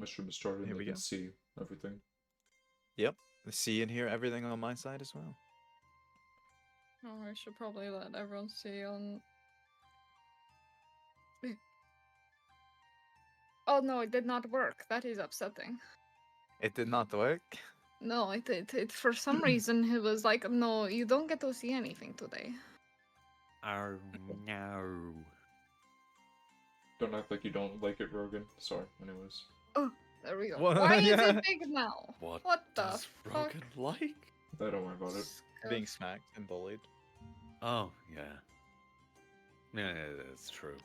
should have started and Here they we can go. see everything. Yep. See and hear everything on my side as well. Oh, I should probably let everyone see on. Oh no, it did not work. That is upsetting. It did not work. No, it for some reason he was like, no, you don't get to see anything today. Oh no. Don't act like you don't like it, Rogan. Sorry, anyways. Oh, there we go. What? Why is Yeah. it big now? What the does fuck? Rogan like? Don't worry about it. Being smacked and bullied. Oh, yeah. Yeah, that's true.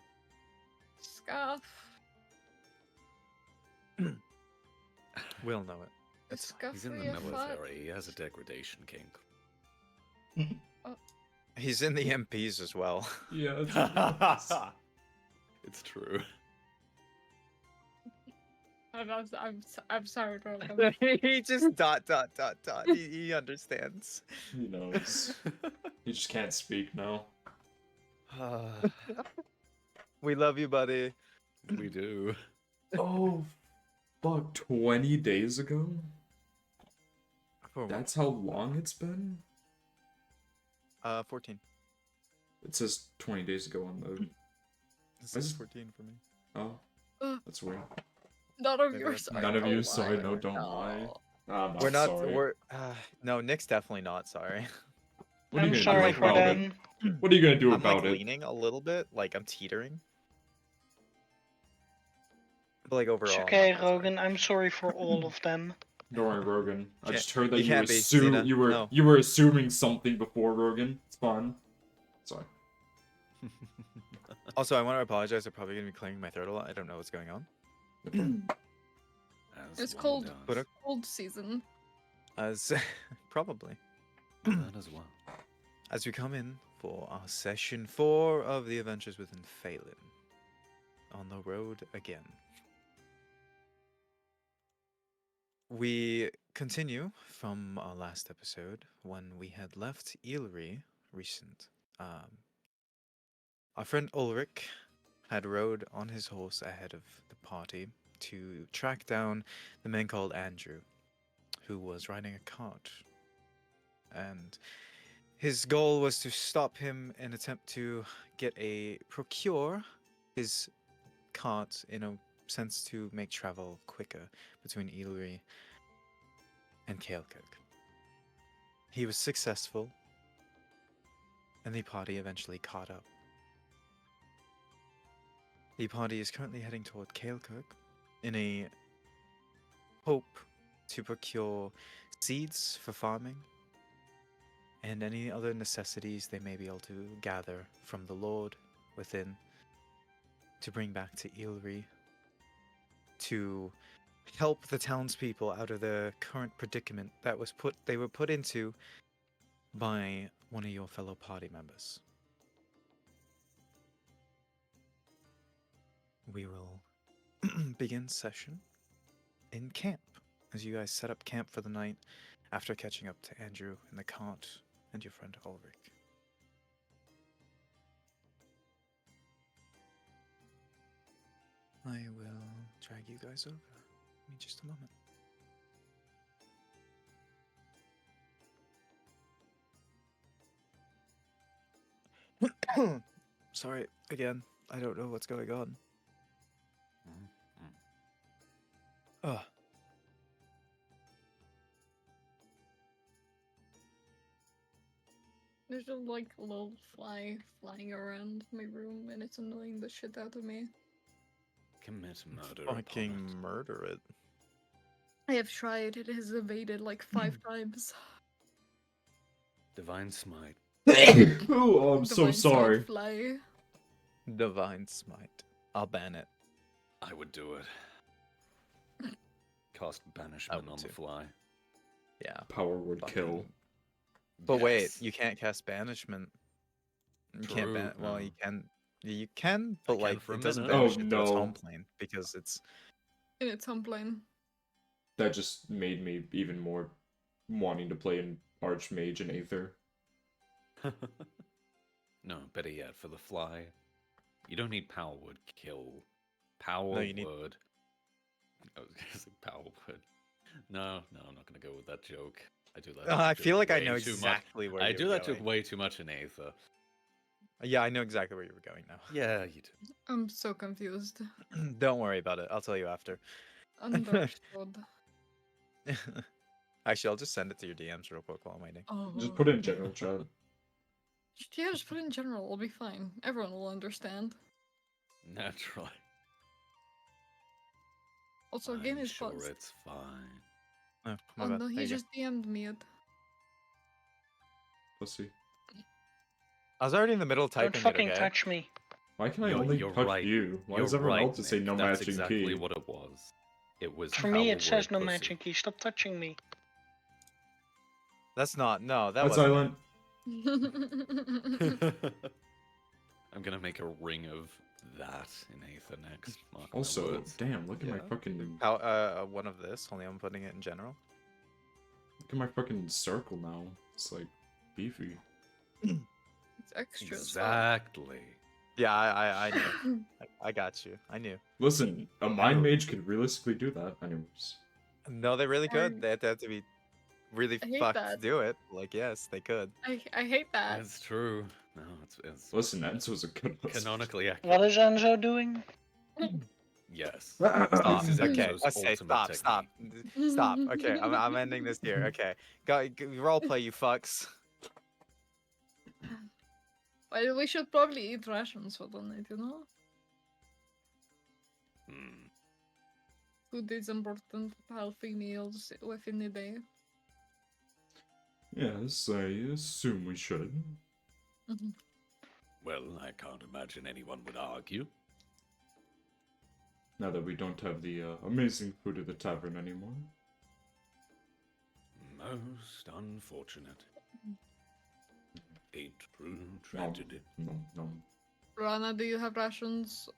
Scuff. We'll know it. It's Scuff He's in the for your fuck. military. He has a degradation kink. He's in the MPs as well. Yeah, It's true. I'm sorry, Rogan. He just dot. He understands. he knows. He just can't speak now. We love you, buddy. We do. Oh, fuck! 20 days ago. For what? That's how long it's been. 14. It says 20 days ago on the. This is 14 for me. Oh, that's weird. None of Maybe yours. that's are None of no you, sorry, lie. no, don't lie. I'm not We're not. sorry. We're. No, Nick's definitely not sorry. What are you I'm gonna sorry do for about them. it? What are you gonna do I'm like about it? leaning a little bit, like I'm teetering. But like overall. It's I'm okay, not that sorry. Rogan. I'm sorry for all of them. Don't worry, Rogan. I Can't- just heard that you you can't be, Cena. No. you were assuming something before, Rogan. It's fine. Sorry. Also, I want to apologize. I'm probably gonna be clearing my throat a lot. I don't know what's going on. As It's one cold. does. But Cold season. as probably That as well. as we come in for our session 4 of the Adventures within Feylin, on the road again. We continue from our last episode when we had left Eelry recent. Our friend Ulrich had rode on his horse ahead of the party to track down the man called Andrew, who was riding a cart. And his goal was to stop him and attempt to procure his cart in a sense to make travel quicker between Eelry and Kaelkirk. He was successful, and the party eventually caught up. The party is currently heading toward Kaelkirk in a hope to procure seeds for farming and any other necessities they may be able to gather from the Lord within to bring back to Eelry to help the townspeople out of the current predicament that they were put into by one of your fellow party members. We will begin session in camp as you guys set up camp for the night after catching up to Andrew in the cart and your friend Ulrich. I will drag you guys over. Give me just a moment. Sorry, again. I don't know what's going on. Ugh. There's just like a little fly flying around my room, and it's annoying the shit out of me. Commit murder. Fucking upon it. murder it. I have tried. It has evaded like 5 times. Divine smite. Oh, I'm so Divine Smite sorry. Fly. Divine Smite. I'll ban it. I would do it. Cast banishment would on the too. fly. Yeah. Power word Fucking- kill. But wait, Yes. you can't cast banishment. You True, can't ban. Well, no. you can. You can, but can like for a it doesn't minute. banish Oh, it to its no. home plane because it's. In its home plane. That just made me even more wanting to play an Archmage and Aether. No, better yet, for the fly, you don't need power word kill. Power No, you need- word I was gonna say power, but no, I'm not gonna go with that joke. I do that. I joke feel like I way know too much. exactly where I you do were that going. joke way too much in Aether. Yeah, I know exactly where you were going now. Yeah, you do. I'm so confused. Don't worry about it. I'll tell you after. Understood. Actually, I'll just send it to your DMs real quick while I'm waiting. Just Oh. put it in general chat. Yeah, just put it in general. It'll be fine. Everyone will understand. Naturally. Also, game I'm is sure paused. it's fine. Oh, my Oh bad. no, There he you go. just DM'd me it. Pussy. I was already in the middle of Don't typing it, fucking okay? touch me. Why can I only touch right. you? Why You're is everyone right, else to say Nick. no That's matching exactly key? what it was. It was For me, our it says word no pussy. matching key. Stop touching me. That's not. No, that That's wasn't. silent. I'm gonna make a ring of that in Aether next. Mark my Also, words. damn, look at my Yeah. fucking How? One of this. Only I'm putting it in general. look at my fucking circle now. It's like beefy. It's extra as fuck. Exactly. Yeah, I knew. I got you. I knew. Listen, a mind mage could realistically do that. Anyways. No, they really could. They have to be really I hate fucked that. to do it. Like, yes, they could. I hate that. That's true. No, it's Listen, Enzo's a good canonically accurate. What is Enzo doing? Yes. Stop. This is Okay, Enzo's I say ultimate stop. technique. Stop. Okay, I'm ending this here. Okay, go roleplay, you fucks. Well, we should probably eat rations for the night, you know? Hmm. Food is important, healthy meals within the day. Yes, I assume we should. Well, I can't imagine anyone would argue. Now that we don't have the amazing food at the tavern anymore. Most unfortunate. A true No, tragedy. no. Rana, do you have rations?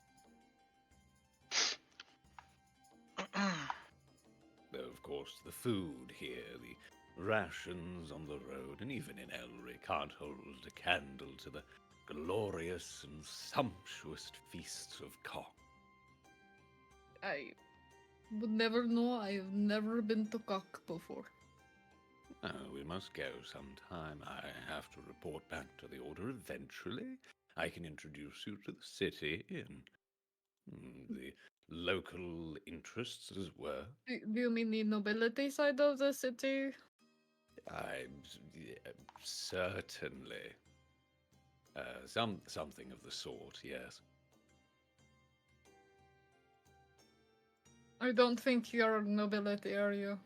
Though, of course, the food here, the rations on the road, and even in Elry can't hold a candle to the glorious and sumptuous feasts of cock. I would never know. I've never been to Cock before. Oh, we must go sometime. I have to report back to the Order eventually. I can introduce you to the city and the local interests as well. Do you mean the nobility side of the city? Certainly. Something of the sort, yes. I don't think you're nobility, are you?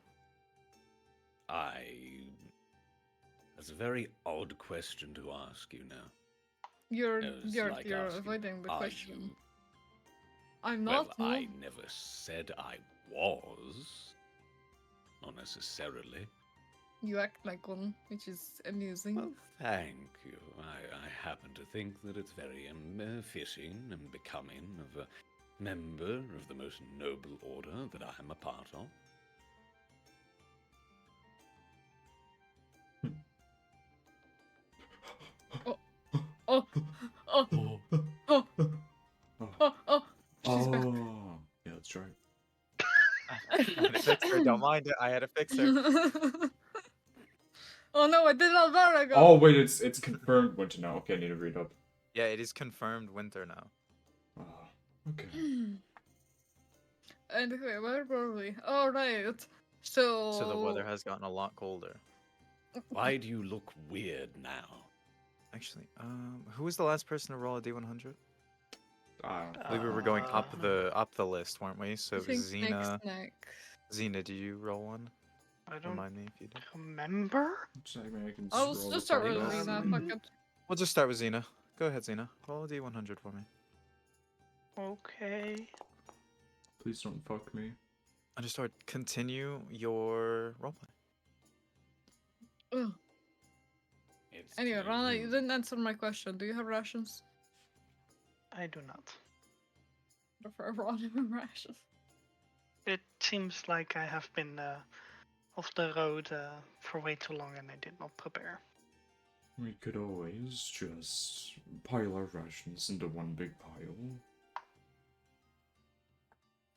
That's a very odd question to ask, you know. You're It's you're like you're asking, avoiding the "Are question. you-" I'm Well, not. No. I never said I was. Not necessarily. You act like one, which is amusing. Well, thank you. I happen to think that it's very fitting and becoming of a member of the most noble order that I am a part of. Oh, oh, oh, oh, oh. She's back. Oh, yeah, that's right. I had a fixer. Don't mind it. I had a fixer. Oh no, I did it long ago. Oh wait, it's confirmed winter now. Okay, I need to read up. Yeah, it is confirmed winter now. Oh, okay. Anyway, where were we? All right. So. So the weather has gotten a lot colder. Why do you look weird now? Actually, who was the last person to roll a D100? Ah, I believe we were going up the list, weren't we? So I it think was Xena. Nick. Xena, did you roll one? I don't Remind me if you did. remember. I can I'll scroll just the start with podcast. Lena. Fuck it. We'll just start with Xena. Go ahead, Xena. Roll a D100 for me. Okay. Please don't fuck me. And just start continue your roleplay. Ugh. It's Anyway, too Rana, you rude. didn't answer my question. Do you have rations? I do not. For Rana and rations. It seems like I have been off the road for way too long and I did not prepare. We could always just pile our rations into one big pile.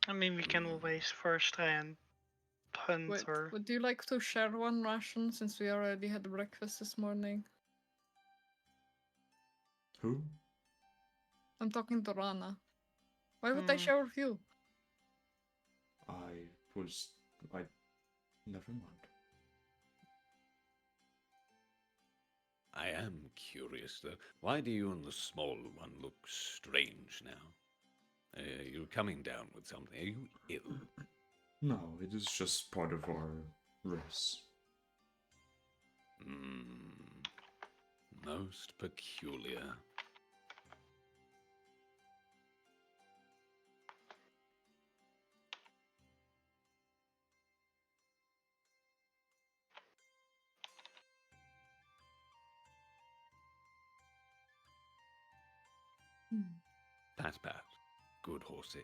I mean, we can always first try and hunt Wait, or. would you like to share one ration since we already had breakfast this morning? Who? I'm talking to Rana. Why would I Hmm. share with you? I never mind. I am curious, though. Why do you and the small one look strange now? You're coming down with something. Are you ill? No, it is just part of our race. Most peculiar. Pat. Good horsey.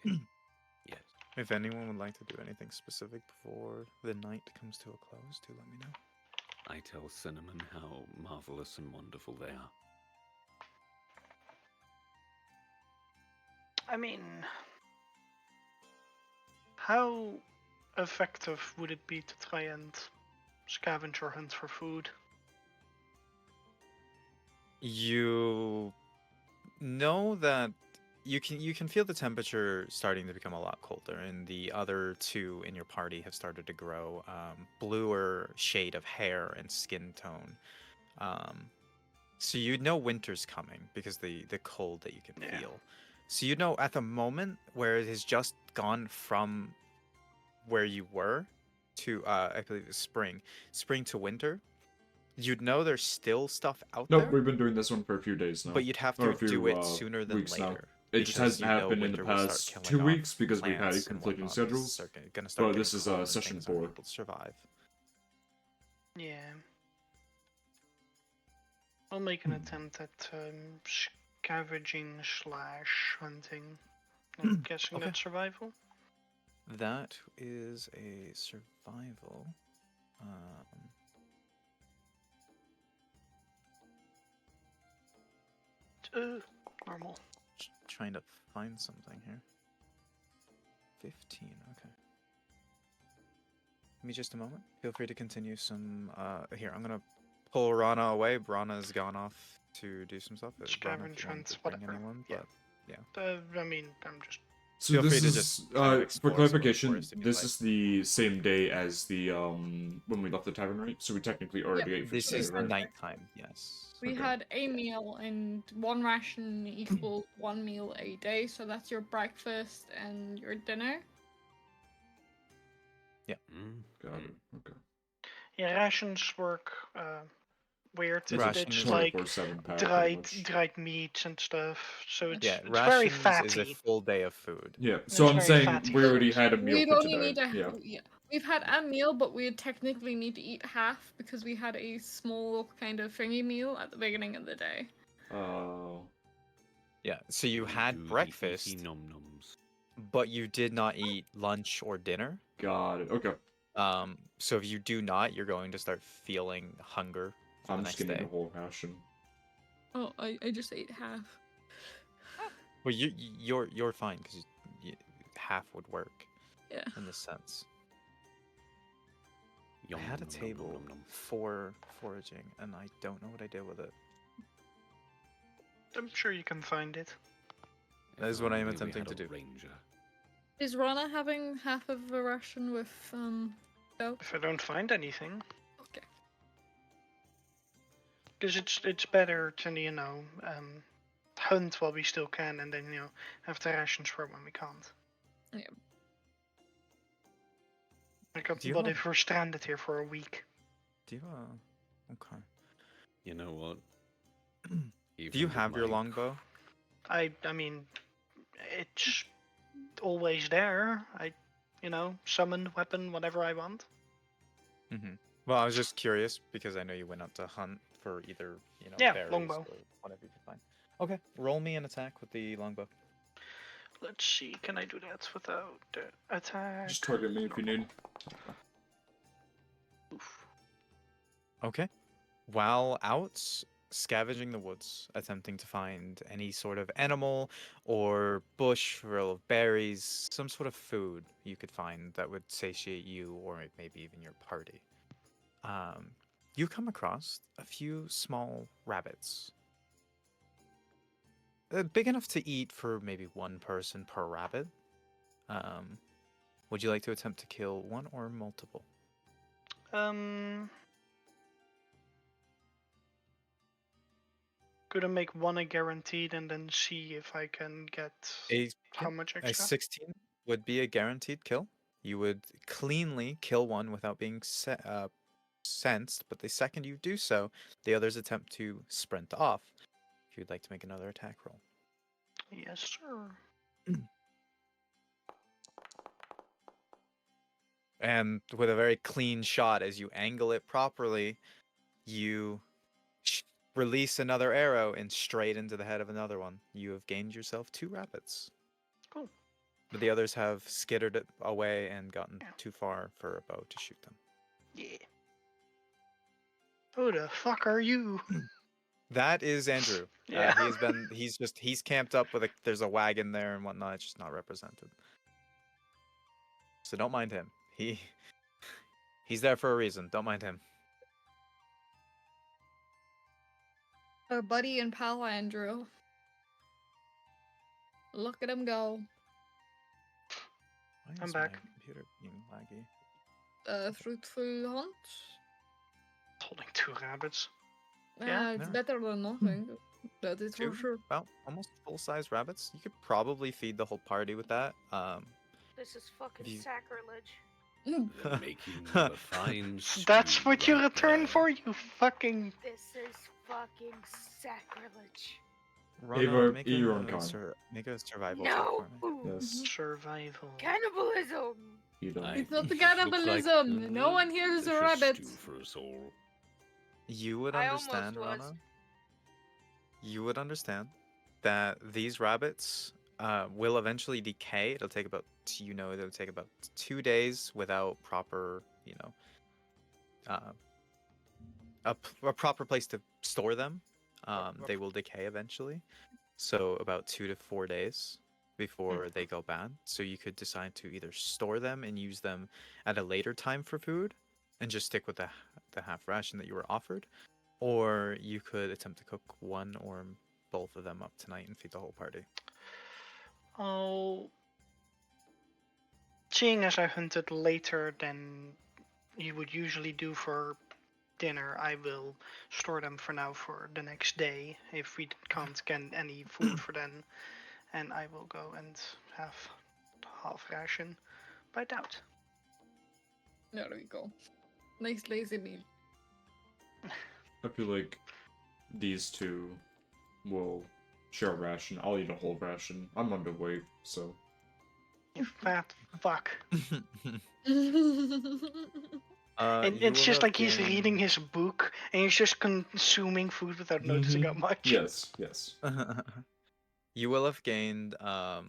Yes. If anyone would like to do anything specific before the night comes to a close, do let me know. I tell Cinnamon how marvelous and wonderful they are. I mean, how effective would it be to try and scavenge or hunt for food? You know that you can feel the temperature starting to become a lot colder, and the other two in your party have started to grow bluer shade of hair and skin tone. So you know winter's coming because the cold that you can Yeah. feel. So you know at the moment where it has just gone from where you were to I believe it's spring to winter, you'd know there's still stuff out Nope, there, we've been doing this one for a few days now. but you'd have Or to a few, do it sooner than weeks now. later. It just because hasn't you know happened in the winter will start past killing 2 off weeks because we've had plants and conflicting whatnot, because schedules. it's gonna start But getting this is cold and session things aren't 4. able to survive. Yeah. I'll make an attempt at scavenging slash hunting. I'm guessing Okay. that's survival. That is a survival. Normal. Trying to find something here. 15. Okay. Give me just a moment. Feel free to continue some. Here, I'm gonna pull Rana away. Rana's gone off to do some stuff. Rana, if Scavenge you wanted hunts, to bring whatever. anyone, Yeah. but I mean, I'm just. So Feel this free to is just kind of for explore some of the clarification, forest if you'd this like. is the same day as the when we left the tavern, right? So we technically already ate for This today, is right? nighttime. Yes. We Okay. had a meal, and one ration equals one meal a day, so that's your breakfast and your dinner. Got it. Okay. Yeah, rations work weird. It's a It's Rations- like 24/7 pack, pretty dried much. dried meats and stuff. So it's Yeah, it's very rations fatty. is a full day of food. Yeah. It's So I'm very saying fatty we already food. had a meal We'd for only today. need a Yeah. We've had a meal, but we technically need to eat half because we had a small kind of thingy meal at the beginning of the day. Oh. Yeah. So you had breakfast, Nom-noms. but you did not eat lunch or dinner. Got it. Okay. So if you do not, you're going to start feeling hunger for I'm the just next gonna eat day. a whole ration. Oh, I just ate half. Well, you're fine because half would work Yeah. in this sense. I Yum, had a nom, nom, nom, table nom, nom. for foraging, and I don't know what I did with it. I'm sure you can find it. That is If what I am only we attempting had to a do. Ranger. Is Rana having half of a ration with Belle? If I don't find anything, Okay. because it's better to hunt while we still can, and then have the rations for when we can't. Yeah. Like, Do you what have- if we're stranded here for a week? Do you? Okay. You know what? Do Even you with have your my longbow? I mean, it's always there. Summon weapon, whatever I want. Mm-hmm. Well, I was just curious because I know you went out to hunt for either, Yeah, berries longbow. or whatever you could find. Okay, roll me an attack with the longbow. Let's see, can I do that without attack? Just target me if you need. Oof. Okay. While out, scavenging the woods, attempting to find any sort of animal or bush full of berries, some sort of food you could find that would satiate you or maybe even your party. Um, you come across a few small rabbits. Big enough to eat for maybe one person per rabbit. Um, would you like to attempt to kill one or multiple? Gonna make one a guaranteed and then see if I can get A, how much a extra. 16 would be a guaranteed kill. You would cleanly kill one without being sensed, but the second you do so, the others attempt to sprint off. If you'd like to make another attack roll. Yes, sir. And with a very clean shot, as you angle it properly, you release another arrow and straight into the head of another one. You have gained yourself 2 rabbits. Cool. But the others have skittered it away and gotten Yeah. too far for a bow to shoot them. Yeah. Who the fuck are you? That is Andrew. Yeah. He's camped up with there's a wagon there and whatnot. It's just not represented. So don't mind him. He's there for a reason. Don't mind him. Our buddy and pal Andrew. Look at him go. Why I'm is back. my computer being laggy? Fruitful hunt. Holding 2 rabbits. Yeah, Yeah? it's Alright. better than nothing. That is for 2? sure. Well, almost full-size rabbits. You could probably feed the whole party with that. This is fucking You- sacrilege. You're making a fine That's stew what you right return there. for, you fucking. This is fucking sacrilege. Ava, make eat your a own kind. make a survival check No! for me. Yes. Survival. Cannibalism! You don't. It's not the Looks like cannibalism. No a one here is a delicious rabbit. stew for us all. You would I almost understand, was. Rana. You would understand that these rabbits will eventually decay. It'll take about it'll take about 2 days without proper, a proper place to store them. They will decay eventually. So about 2 to 4 days before they go bad. So you could decide to either store them and use them at a later time for food and just stick with the half ration that you were offered, or you could attempt to cook one or both of them up tonight and feed the whole party. Oh. Seeing as I hunted later than you would usually do for dinner, I will store them for now for the next day if we can't get any food for then. And I will go and have half ration. But I doubt. There we go. Nice lazy meal. I feel like these two will share a ration. I'll eat a whole ration. I'm underweight, so. You fat fuck. And You it's will just have like he's gained- reading his book and he's just consuming food without noticing how much. Yes, yes. You will have gained about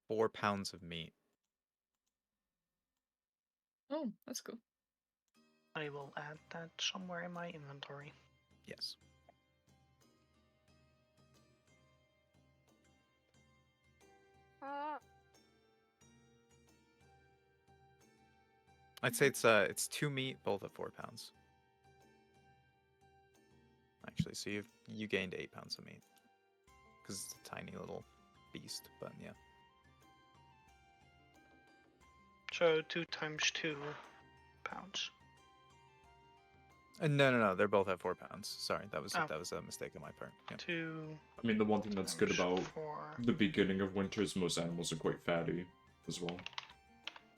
4 pounds of meat. Oh, that's cool. I will add that somewhere in my inventory. Yes. Uh, I'd say it's 2 meat, both at 4 pounds. Actually, so you gained 8 pounds of meat because it's a tiny little beast. But yeah, So 2 times 2 pounds. no, they're both at 4 pounds. Sorry, that was Oh. a mistake on my part. Yeah. 2 I mean, the one thing that's good times about 4. the beginning of winter is most animals are quite fatty as well.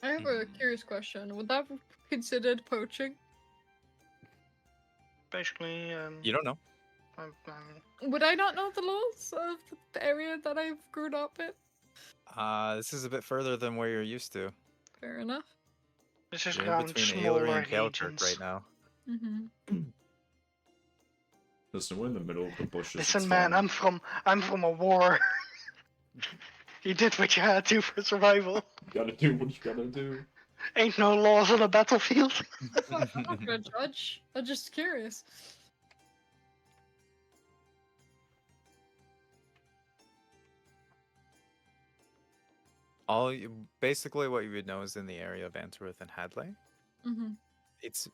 I have a curious question. Would that be considered poaching? Basically, You don't know. Would I not know the laws of the area that I've grown up in? This is a bit further than where you're used to. Fair enough. this is You're in around between smaller Ailery and Kalkirk regions. right now. Mm-hmm. Listen, we're in the middle of the bushes. Listen, it's man, fine. I'm from a war. You did what you had to for survival. You gotta do what you gotta do. Ain't no laws on a battlefield. I'm not gonna judge. I'm just curious. Basically what you would know is in the area of Antwerp and Hadley, Mm-hmm. it's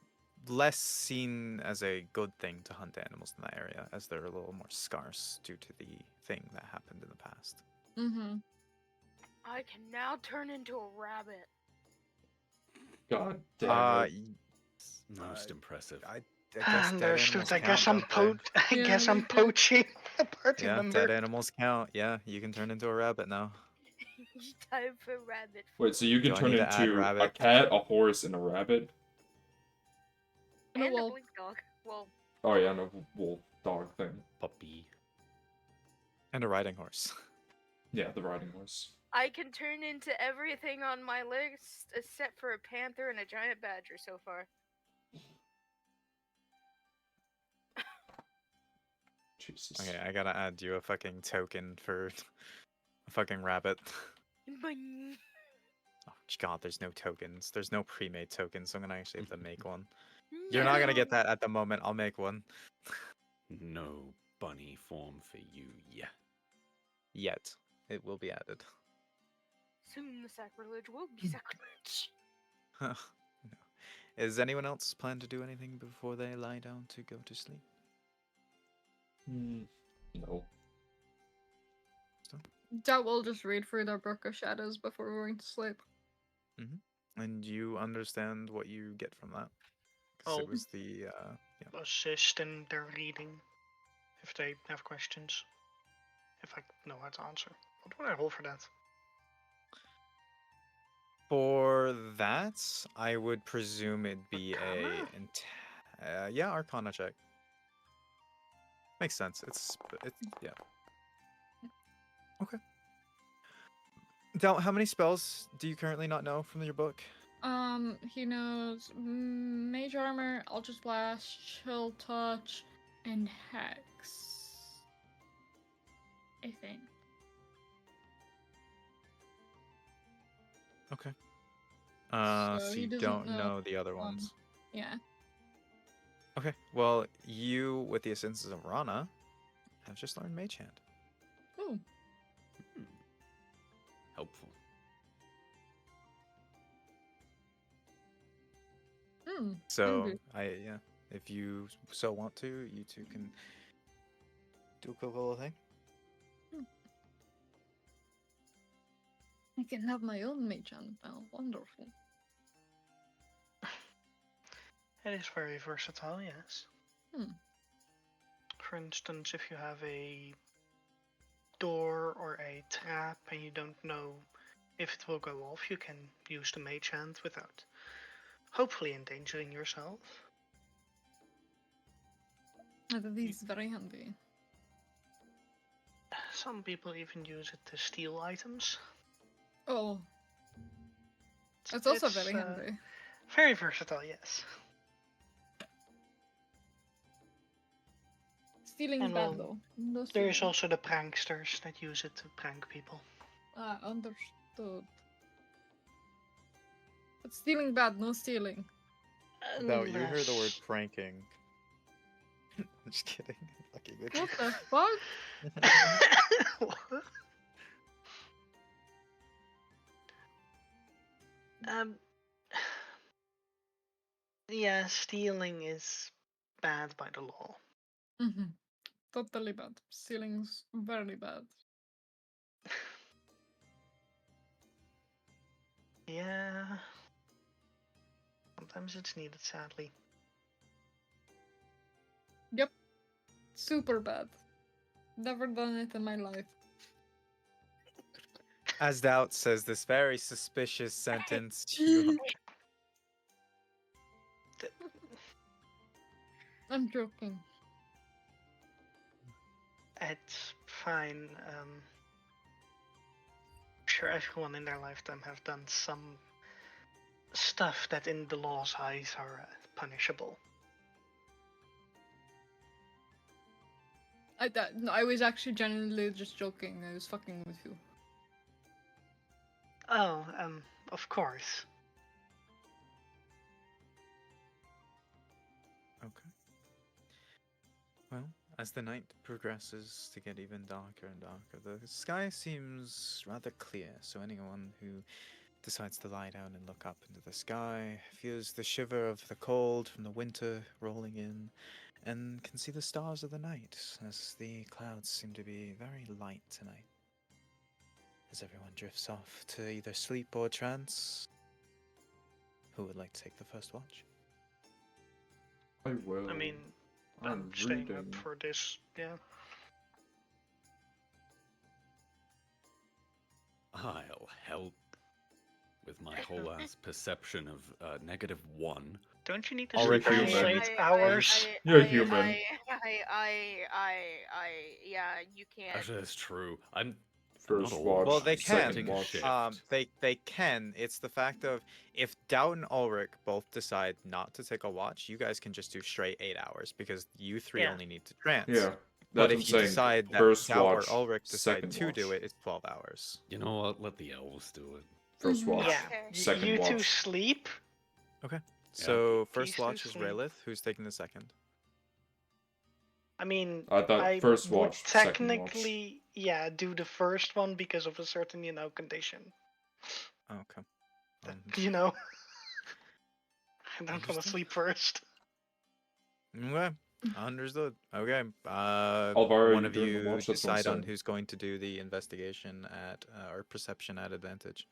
less seen as a good thing to hunt animals in that area, as they're a little more scarce due to the thing that happened in the past. Mm-hmm. I can now turn into a rabbit. God damn Uh, it. y- Most impressive. I guess dead Understood. animals I guess count, don't they? I Yeah, guess they I'm do. poaching a party Yeah, member. dead animals count. Yeah, you can turn into a rabbit now. Time for rabbit. Wait, so you can Do I turn need to add into a rabbit? cat, a horse, and a rabbit? And a And a wolf. blink dog. Well, Oh yeah, no wolf dog thing. Puppy. And a riding horse. Yeah, the riding horse. I can turn into everything on my list except for a panther and a giant badger so far. Jesus. Okay, I gotta add you a fucking token for a fucking rabbit. Boing. Oh god, there's no tokens. There's no pre-made tokens, so I'm gonna actually have to make one. You're not gonna get No. that at the moment. I'll make one. No bunny form for you yet. Yet. It will be added. Soon the sacrilege will be sacrilege. No. Is anyone else plan to do anything before they lie down to go to sleep? No. That will just read through their book of shadows before going to sleep. And you understand what you get from that? 'Cause Oh. it was the yeah. Assist in their reading if they have questions. If I know how to answer. What would I roll for that? For that, I would presume it'd be Arcana? yeah, Arcana check. Makes sense. It's yeah. Okay. Del, how many spells do you currently not know from your book? He knows Mage Armor, Eldritch Blast, Chill Touch, and Hex. I think. Okay. So So he you doesn't don't know know the other one. ones. Yeah. Okay. Well, you, with the assistance of Rana, have just learned Mage Hand. Ooh. Helpful. Hmm. So Handy. yeah, if you so want to, you two can do a quick little thing. I can have my own Mage Hand now. Wonderful. It is very versatile, yes. Hmm. For instance, if you have a door or a trap and you don't know if it will go off, you can use the mage hand without hopefully endangering yourself. That is very handy. Some people even use it to steal items. Oh. That's also very uh, handy. Very versatile, yes. Stealing and bad well, though. No There is stealing. also the pranksters that use it to prank people. Ah, understood. But stealing bad, no stealing. No, you heard the word Unless- pranking. I'm just kidding. Fucking with you. What the fuck? What? Um. Yeah, stealing is bad by the law. Mm-hmm. Totally bad. Stealing's very bad. Yeah. Sometimes it's needed, sadly. Yep. Super bad. Never done it in my life. As Doubt says this very suspicious sentence. You I'm joking. It's fine. Sure, everyone in their lifetime have done some stuff that in the law's eyes are punishable. No, I was actually genuinely just joking. I was fucking with you. Oh, of course. Well, as the night progresses to get even darker and darker, the sky seems rather clear, so anyone who decides to lie down and look up into the sky feels the shiver of the cold from the winter rolling in and can see the stars of the night as the clouds seem to be very light tonight. As everyone drifts off to either sleep or trance, who would like to take the first watch? I will. I mean, I'm I'm staying reading. up for this. Yeah. I'll help with my whole ass perception of -1. Don't you need to You're sleep human. for 8 hours? You're human. Yeah, you can't. That is true. I'm First not watch, all Well, they second can. watch. shift. They can. It's the fact of if Dow and Ulrich both decide not to take a watch, you guys can just do straight 8 hours because you three Yeah. only need to trance. Yeah, But that's if what you I'm saying. decide that First Dow or watch, Ulrich decide second to do watch. it, it's 12 hours. You know what? Let the elves do it. First Mhm. watch, Yeah. Okay. second You two watch. sleep. So Please first do watch is sleep. Raylith, who's taking the second. I mean, I thought I first would watch, second watch. technically, yeah, do the first one because of a certain, condition. Okay. That, Um, I don't want to Understood. sleep first. Okay. Understood. Okay. Alvaro, One you of doing the you watch? That's what I'm decide on saying. who's going to do the investigation at or perception at advantage.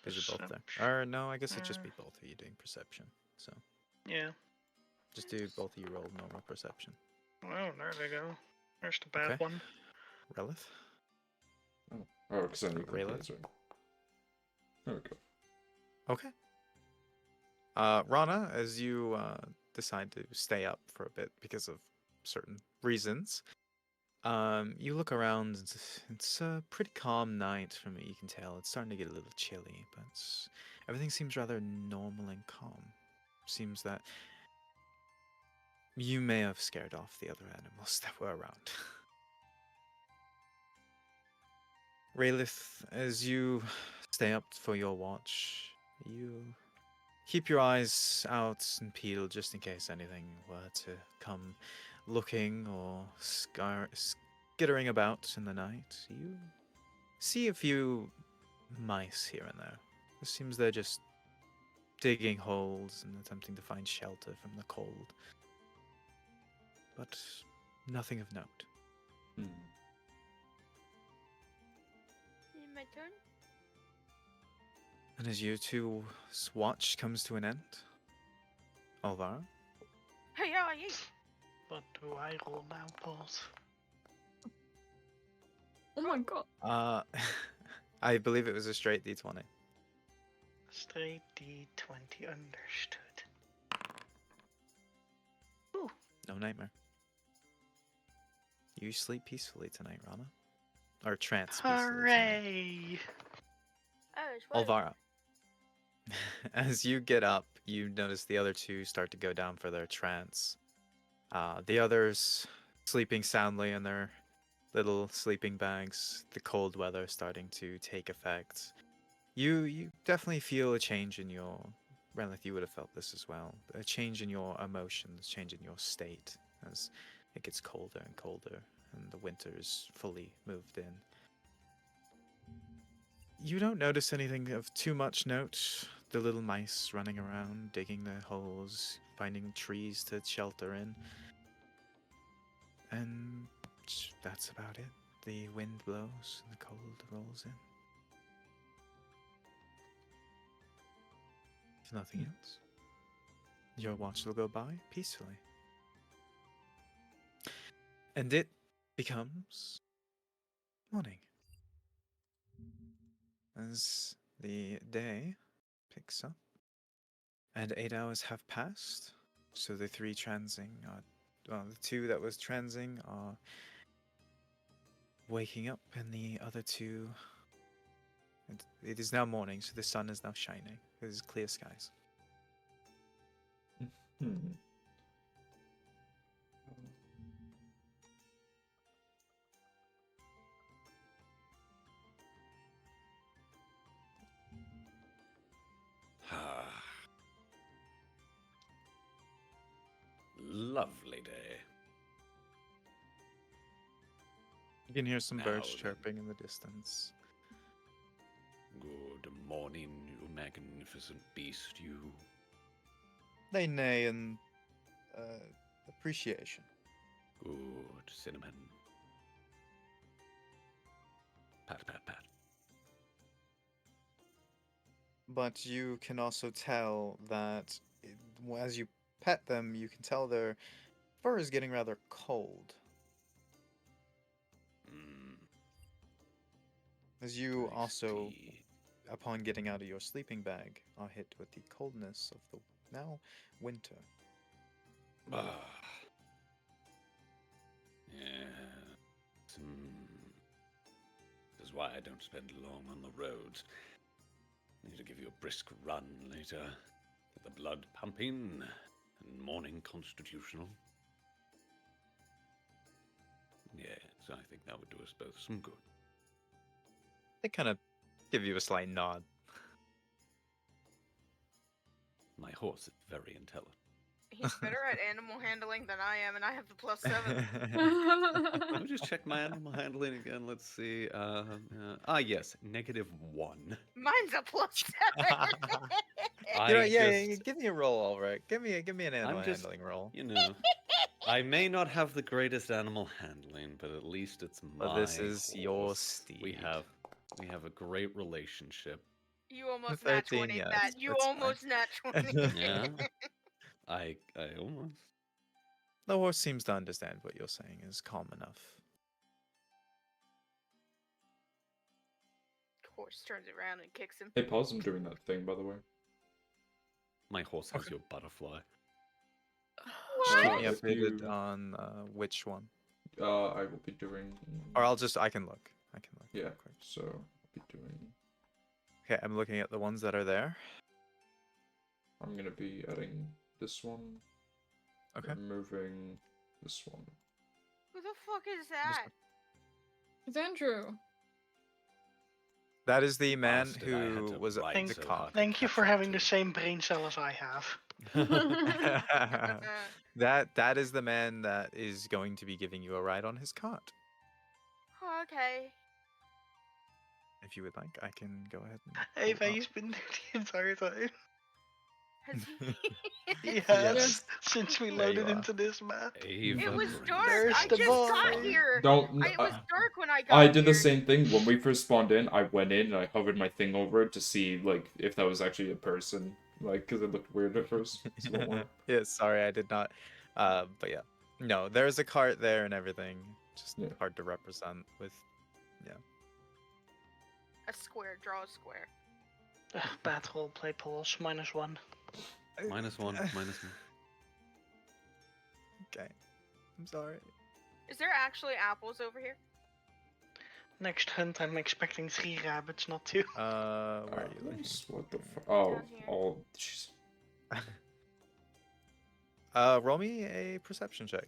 Because you're both there. Or no, I guess it'd just be both of you doing perception. So Yeah. just do both of you roll normal perception. Oh, there they go. There's the bad Okay. one. Relith? Oh, because I need Raylan? answer. There we go. Okay. Rana, as you decide to stay up for a bit because of certain reasons, you look around. It's a pretty calm night from what you can tell. It's starting to get a little chilly, but everything seems rather normal and calm. Seems that you may have scared off the other animals that were around. Raylith, as you stay up for your watch, you keep your eyes out and peeled just in case anything were to come looking or skittering about in the night. You see a few mice here and there. It seems they're just digging holes and attempting to find shelter from the cold. But nothing of note. Hmm. My turn. And as you two's watch comes to an end, Alvaro? Hey, yeah, yeah. What do I roll now, boss? Oh my god. I believe it was a straight D20. Straight D20, understood. No nightmare. You sleep peacefully tonight, Rana. Or trance peacefully tonight. Hooray! Oh, it's what? Alvaro. As you get up, you notice the other two start to go down for their trance. The others sleeping soundly in their little sleeping bags. The cold weather starting to take effect. You definitely feel a change in your... Renlith, you would have felt this as well. A change in your emotions, change in your state as it gets colder and colder and the winter is fully moved in. You don't notice anything of too much note. The little mice running around, digging their holes, finding trees to shelter in. And that's about it. The wind blows and the cold rolls in. If nothing else, your watch will go by peacefully. And it becomes morning. As the day picks up and 8 hours have passed, so the three transing are, well, the two that was transing are waking up, and the other two, it is now morning, so the sun is now shining. It is clear skies. Hmm. lovely day. You can hear some Now birds then. chirping in the distance. Good morning, you magnificent beast, you. They neigh in appreciation. Good cinnamon. Pat, pat, pat. But you can also tell that as you pet them, you can tell their fur is getting rather cold. Mm, As you also, tasty. upon getting out of your sleeping bag, are hit with the coldness of the now winter. Ah. Yeah. This is why I don't spend long on the roads. I need to give you a brisk run later. Get the blood pumping and morning constitutional. Yes, I think that would do us both some good. They kind of give you a slight nod. My horse is very intelligent. He's better at animal handling than I am, and I have the +7. Let me just check my animal handling again. Let's see. Yes, -1. Mine's a +7. I You know, yeah, just, give me a roll, all right. Give me an animal just- handling roll. you know, I may not have the greatest animal handling, but at least it's my But this is your horse. We steed. have a great relationship. You almost nat 13, 20 yes, that. You that's fine. almost nat 20. Yeah. I almost. The horse seems to understand what you're saying is calm enough. Horse turns around and kicks him. Hey, pause, I'm doing that thing, by the way. My horse has Okay. your butterfly. What? Keep me if updated you- on which one. I will be doing... Or I can look. Yeah, real quick. so I'll be doing... Okay, I'm looking at the ones that are there. I'm gonna be adding this one. Okay. Removing this one. Who the fuck is that? It's Andrew. That is the man Bastard, I had who to was write the so cop. hard to Thank you catch for up having to. the same brain cell as I have. That is the man that is going to be giving you a ride on his cart. Oh, okay. If you would like, I can go ahead and. Ava, pull up. he's been there the entire time. Has he? He Yes. has, since we There you loaded are. into this map. Ava It was brings dark. There's I the just got boy. here. Don't... It was dark when I got I did the here. same thing when we first spawned in. I went in and I hovered my thing over it to see like if that was actually a person, like because it looked weird at first. So don't worry. Yeah, sorry, I did not. But yeah, no, there's a cart there and everything. Just Yeah. hard to represent with. A square. Draw a square. Bad roleplay pulse, -1. -1. Okay, I'm sorry. Is there actually apples over here? Next hunt, I'm expecting 3 rabbits, not 2. Where are you looking? Apples? What the fuck? Oh, Down here. all. Jeez. Roll me a perception check.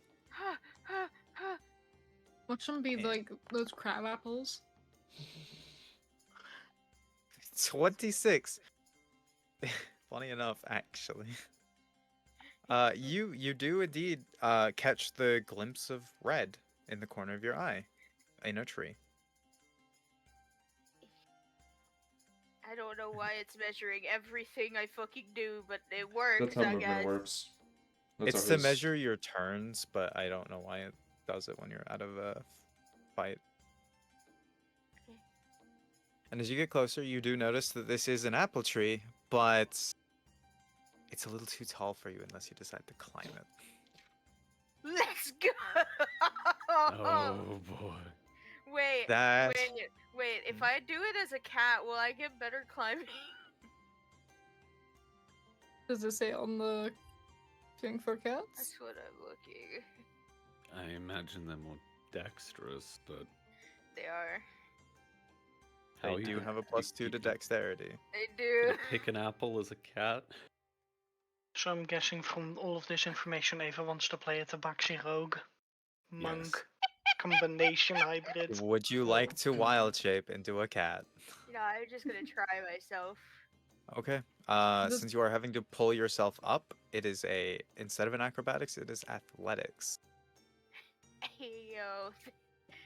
Watch them be like those crab apples. 26. Funny enough, actually. You do indeed catch the glimpse of red in the corner of your eye, in a tree. I don't know why it's measuring everything I fucking do, but it works, That's how I movement guess. works. That's It's how to his- measure your turns, but I don't know why it does it when you're out of a fight. Okay. And as you get closer, you do notice that this is an apple tree, but it's a little too tall for you unless you decide to climb it. Let's go! Oh boy. Wait, That wait. If I do it as a cat, will I get better climbing? Does it say on the thing for cats? That's what I'm looking. I imagine them more dexterous, but They are. how they you do gonna have a pick- +2 to you dexterity. They gonna do. pick an apple as a cat? So I'm guessing from all of this information, Ava wants to play a Tabaxi Rogue. Monk. Yes. Combination hybrid. Would you like to wild shape into a cat? No, I'm just gonna try myself. Okay. This- Since you are having to pull yourself up, it is instead of an acrobatics, it is athletics. Hey, yo.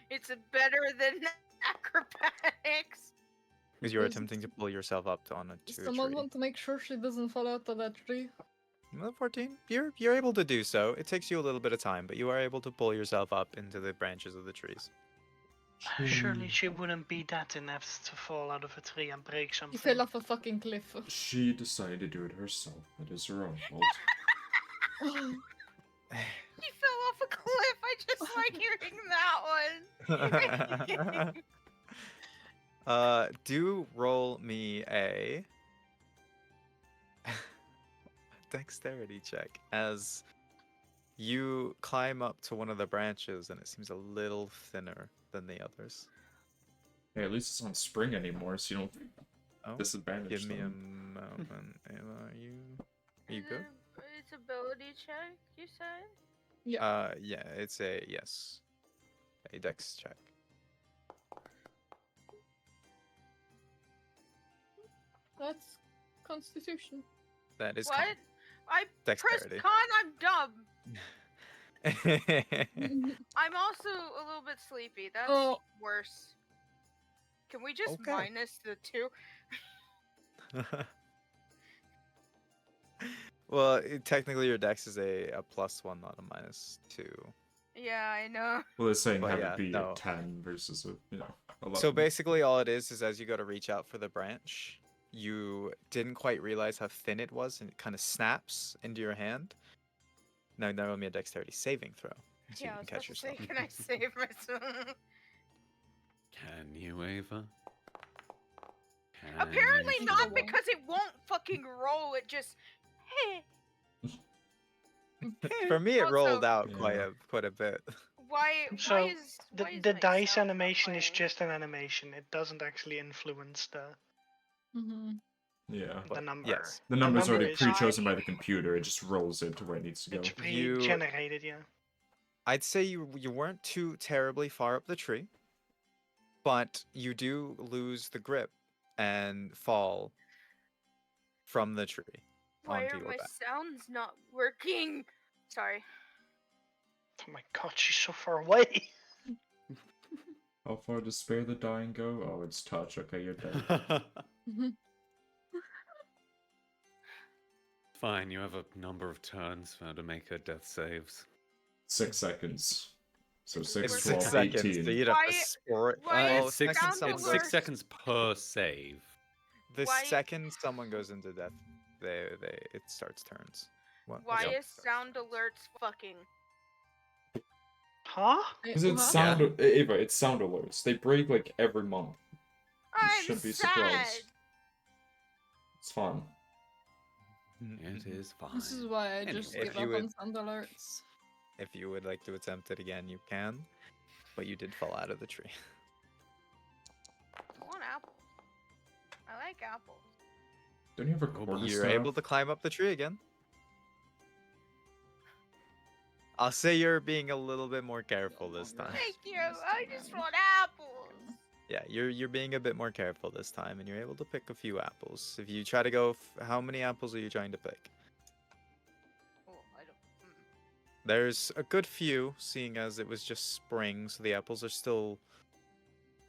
It's better than acrobatics. Because you're Does attempting to pull yourself up onto a someone tree. want to make sure she doesn't fall out of that tree? Well, 14. You're able to do so. It takes you a little bit of time, but you are able to pull yourself up into the branches of the trees. Surely she wouldn't be that inept to fall out of a tree and break She something. fell off a fucking cliff. She decided to do it herself. It is her own fault. He fell off a cliff. I just like hearing that one. Do roll me a dexterity check as you climb up to one of the branches and it seems a little thinner than the others. Hey, at least it's not spring anymore, so you don't Oh, disadvantage give me a them. moment. Ava, are you Is good? It's ability check, you said? Yeah, it's a yes. A dex check. That's Constitution. That is What? I Dexterity. pressed con, I'm dumb. I'm also a little bit sleepy. That's Oh. worse. Can we just Okay. minus the 2? Well, technically your dex is a +1, not a -2. Yeah, I know. Well, they're saying But have yeah, it be no. a 10 versus a 11. So basically all it is as you go to reach out for the branch, you didn't quite realize how thin it was and it kind of snaps into your hand. Now roll me a dexterity saving throw. So Yeah, you I was can about catch to say, yourself. can I save myself? Can you, Ava? Can Apparently you? not, because it won't fucking roll. It just, hey. For me it rolled Also- out Yeah. quite a bit. Why So, is The, why is the my dice sound not animation is playing? just an animation. It doesn't actually influence Yeah. the But number. yes. The number's number already is- pre-chosen by the computer. It just rolls it to where it needs to go. It's You- pre-generated, yeah. I'd say you weren't too terribly far up the tree, but you do lose the grip and fall from the tree Why onto are your my back. sounds not working? Sorry. Oh my god, she's so far away. How far does spare the dying go? Oh, it's touch. Okay, you're dead. Fine, you have a number of turns for her to make her death saves. 6 seconds. So 6, It's 12, 6 seconds, 18. so you'd have Why- to sport. why Oh, is It's sound someone it's goes, 6 alert- seconds per save. the why- second someone goes into death, it starts turns. What? Why Yep. is sound alerts fucking? Huh? Because it's Huh? sound, Ava, it's sound alerts. They break like every month. You I'm shouldn't be sad. surprised. It's fun. It is fine. This is why I just Anyway. give If you up would- on sound alerts. If you would like to attempt it again, you can, but you did fall out of the tree. I want apples. I like apples. Don't you have a Go quarter behind. You're staff? able to climb up the tree again. I'll say you're being a little bit more careful this time. Thank you. I just want apples. Yeah, you're being a bit more careful this time, and you're able to pick a few apples. If you try to go, how many apples are you trying to pick? Oh, I don't. There's a good few, seeing as it was just spring, so the apples are still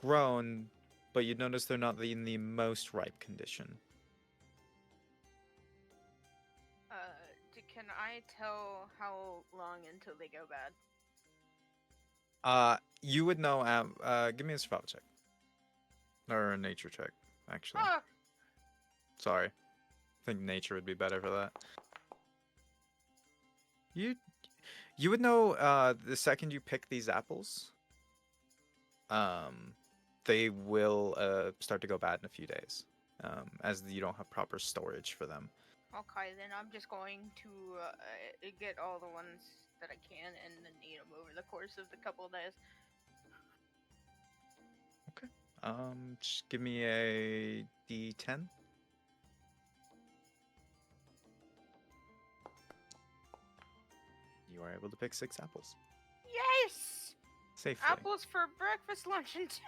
grown, but you'd notice they're not in the most ripe condition. Can I tell how long until they go bad? You would know. Give me a survival check, or a nature check, actually. Ah, Sorry, I think nature would be better for that. You would know the second you pick these apples. They will start to go bad in a few days, as you don't have proper storage for them. okay, then I'm just going to get all the ones that I can and then eat them over the course of the couple of days. Just give me a D10. You are able to pick 6 apples Yes! safely. Apples for breakfast, lunch, and dinner.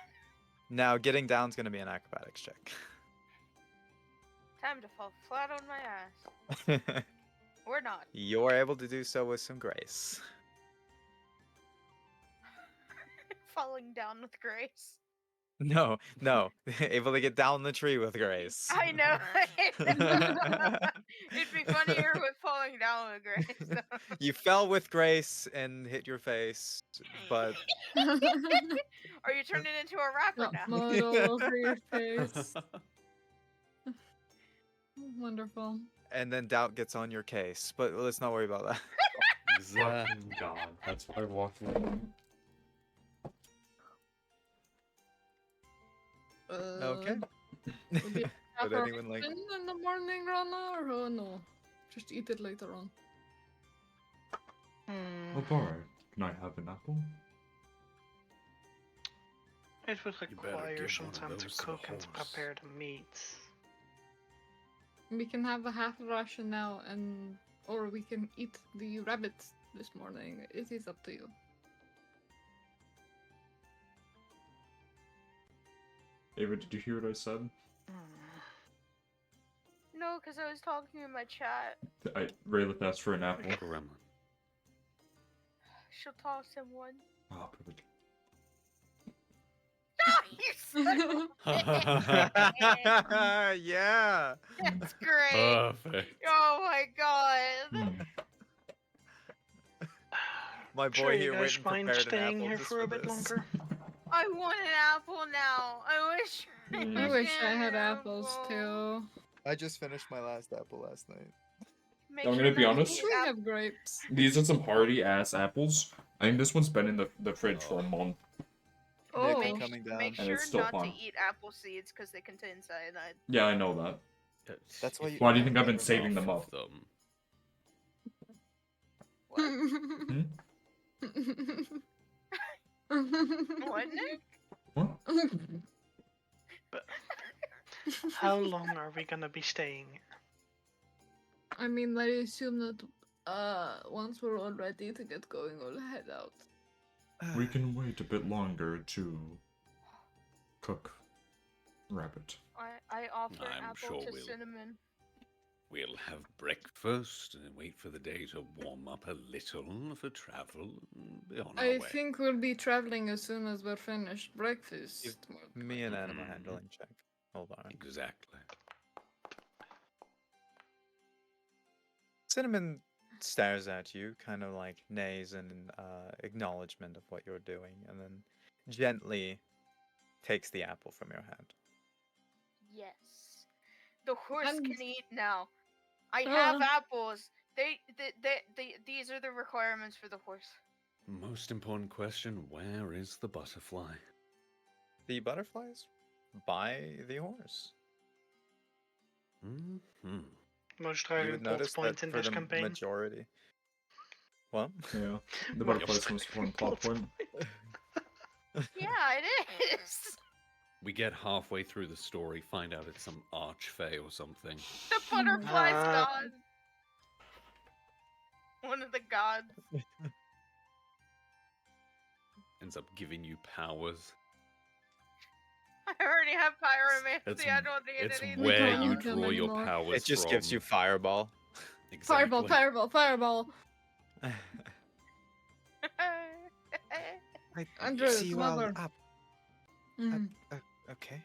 Now, getting down is going to be an acrobatics check. Time to fall flat on my ass. Or not. You're able to do so with some grace. Falling down with grace. No, no. Able to get down the tree with grace. I know. It'd be funnier with falling down with grace. though. You fell with grace and hit your face, but Or you turned it into a rapper Got now. mud all over your face. Wonderful. and then doubt gets on your case. But let's not worry about that. Fucking God, that's why I walked away. Okay. Would you have Would a anyone like? ration in the morning, Rana, or no? Just eat it later on. Hmm. Oh, Bar, can I have an apple? It would You better require give some one of time to those to the cook and to horse. prepare the meat. We can have a half ration now, or we can eat the rabbit this morning. It is up to you. Ava, did you hear what I said? No, because I was talking in my chat. Rayleigh asked for an apple. Gremlin. She'll toss him one. Ah, perfect. You son of a- Yeah. That's great. Perfect. Oh my god. Hmm. My boy Sure, you here went guys and mind prepared an staying apple here just for a bit this. longer? I want an apple now. I wish. I wish I had had an apples apple. too. I just finished my last apple last night. Make I'm sure gonna be not to honest. eat We apple- have grapes. These are some hardy ass apples. I think this one's been in the fridge for a month. Oh, Nick, Make, coming down. make And sure it's still not to fun. eat apple seeds because they contain cyanide. Yeah, I know that. That's why If you- Why do you think I've been Never saving them half up? of them- What, Nick? What? How long are we gonna be staying here? I mean, I assume that once we're all ready to get going, we'll head out. We can wait a bit longer to cook rabbit. I offer an I'm apple sure to we'll- Cinnamon. We'll have breakfast and then wait for the day to warm up a little for travel and be on our I way. think we'll be traveling as soon as we're finished breakfast. Give me an animal Mhm. handling check. Hold on. Exactly. Cinnamon stares at you, kind of like neighs in acknowledgement of what you're doing, and then gently takes the apple from your hand. Yes. The horse And- can eat now. I have Uh. apples. These are the requirements for the horse. Most important question, where is the butterfly? The butterflies by the horse. Mm-hmm. Most You driving would plot notice point that in for this the campaign. majority. What? Yeah. The Most butterfly's most driving important plot point. Yeah, it is. We get halfway through the story, find out it's some archfey or something. The butterfly's Ah. god. One of the gods. Ends up giving you powers. I already have pyromancy. It's, I don't need it's anything. where don't you need them draw your anymore. powers It just from. gives you fireball. Exactly. Fireball, fireball, fireball! I Andrew, see you all mother. up. Mm. Okay.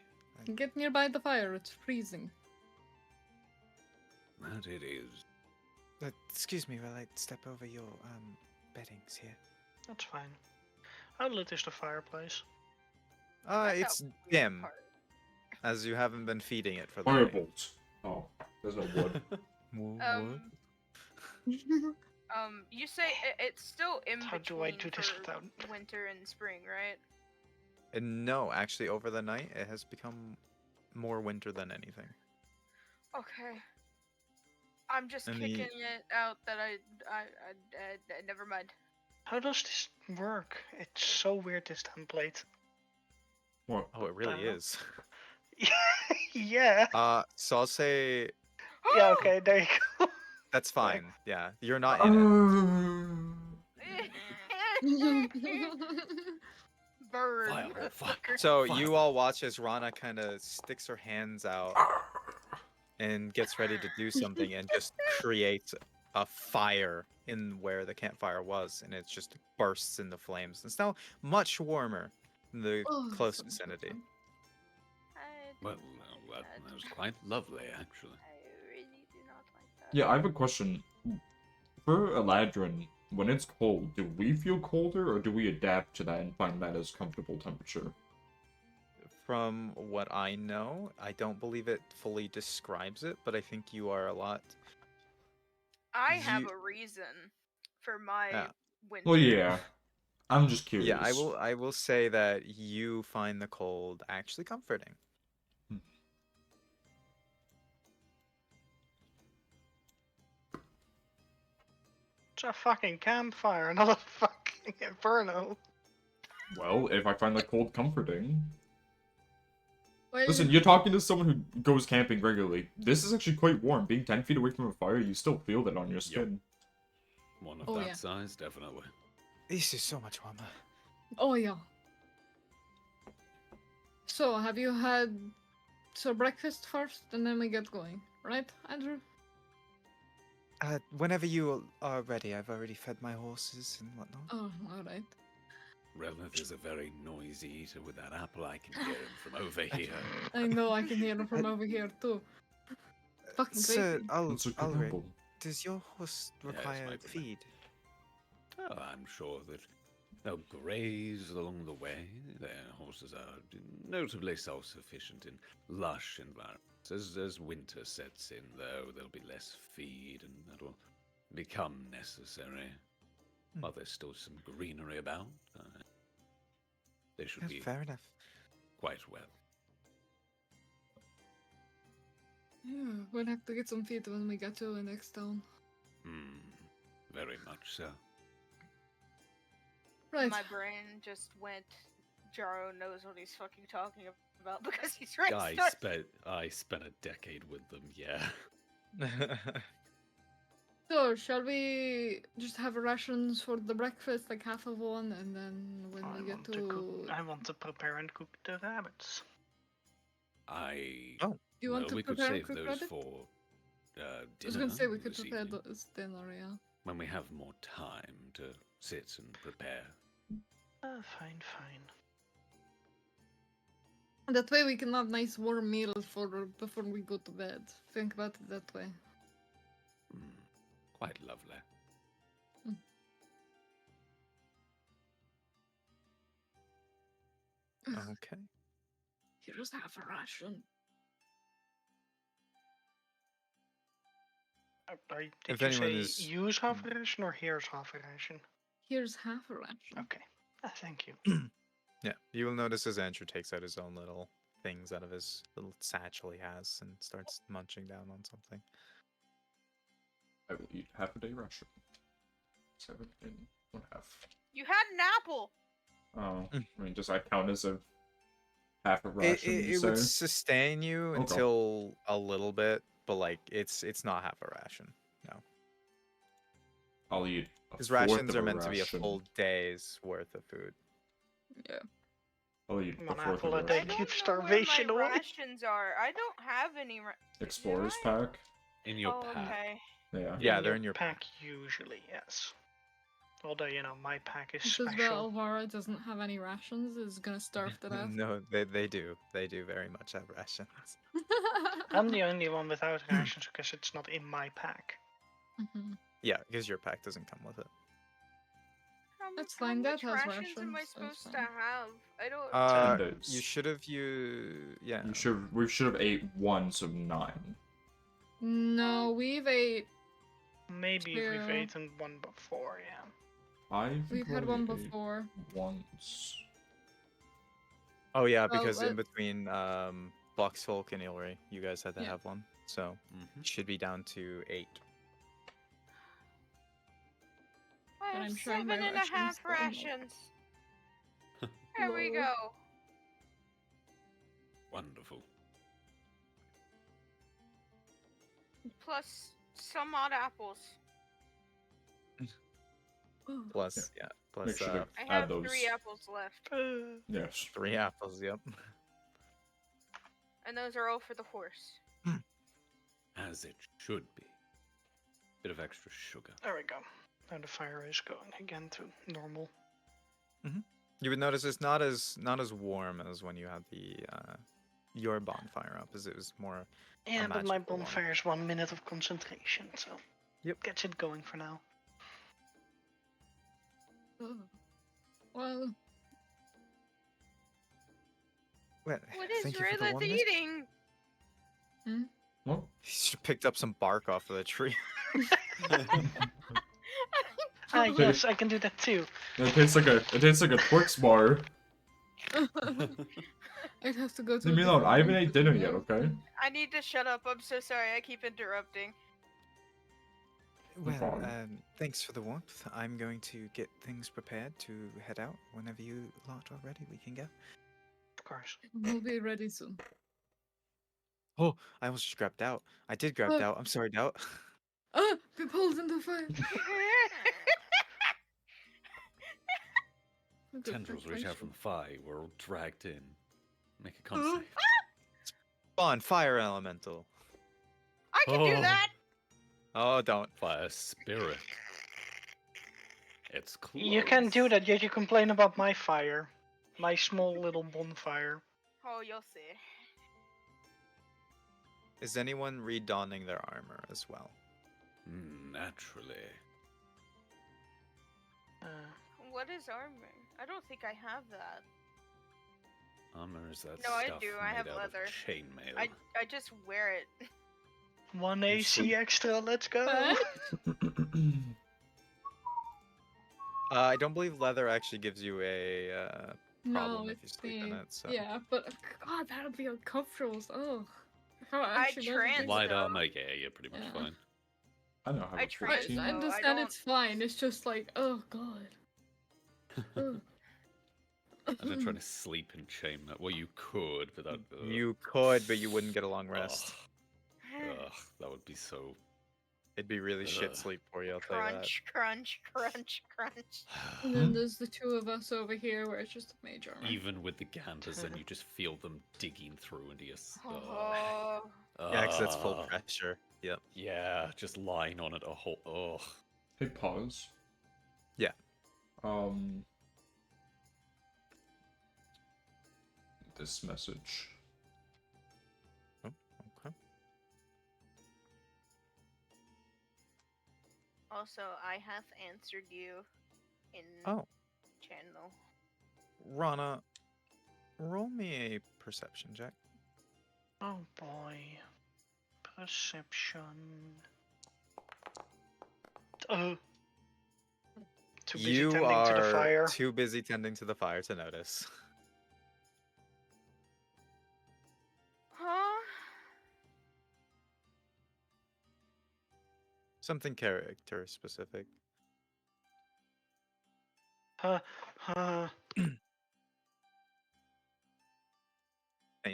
Get nearby the fire, it's freezing. That it is. Excuse me while I step over your beddings here. That's fine. How lit is the fireplace? That's It's how weird dim, part. as you haven't been feeding it for the night. Firebolt. Oh, there's no wood. You say it's still in How do I between do this for without- winter and spring, right? No, actually, over the night, it has become more winter than anything. Okay. I'm just And kicking the- it out that I never mind. How does this work? It's so weird, this template. What? Oh, it really Uh-huh. is. Yeah. So I'll say Yeah, okay, there you go. that's fine. Yeah, you're not in Bird. Fire, fire. it. So you all watch as Rana kind of sticks her hands out and gets ready to do something and just creates a fire in where the campfire was, and it just bursts into flames. It's now much warmer in the Oh, close sounds so vicinity. fun. Well, that was quite lovely, actually. I really do not like that. Yeah, I have a question. For Eladrin, when it's cold, do we feel colder or do we adapt to that and find that as comfortable temperature? From what I know, I don't believe it fully describes it, but I think you are a lot. I have You- a reason for my Yeah. winter. Well, yeah. I'm just curious. Yeah, I will say that you find the cold actually comforting. It's a fucking campfire, not a fucking inferno. Well, if I find the cold comforting. Well, Listen, you're talking to someone who goes camping regularly. This is actually quite warm. Being 10 feet away from a fire, you still feel that on your skin. One of Oh, that yeah. size, definitely. This is so much warmer. oh yeah. So, have you had breakfast first, and then we get going, right, Andrew? Whenever you are ready, I've already fed my horses and whatnot. Oh, all right. Relith is a very noisy eater with that apple. I can hear him from over here. I know I can hear him from over here too. Fucking Sir, crazy. It's a good Ulrich, apple. does your horse Yes, require my good man. feed? Oh, I'm sure that they'll graze along the way. Their horses are notably self-sufficient in lush environments. As winter sets in, though, there'll be less feed, and that'll become necessary. While there's still some greenery about, they should be Fair enough. quite well. Yeah, we'll have to get some feed when we get to the next town. Very much so. Right. My brain just went. Jaro knows what he's fucking talking about because he's right. I spent a decade with them, yeah. So, shall we just have rations for the breakfast, like half of one, and then when we get I want to prepare and cook the rabbits. Oh. Do you want to we could prepare and save cook those rabbit? for dinner. I was gonna say we could this prepare evening, those dinner, yeah. when we have more time to sit and prepare. Fine. That way we can have nice warm meals for before we go to bed. Think about it that way. Quite lovely. Okay. Here's half a ration. Did If you anyone say is- use half a ration or here's half a ration? Here's half a ration. Okay. Thank you. Yeah, you will notice as Andrew takes out his own little things out of his little satchel he has and starts munching down on something. I will eat half a day ration. 7 and 1/2. You had an apple. Oh, I mean, does that count as a half a ration? It you say? would sustain you Okay. until a little bit, but like it's not half a ration. No, I'll eat. because rations are meant to be a full day's worth of food. Yeah. I'll eat One a fourth apple of a a day. I ration. don't keep know starvation where my away. rations are. I don't have any. Explorers Do I? pack. In your Oh, pack. okay. Yeah. Yeah, they're in your pack usually, yes. Although my pack is This is that special. Alvara doesn't have any rations, is gonna starve to death. No, they do. They do very much have rations. I'm the only one without rations because it's not in my pack. Mhm. Yeah, because your pack doesn't come with it. That's How fine, much Dad has rations am I rations, so it's supposed to fine. have? I don't. days. You should have yeah. We should have ate 1, so 9. No, we've ate. Maybe if we've Yeah. eaten one before, yeah. We've had one probably ate before. once. Oh yeah, Well, because in between Boxfolk and Ilri, you guys had to Yeah. have one. So it should be down to 8. I But have I'm showing my 7.5 rations, but I'm not- rations. There we Lol. go. Wonderful. Plus some odd apples. Plus, yeah, plus Make sure to I add have those. 3 apples left, Yes. 3 apples. Yep. and those are all for the horse. as it should be. Bit of extra sugar. There we go. Now the fire is going again to normal. You would notice it's not as warm as when you had the your bonfire up, as it was more. Yeah, but my magical one. bonfire is 1 minute of concentration, so Yep. gets it going for now. Oh. Well, Well, What is thank you for the Rilith warmness. eating? What? He should have picked up some bark off of the tree. Ah, yes, I can do that too. It tastes like a Twix bar. I'd have to go to. Leave me alone. I haven't ate dinner yet. Okay. I need to shut up. I'm so sorry. I keep interrupting. Well, fine. thanks for the warmth. I'm going to get things prepared to head out. Whenever you lot are ready, we can go. Of course. We'll be ready soon. Oh, I almost just grabbed out. I did grab Oh. out. I'm sorry, Doubt. Ah! Be pulled into the fire. Good Tendrils reach out from preparation. the fire. We're all dragged in. Make a con save. Spawn fire elemental. I can do Oh. that. Oh, don't. Fire spirit. It's close. You can do that, yet you complain about my fire. My small little bonfire. Oh, you'll see. Is anyone redonning their armor as well? Naturally. What is armor? I don't think I have that. Armor is that No, I stuff do. I made have out leather. of chainmail. I just wear it. 1 AC extra, let's go! What? I don't believe leather actually gives you a problem No, if you it's sleep in the- it. So. Yeah, but God, that would be uncomfortable. Oh. I trans- Light so- armor, yeah, you're pretty much Yeah. fine. I know how I to tried, I 14. I understand don't- it's fine. It's just like, oh God. Ugh. I'm not trying to sleep in chainmail. Well, you could, but that. You could, but you wouldn't get a long rest. Ugh, that would be so. It'd be really shit Ugh. sleep for you, I'll tell you that. Crunch, crunch, crunch, crunch. And then there's the two of us over here where it's just a mage armor. Even with the gambas, and you just feel them digging through into your. Oh. Yeah, because that's full Ugh. pressure. Yep. Yeah, just lying on it a whole. Ugh. Hey, pause. Yeah. This message. Oh, okay. Also, I have answered you in Oh, channel. Rana, roll me a perception check. Oh boy. Perception. Oh. Too busy You tending are to the fire. too busy tending to the fire to notice. Huh? Something character specific. A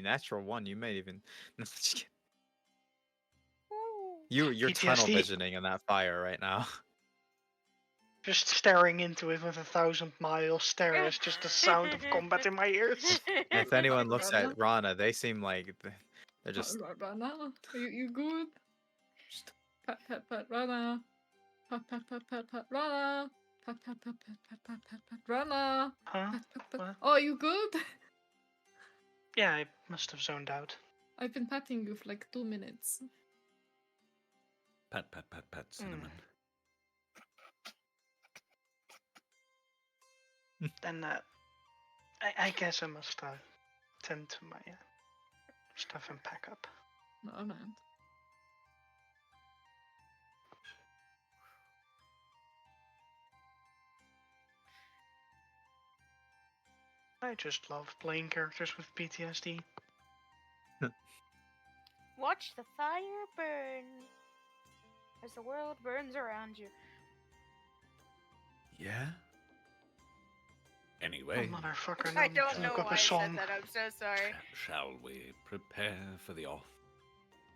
natural one, you may even. No, just kidding. Ooh. You're tunnel PTSD. visioning in that fire right now. Just staring into it with 1,000-mile stare is just the sound of combat in my ears. If anyone looks Rana? at Rana, they seem like they're just. Rana, you good? Just pat pat pat Rana. Pat pat pat pat pat Rana. Pat pat pat pat pat pat pat pat Rana. Huh? Pat, pat, pat. What? Oh, you good? Yeah, I must have zoned out. I've been patting you for like 2 minutes. Pat, pat, pat, pat, cinnamon. Then I guess I must tend to my stuff and pack up. No, no. I just love playing characters with PTSD. Watch the fire burn as the world burns around you. Yeah. Oh, Anyway, motherfucker, I now don't know look up why I a said song. that. I'm so sorry. shall we prepare for the off?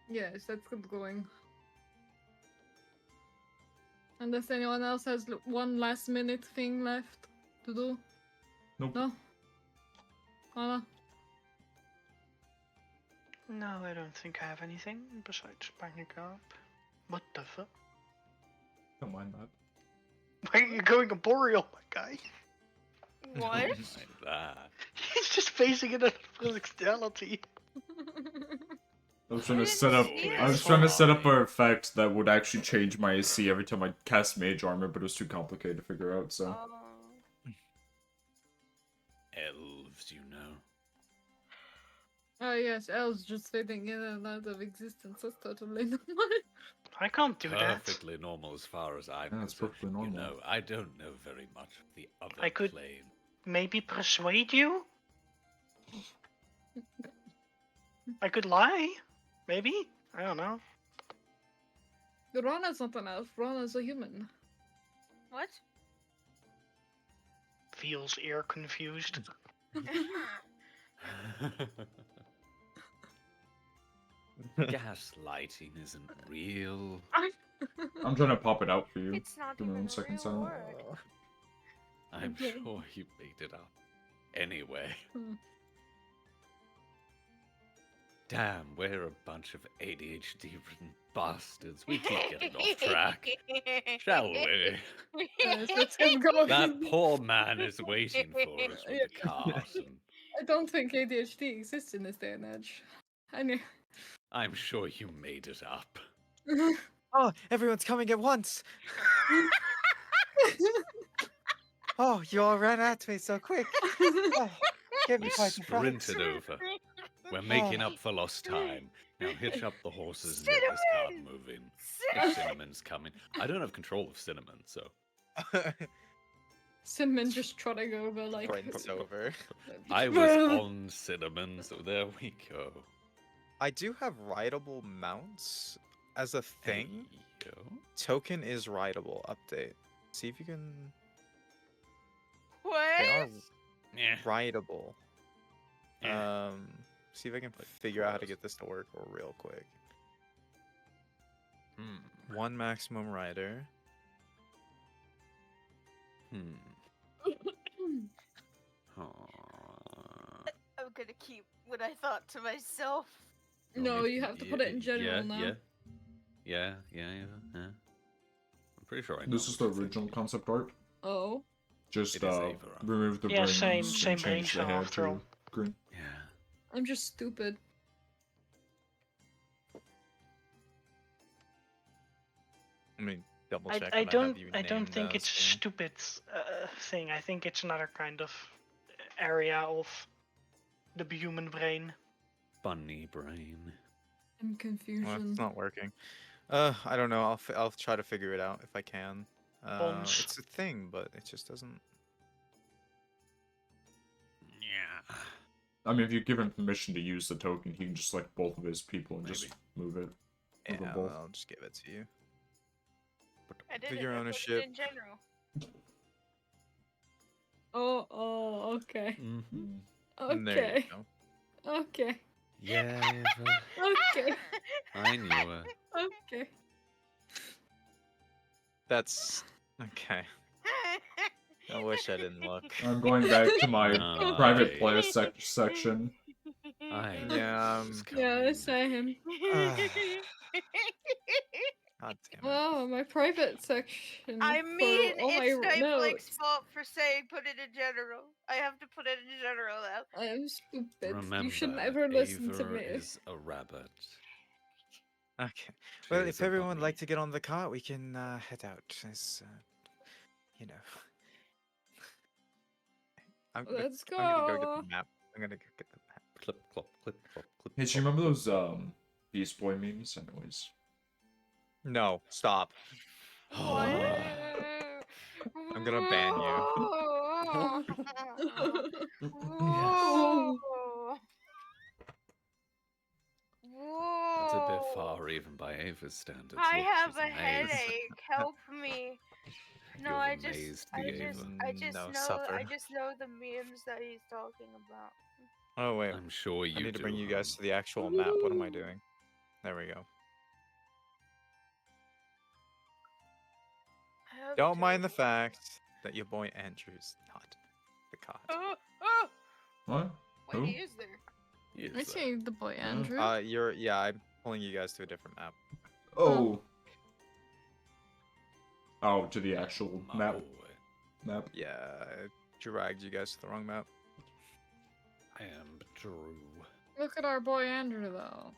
Yes, let's get going. Unless anyone else has one last minute thing left to do. Nope. No? Rana? No, I don't think I have anything besides panic up. What the fuck? Don't mind that. Why are you going arboreal, my guy? What? Like that. He's just facing it at physicality. I was trying to didn't set up. see I was that. trying to set up an effect that would actually change my AC every time I cast Mage Armor, but it was too complicated to figure out. So Elves, you know. Oh yes, elves just fading in and out of existence. That's totally normal. I can't do that. Perfectly normal as far as I'm Yeah, it's concerned. perfectly You normal. know, I don't know very much of the other I could- plane. Maybe persuade you? I could lie? Maybe? I don't know. Rana's not an elf. Rana's a human. What? Feels ear confused. Gaslighting isn't real. I'm trying to pop it out for you. It's not Give me even 1 a second, real silent. word. I'm Okay. sure you made it up. Anyway. Hmm. Damn, we're a bunch of ADHD-ridden bastards. We keep getting off track, shall we? Yes, let's get going. That poor man is waiting for us with the cart, and I don't think ADHD exists in this day and age. I knew. I'm sure you made it up. Oh, everyone's coming at once. Oh, you all ran at me so quick. Oh, gave me We quite a fright. sprinted over. We're making up for lost time. Now hitch up the horses and get this cart moving. If Cinnamon's coming. I don't have control of Cinnamon, so. Cinnamon just trotting over like. Sprints over. I was on Cinnamon, so there we go. I do have rideable mounts as a thing. Hey, yo. Token is rideable. Update. See if you can. They What? are Yeah. rideable. Yeah. See if I can Like figure out how to pros. get this to work real quick. Hmm. One maximum rider. Aw. I'm gonna keep what I thought to myself. No, you have to put it in general now. Yeah. I'm pretty sure I know. This is what the you're original thinking. concept art. Oh. Just It is Ava. remove the Yeah, rings same and change brain the cell hair after to all. green. Yeah. I'm just stupid. I mean, double I, check. I when don't have you I don't named think those it's a things. stupid thing. I think it's another kind of area of the human brain. Bunny brain. I'm Well, confusion. it's not working. I don't know. I'll try to figure it out if I can. Bones. It's a thing, but it just doesn't. Yeah. I mean, if you give him permission to use the token, he can just select both of his people and just move it. Yeah, them both. I'll just give it to you. I did Figure it. I put ownership. it in general. Oh, okay. Mm-hmm. And there you Okay. go. Okay. Yeah, Ava. Okay. I knew it. Okay. That's okay. I wish I didn't look. I'm going back to my private player Nice. section. I Yeah, was Yeah, coming. same. God damn it. Oh, my private section. I for mean, all my it's Nightblake's notes. fault for saying put it in general. I have to put it in general now. I am stupid. Remember, You should never listen to Ava me. is a rabbit. Okay. Well, She if is a everyone would bunny. like to get on the cart, we can head out. As you know, Let's I'm gonna go get go. the map. I'm gonna go get the map. Clip, clop, clip, clop, clip. Hey, do you clop, remember clip, those clop. Beast Boy memes? Anyways. No, stop. What? I'm gonna ban you. Whoa. Whoa. That's a bit far even by Ava's standards. I Look, have she's a amazed. headache. Help me. No, You've I amazed I the just, Ava. I just No, know, suffer. I just know the memes that he's talking about. Oh wait, I'm sure you I need to do, bring you guys hon. to the actual map. What am I doing? There we go. I have Don't mind the to- fact that your boy Andrew's not the cart. Oh, oh, What? wait, Who? he is there. Is I there? see the boy Andrew. I'm pulling you guys to a different map. Oh. Oh, to the actual My map. boy, Map. Yeah, I dragged you guys to the wrong map. I am true. Look at our boy Andrew, though.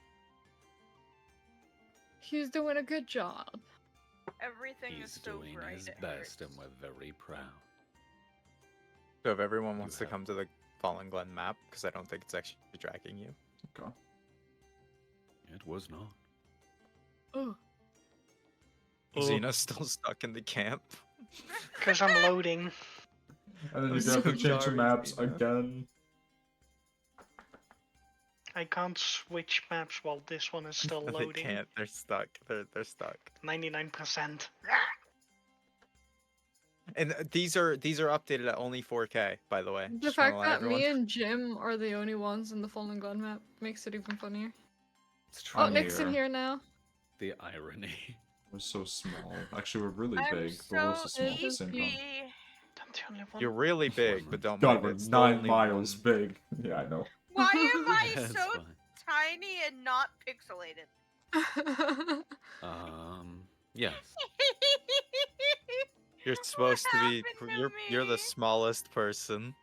He's doing a good job. Everything He's is so doing bright. his it best, and hurts. we're very proud. So if everyone You wants to have- come to the Fallen Glen map, because I don't think it's actually dragging you. Okay. It was not. Oh, Xena's still stuck in the camp. Because I'm loading. And then I'm you have to so change the sorry, maps Xena. again. I can't switch maps while this one is still They loading. can't. They're stuck. They're stuck. 99%. And these are updated at only 4K, by the way. the Just wanna fact let that everyone- me and Jim are the only ones in the Fallen Gun map makes it even funnier. It's true. Oh, Nick's in here now. The irony. We're so small. Actually, we're really I'm big, but we're also so small at the same time. easy. I'm the only one. You're really big, but don't God, mind we're it's the 9 only miles one. big. Yeah, I know. Why am I That's so fine. tiny and not pixelated? Yes. You're supposed to be. Happened to You're the me? smallest person.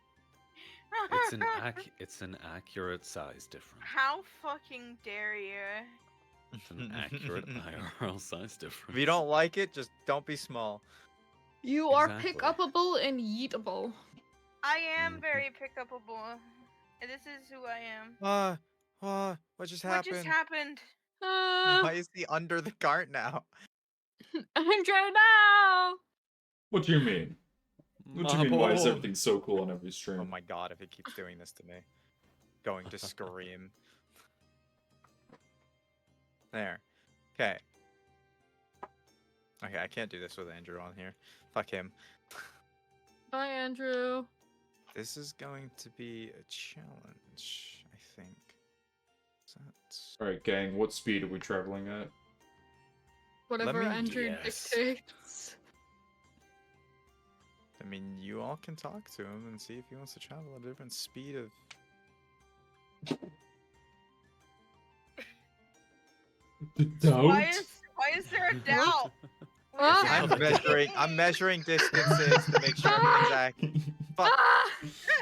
It's an accurate size difference. How fucking dare you? It's an accurate IRL size difference. If you don't like it, just don't be small. You are Exactly. pickupable and yeetable. I am Mhm. very pickupable. And this is who I am. What just What happened? just happened? Why is he under the cart now? Andrew, now! What do you mean? What do you My mean, why is boy. everything so cool on every stream? Oh my god, if he keeps doing this to me. Going to scream. There. Okay. Okay, I can't do this with Andrew on here. Fuck him. Bye, Andrew. This is going to be a challenge, I think. Is that... Alright, gang, what speed are we traveling at? Whatever me Andrew guess. dictates. I mean, you all can talk to him and see if he wants to travel at a different speed of... Why is there a doubt? Ah! I'm measuring distances to make sure everything's accurate. Fuck. Ah!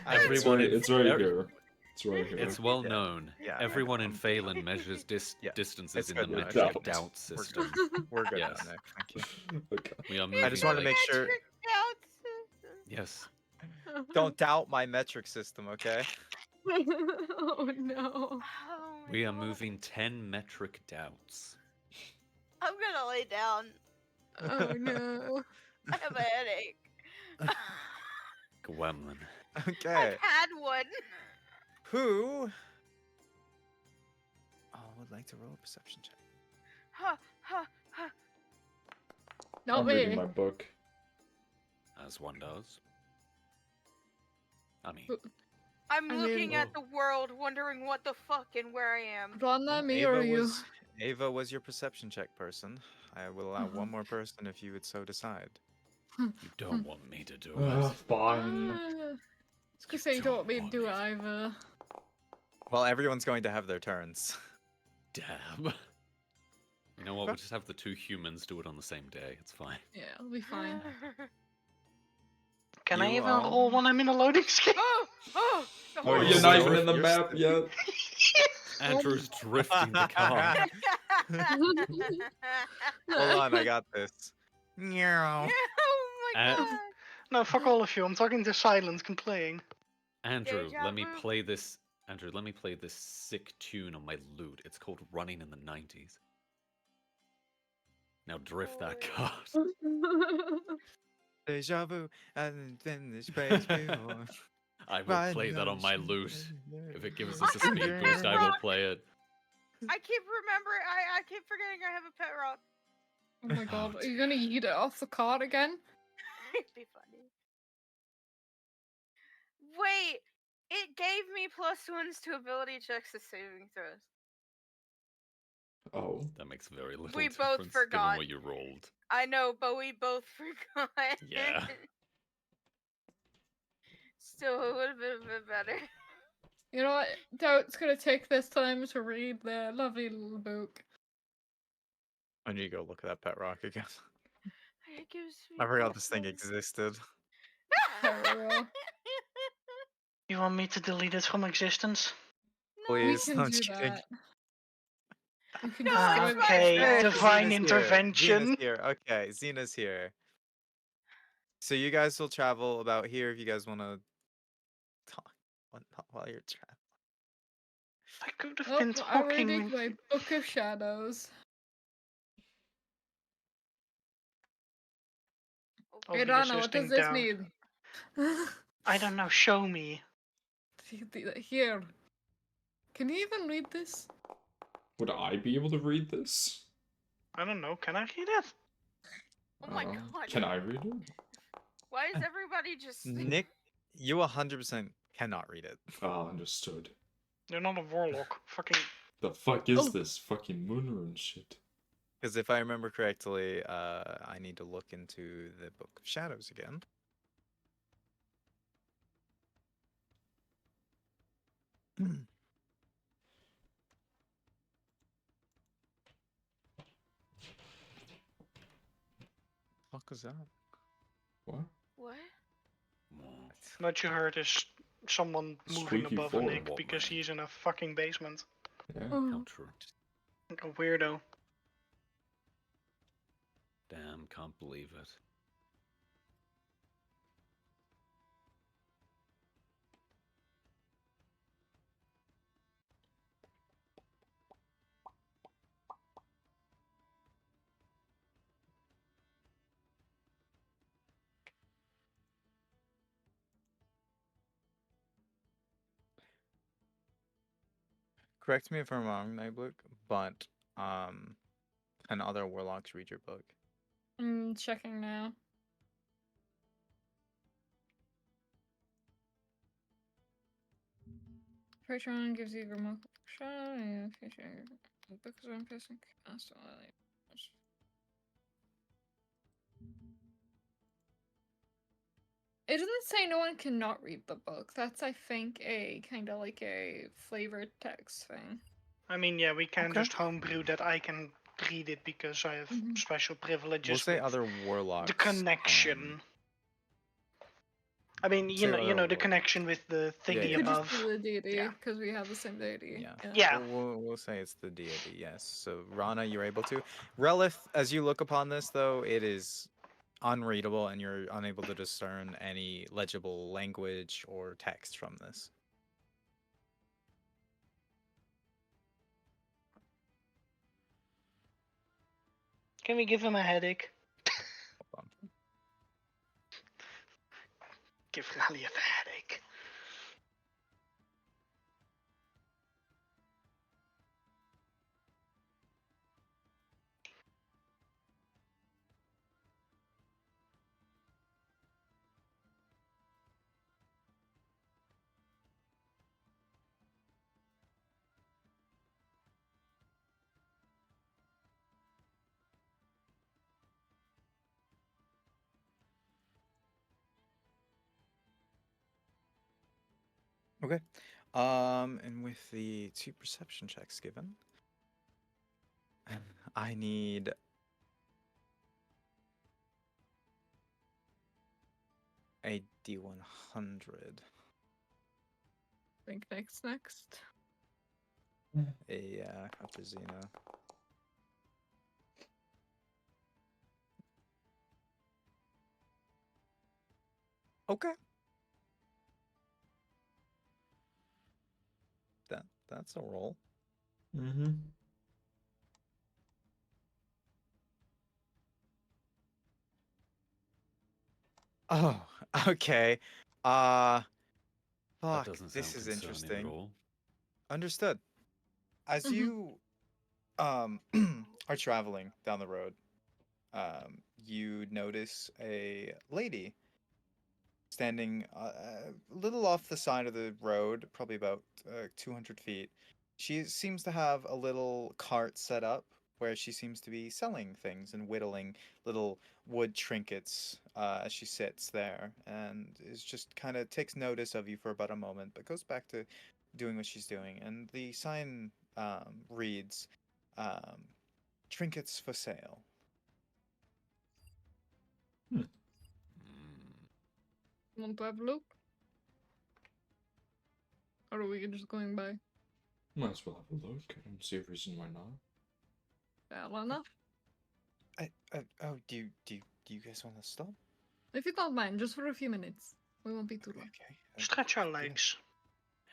Everyone in- It's right er- here. It's right here. It's well known. Yeah, I Everyone know. in Phelan measures Yeah, distances it's in good the now. metric Doubt. doubt We're good. system. We're good Yes. now, Nick. Thank you. Okay. We are moving. I just wanted to like- make sure... Metric doubts. Yes. Don't doubt my metric system, okay? Oh no. Oh my We are God. moving 10 metric doubts. I'm gonna lay down. Oh no. I have a headache. Gwemlin. Okay. I've had one. Who... would like to roll a perception check? Huh, huh, huh. Not I'm me. reading my book. As one does. I mean, I'm I looking mean- at the world, wondering what the fuck and where I am. Rana, me or you? Ava was your perception check person. I will allow one more person if you would so decide. you don't want me to do Ugh, it. fine. I was gonna say you don't want me to do it either. Well, everyone's going to have their turns. Damn. You know what? We'll just have the two humans do it on the same day. It's fine. Yeah, it'll be fine. Can I You even all- roll when I'm in a loading screen? Oh, Oh, Oh, you're you're not still- even in the you're map still- yet. Andrew's drifting the car. Hold on, I got this. Meow. oh my Uh, god. No, fuck all of you. I'm talking to Silence and playing. Andrew, Deja let me vu. play this. Andrew, let me play this sick tune on my lute. It's called "Running in the '90s." Now drift that car. Deja vu, and then this place before. I will play that on my lute. If it gives us a I speed have boost, I pet will rock. play it. I keep remembering. I keep forgetting I have a pet rock. Oh my god, Oh, are you gonna eat it off the cart again? It'd be funny. Wait, it gave me +1s to ability checks to saving throws. Oh. That makes very little We difference both given forgot. what you rolled. I know, but we both forgot. Yeah. Still, it would have been a bit better. You know what? Doubt's gonna take this time to read the lovely little book. I need to go look at that pet rock again. It gives me I forgot this thing goosebumps. existed. Terror. You want me to delete it from existence? No. We Please, can I'm do kidding. that. You can No, destroy it's the fine. Okay, book. Hey, divine Xena's here. intervention. Xena's here. Okay, Xena's here. So you guys will travel about here if you guys want to talk while you're traveling. I could have Oh, been I'm reading talking. my Book of Shadows. Oh, Hey, the Rana, what does assisting this doubt. mean? I don't know. Show me. Here. Can you even read this? Would I be able to read this? I don't know. Can I read it? Oh my god. Can I read it? Why is everybody just Nick, you 100% cannot read it. Ah, understood. You're not a warlock. Fucking. The fuck is Oh. this? Fucking moonrune shit. Because if I remember correctly, I need to look into the Book of Shadows again. Fuck was that? What? what? What you heard is someone moving Squeaky above floor. Nick What, because man? he's in a fucking basement. Yeah. Oh. How true. Like a weirdo. Damn, can't believe it. Correct me if I'm wrong, Nightblook, but can other warlocks read your book? I'm checking now. Patreon gives you remote shot and feature books on person cast. It doesn't say no one cannot read the book. That's, I think, a kind of like a flavored text thing. I mean, yeah, we can Okay. just homebrew that I can read it because I have Mhm. special privileges We'll say with other warlocks. the connection. I mean, say other you know, the war- connection with the Yeah, thingy yeah. Could just above. be the deity, Yeah. because we have the same deity. Yeah. Yeah. We'll say it's the deity, yes. So Rana, you're able to. Relith, as you look upon this, though, it is unreadable and you're unable to discern any legible language or text from this. Can we give him a headache? Hold on. Give Rally a headache. Okay. And with the 2 perception checks given, I need a D100. Think next. After Xena. Okay. That's a roll. Mm-hmm. Oh, okay. That Fuck, doesn't this sound is concerning interesting. at all. Understood. As Mhm. you are traveling down the road, you notice a lady standing a little off the side of the road, probably about 200 feet. She seems to have a little cart set up where she seems to be selling things and whittling little wood trinkets as she sits there and is just kind of takes notice of you for about a moment, but goes back to doing what she's doing, and the sign reads, um, "Trinkets for sale." Hmm. Want to have a look? Or are we just going by? Might as well have a look. I don't see a reason why not. Fair enough. Oh, do you guys want to stop? If you don't mind, just for a few minutes. We won't be too long. Okay. Stretch our yeah. legs.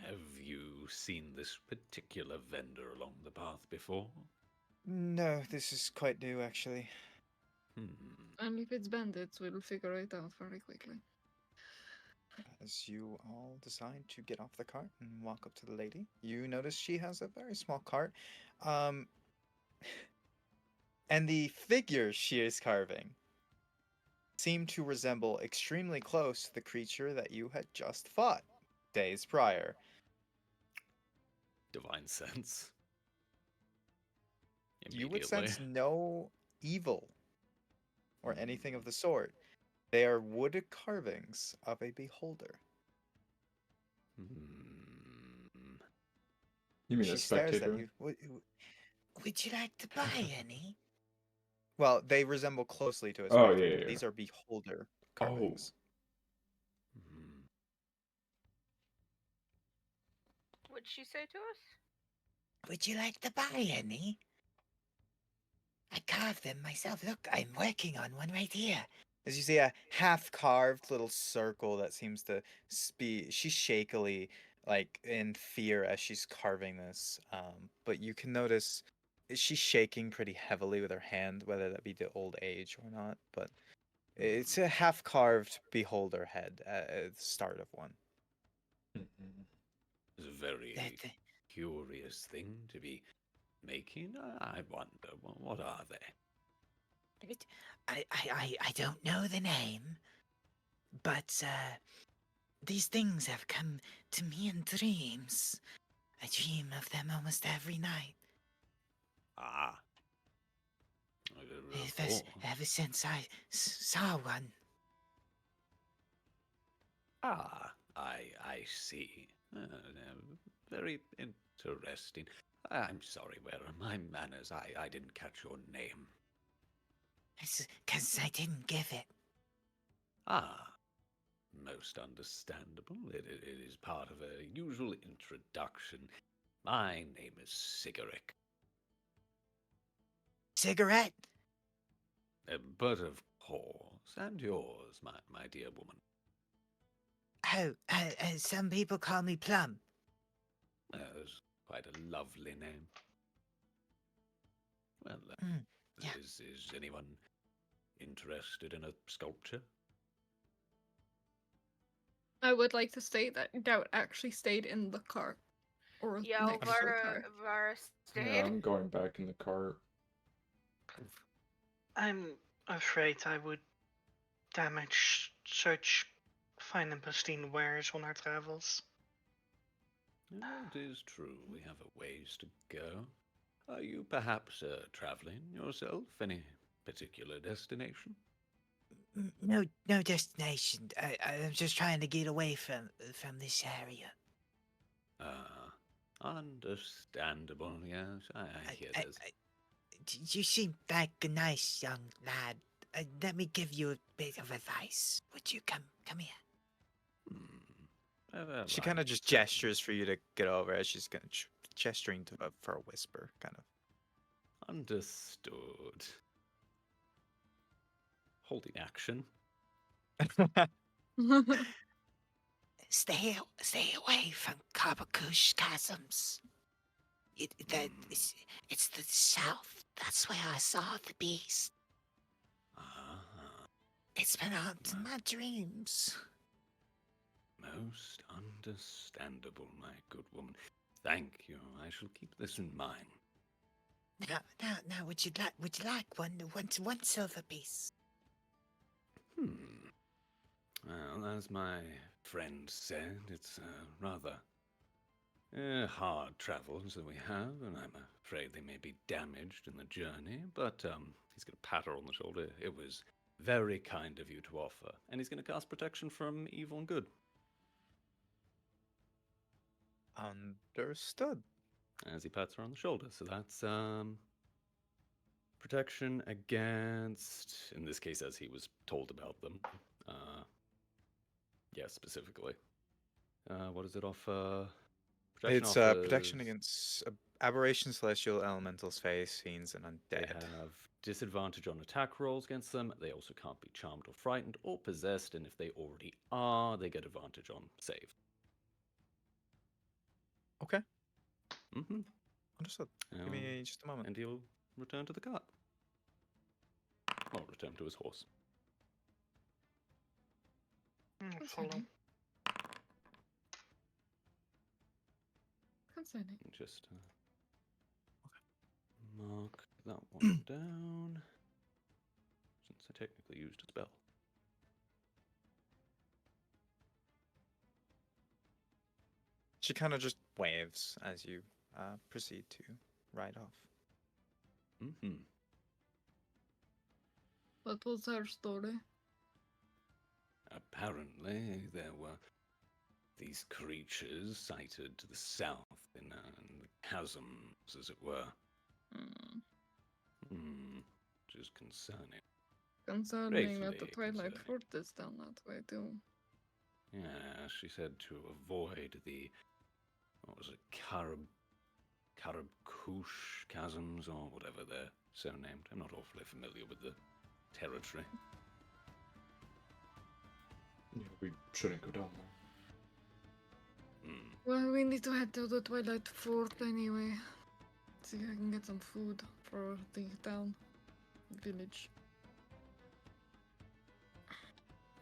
Have you seen this particular vendor along the path before? No, this is quite new, actually. Hmm. And if it's bandits, we'll figure it out very quickly. As you all decide to get off the cart and walk up to the lady, you notice she has a very small cart. And the figure she is carving seem to resemble extremely close to the creature that you had just fought days prior. Divine sense. You would Immediately. sense no evil or anything of the sort. They are wooded carvings of a beholder. Hmm. You mean She a stares at spectator? you. Would you like to buy any? Well, they resemble closely to a Oh, spectator. yeah, yeah. These are beholder Oh. carvings. Hmm. What'd she say to us? Would you like to buy any? I carved them myself. Look, I'm working on one right here. As you see a half-carved little circle that seems to be, she's shakily, like in fear as she's carving this. But you can notice she's shaking pretty heavily with her hand, whether that be the old age or not. But it's a half-carved beholder head at the start of one. Mhm. It's a very That, curious thing to be making. I wonder, what are they? I don't know the name, but these things have come to me in dreams. I dream of them almost every night. Ah. Ever, Oh. ever since I saw one. Ah, I see. Very interesting. I'm sorry, where are my manners? I didn't catch your name. It's 'cause I didn't give it. Ah, most understandable. It is part of a usual introduction. My name is Sigaric. Cigarette? But of course, and yours, my dear woman. Oh, some people call me Plum. It's quite a lovely name. Well, yeah. is anyone interested in a sculpture? I would like to state that Doubt actually stayed in the car. Or Yeah, next to the car. Vara Yeah, stayed. I'm going back in the cart. I'm afraid I would damage such fine and pristine wares on our travels. It is true, we have a ways to go. Are you perhaps traveling yourself? Any particular destination? No destination. I'm just trying to get away from this area. Understandable, yes. I hear this. You seem like a nice young lad. Let me give you a bit of advice. Would you come here? She kind of just gestures for you to get over as she's gesturing for a whisper, kind of. Understood. Holding action. Stay away from Kabakush chasms. It's the south. That's where I saw the beast. Ah, It's been haunting my dreams. most understandable, my good woman. Thank you. I shall keep this in mind. Now, would you like one silver piece? Well, as my friend said, it's rather hard travels that we have, and I'm afraid they may be damaged in the journey. But he's going to pat her on the shoulder. It was very kind of you to offer, and he's going to cast protection from evil and good. Understood. As he pats her on the shoulder. So that's protection against, in this case, as he was told about them. Yeah, specifically. What is it off? It's protection against aberrations, celestial elementals, fays, fiends, and They undead. have disadvantage on attack rolls against them. They also can't be charmed or frightened or possessed, and if they already are, they get advantage on save. Okay, Mm-hmm. understood. Give me just a moment. And he'll return to the cart. Or return to his horse. Follow. Concerning. And just mark that one down. Since I technically used a spell. She kind of just waves as you proceed to ride off. Mm-hmm. What was her story? Apparently, there were these creatures sighted to the south in the chasms, as it were. Which is concerning. Concerning that the Gratefully Twilight concerning. Fort is down that way too. Yeah, she said to avoid the, what was it, Karabkush chasms, or whatever they're so named. I'm not awfully familiar with the territory. Yeah, we shouldn't go down there. Well, we need to head to the Twilight Fort anyway. See if I can get some food for the town, village.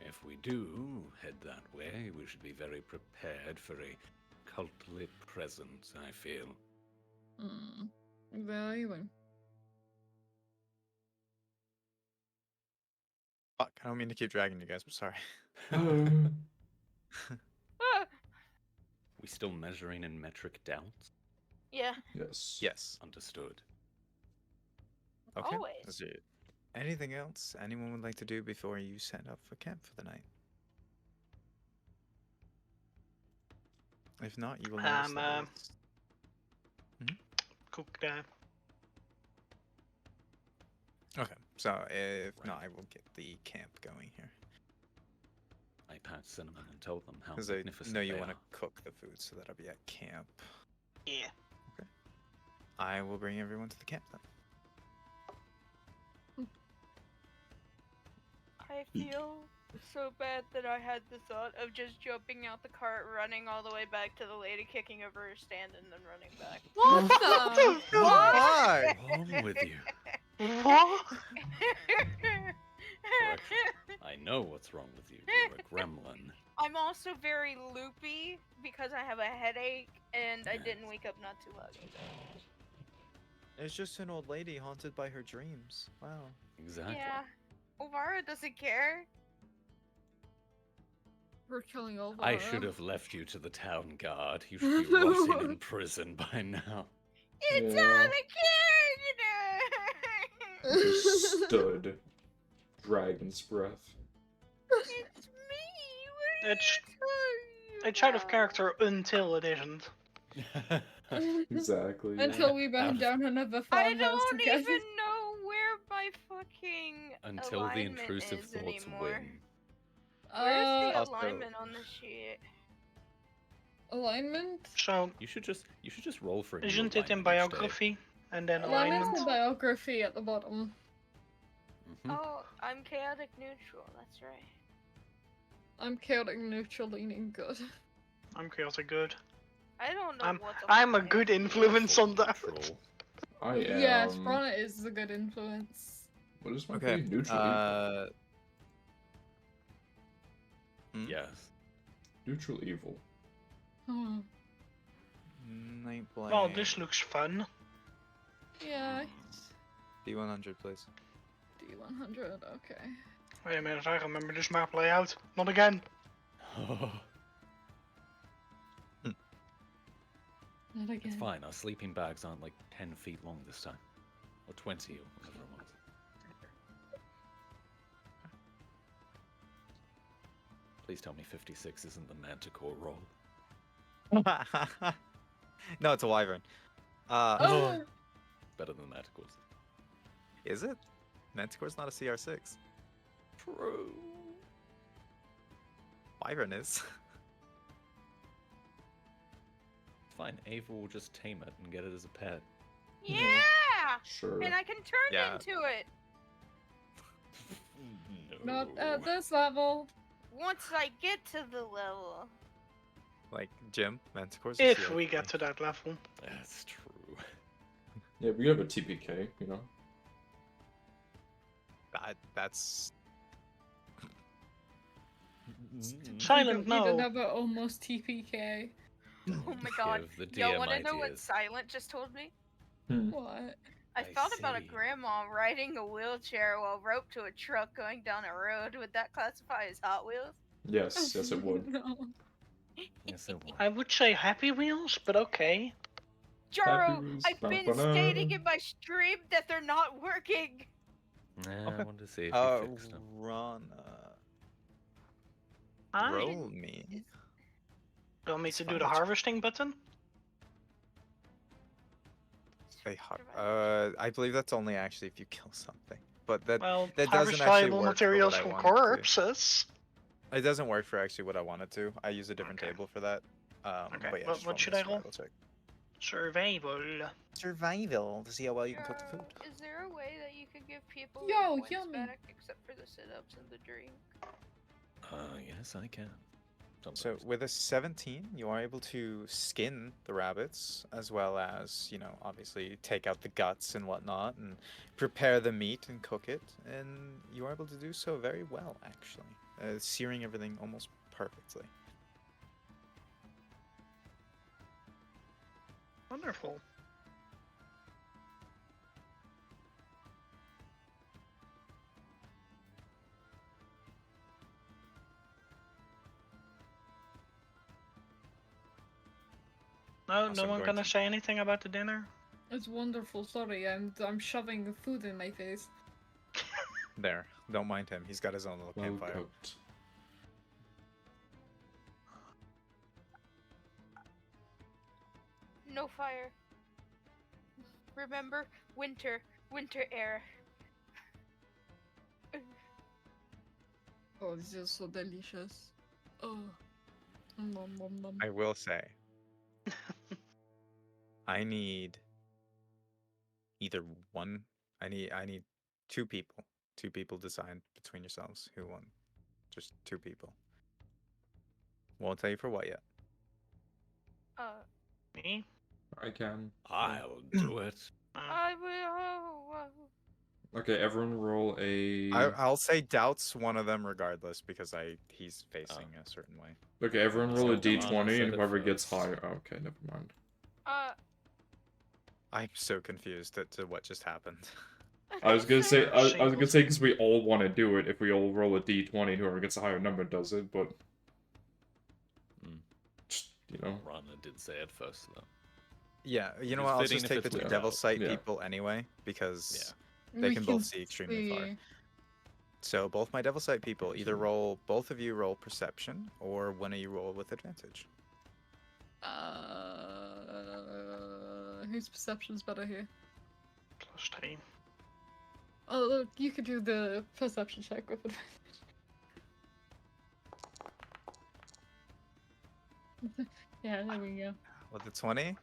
If we do head that way, we should be very prepared for a cult-lit presence, I feel. Very well. Fuck, I don't mean to keep dragging you guys, but sorry. Ah, We still measuring in metric doubts? yeah. Yes. Yes. Understood. Okay. Always. Is there anything else anyone would like to do before you set up for camp for the night? If not, you will notice that it's- Cook. Okay, so if not, I will get the camp going here. I pat Cinnamon and tell them how Because I magnificent know you they want are. to cook the food, so that'll be at camp. Yeah. I will bring everyone to the camp then. I feel so bad that I had the thought of just jumping out the cart, running all the way back to the lady, kicking over her stand, and then running back. What the? Why? What's wrong with you? What? I know what's wrong with you. You're a gremlin. I'm also very loopy because I have a headache and I Yeah. didn't wake up not too long ago. It's just an old lady haunted by her dreams. Wow. Exactly. Yeah. Ovara doesn't care. We're killing all I should have left you to the town guard. You should be rotting in prison by now. It's Yeah. all the character! Just stood. Dragon's breath. It's me! What are It's- you talking It's out of about? character until it isn't. Exactly. Until we bend down another I farmhouse don't together. even know where my fucking Until the alignment intrusive is thoughts anymore. win. Where's the Also- alignment on the sheet? Alignment? So, You should just roll for a new isn't it in alignment each day. biography? And then Alignment's alignment? in biography at the bottom. Mhm. Oh, I'm chaotic neutral, that's right. I'm chaotic neutral leaning good. I'm chaotic good. I don't know I'm what the I'm a fuck good is. influence on that. Neutral. I am. Yes, Brana is a good influence. What is my Okay. grade? Neutral evil. Yes. Neutral evil. Hmm. Night blade. Well, this looks fun. Yeah. D100, please. D100, okay. Wait a minute, I remember this map layout. Not again. Not again. It's fine. Our sleeping bags aren't like 10 feet long this time. Or 20 or whatever it was. Please tell me 56 isn't the Manticore roll. No, it's a wyvern. Oh, Better than Manticores. Is it? Manticore's not a CR6. True. Wyvern is. Fine, Ava will just tame it and get it as a pet. Yeah! Sure. And I can turn Yeah. into it not No. at this level. once I get to the level. Like Jim, Manticore's a If CR3. we get to that level. That's true. Yeah, we have a TPK, you know. That's Silent, We don't no. have almost TPK. Oh my god. Give the Y'all DM wanna know what ideas. Silent just told me? What? I I thought about a see. grandma riding a wheelchair while roped to a truck going down a road. Would that classify as Hot Wheels? Yes, yes it would. No. Yes, it will. I would say Happy Wheels, but okay. Jaro, Wheels, I've been ba-ba-da. stating in my stream that they're not working. Nah, Okay. I wanted to see if you fixed them. Rana. I Roll me. want me It's to do fine, the it's- harvesting button. I believe that's only actually if you kill something. But that Well, that harvest doesn't actually valuable work for what materials I from wanted to. corpses. It doesn't work for actually what I wanted to. I use a different Okay. table for that. Okay, But yeah, what just roll me should a I roll? survival check. Survival. Survival to see how well you can cook the food. Is there a way that you could give people Yo, points yummy. back except for the sit-ups and the drink? Yes, I can. So Sometimes. with a 17, you are able to skin the rabbits, as well as, you know, obviously take out the guts and whatnot, and prepare the meat and cook it. And you are able to do so very well, actually, searing everything almost perfectly. Wonderful. No, Also, no I'm one going gonna to- say anything about the dinner? It's wonderful. Sorry, I'm shoving food in my face. There, don't mind him. He's got his own little Well campfire. cooked. No fire. Remember, winter air. Oh, this is so delicious. Oh. Nom, nom, nom. I will say, I need either one. I need two people. Two people decide between yourselves who won. Just two people. Won't tell you for what yet. Me? I can. I'll do it. I will. Okay, everyone roll a. I'll say doubts one of them regardless because he's facing a certain way. Okay, everyone roll a So Ron d20 said and it whoever gets first. higher. Okay, never mind. I'm so confused to what just happened. I was gonna say, I was gonna Singles. say because we all want to do it. If we all roll a d20, and whoever gets a higher number does it. But, Mm. just, you know, Rana did say it first, though. Yeah, you know It's what? I'll fitting just if take the it's two without. Devil Sight Yeah. people anyway because Yeah. they We can both see extremely far. see. So both my Devil Sight people either roll, both of you roll Perception, or one of you roll with advantage. Whose perception's better here? +3. Oh, look, you could do the perception check with advantage. Yeah, there we go. With the 20,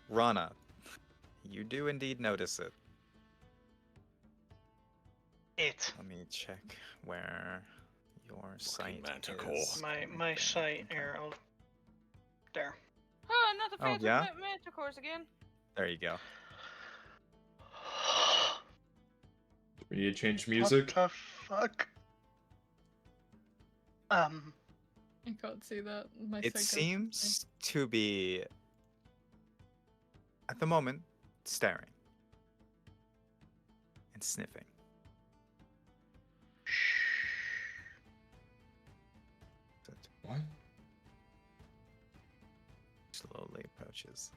Rana, you do indeed notice it. Let me check where your sight Manticore. is. My sight here. There. Oh, not the Oh, Phantom yeah? Manticores again. There you go. do we need to change music? What the fuck? I can't see that. My It sight goes- seems to be, at the moment, staring and sniffing. What? Slowly approaches.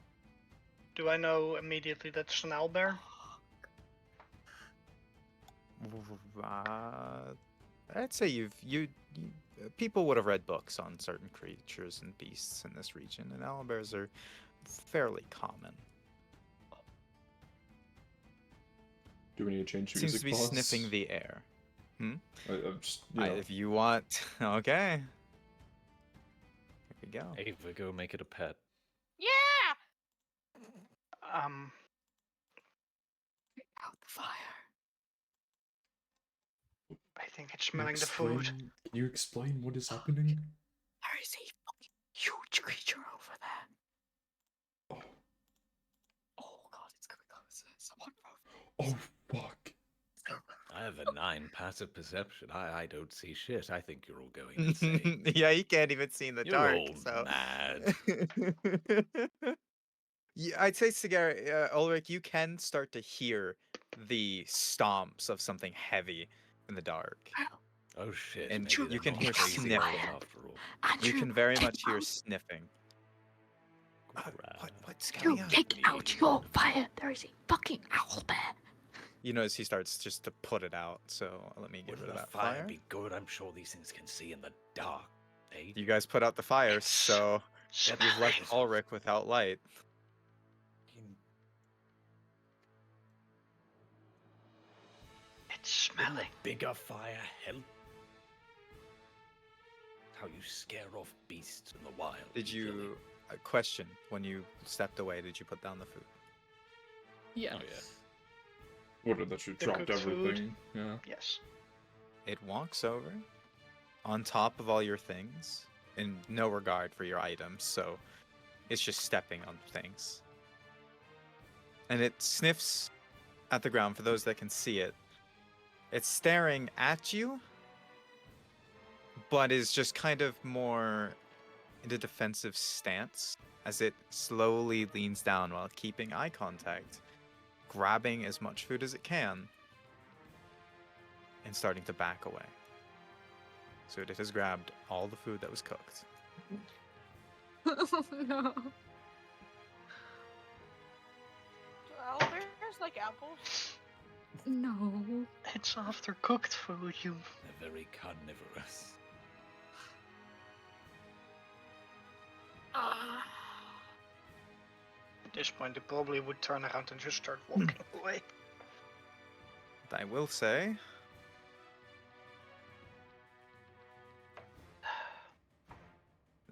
Do I know immediately that's an owlbear? I'd say you people would have read books on certain creatures and beasts in this region, and owlbears are fairly common. Do we need to change Seems music, to be boss? sniffing the air. I'm just, you know. If you want, okay. There we go. Ava, go make it a pet. Yeah! Out the fire. I think it's Can you smelling the food. explain- Can you explain what is happening? There is a fucking huge creature over there. Oh, Oh god, it's coming closer. Someone oh fuck. I have a 9 passive perception. I don't see shit. I think you're all going insane. Yeah, you can't even see in the You're dark. all So. mad. Yeah, I'd say, Ulrich, you can start to hear the stomps of something heavy in the dark. Oh shit. And maybe you they're can not hear crazy sniffing. after all. You Andrew, can very take much hear out- sniffing. What's Andrew, going on? take out your fire. There is a fucking owl there. You notice he starts just to put it out, so let me get Wouldn't rid of the that fire fire. be good? I'm sure these things can see in the dark. Eh? You guys put out the fire, It's so Smell you've left it. Ulrich without light. It's Wouldn't smelling. a bigger fire help? How you scare off beasts in the wild. Did Feylin. you... A question, when you stepped away, did you put down the food? Yes. Oh, yeah. What, that you The dropped cooked food. everything? Yeah. Yes. It walks over, on top of all your things, in no regard for your items, so it's just stepping on things. And it sniffs at the ground for those that can see it. It's staring at you, but is just kind of more in a defensive stance as it slowly leans down while keeping eye contact, grabbing as much food as it can, and starting to back away. So it has grabbed all the food that was cooked. No. Owlbears like apples? No. It's after cooked food, you. They're very carnivorous. Ah. At this point, they probably would turn around and just start walking away. But I will say,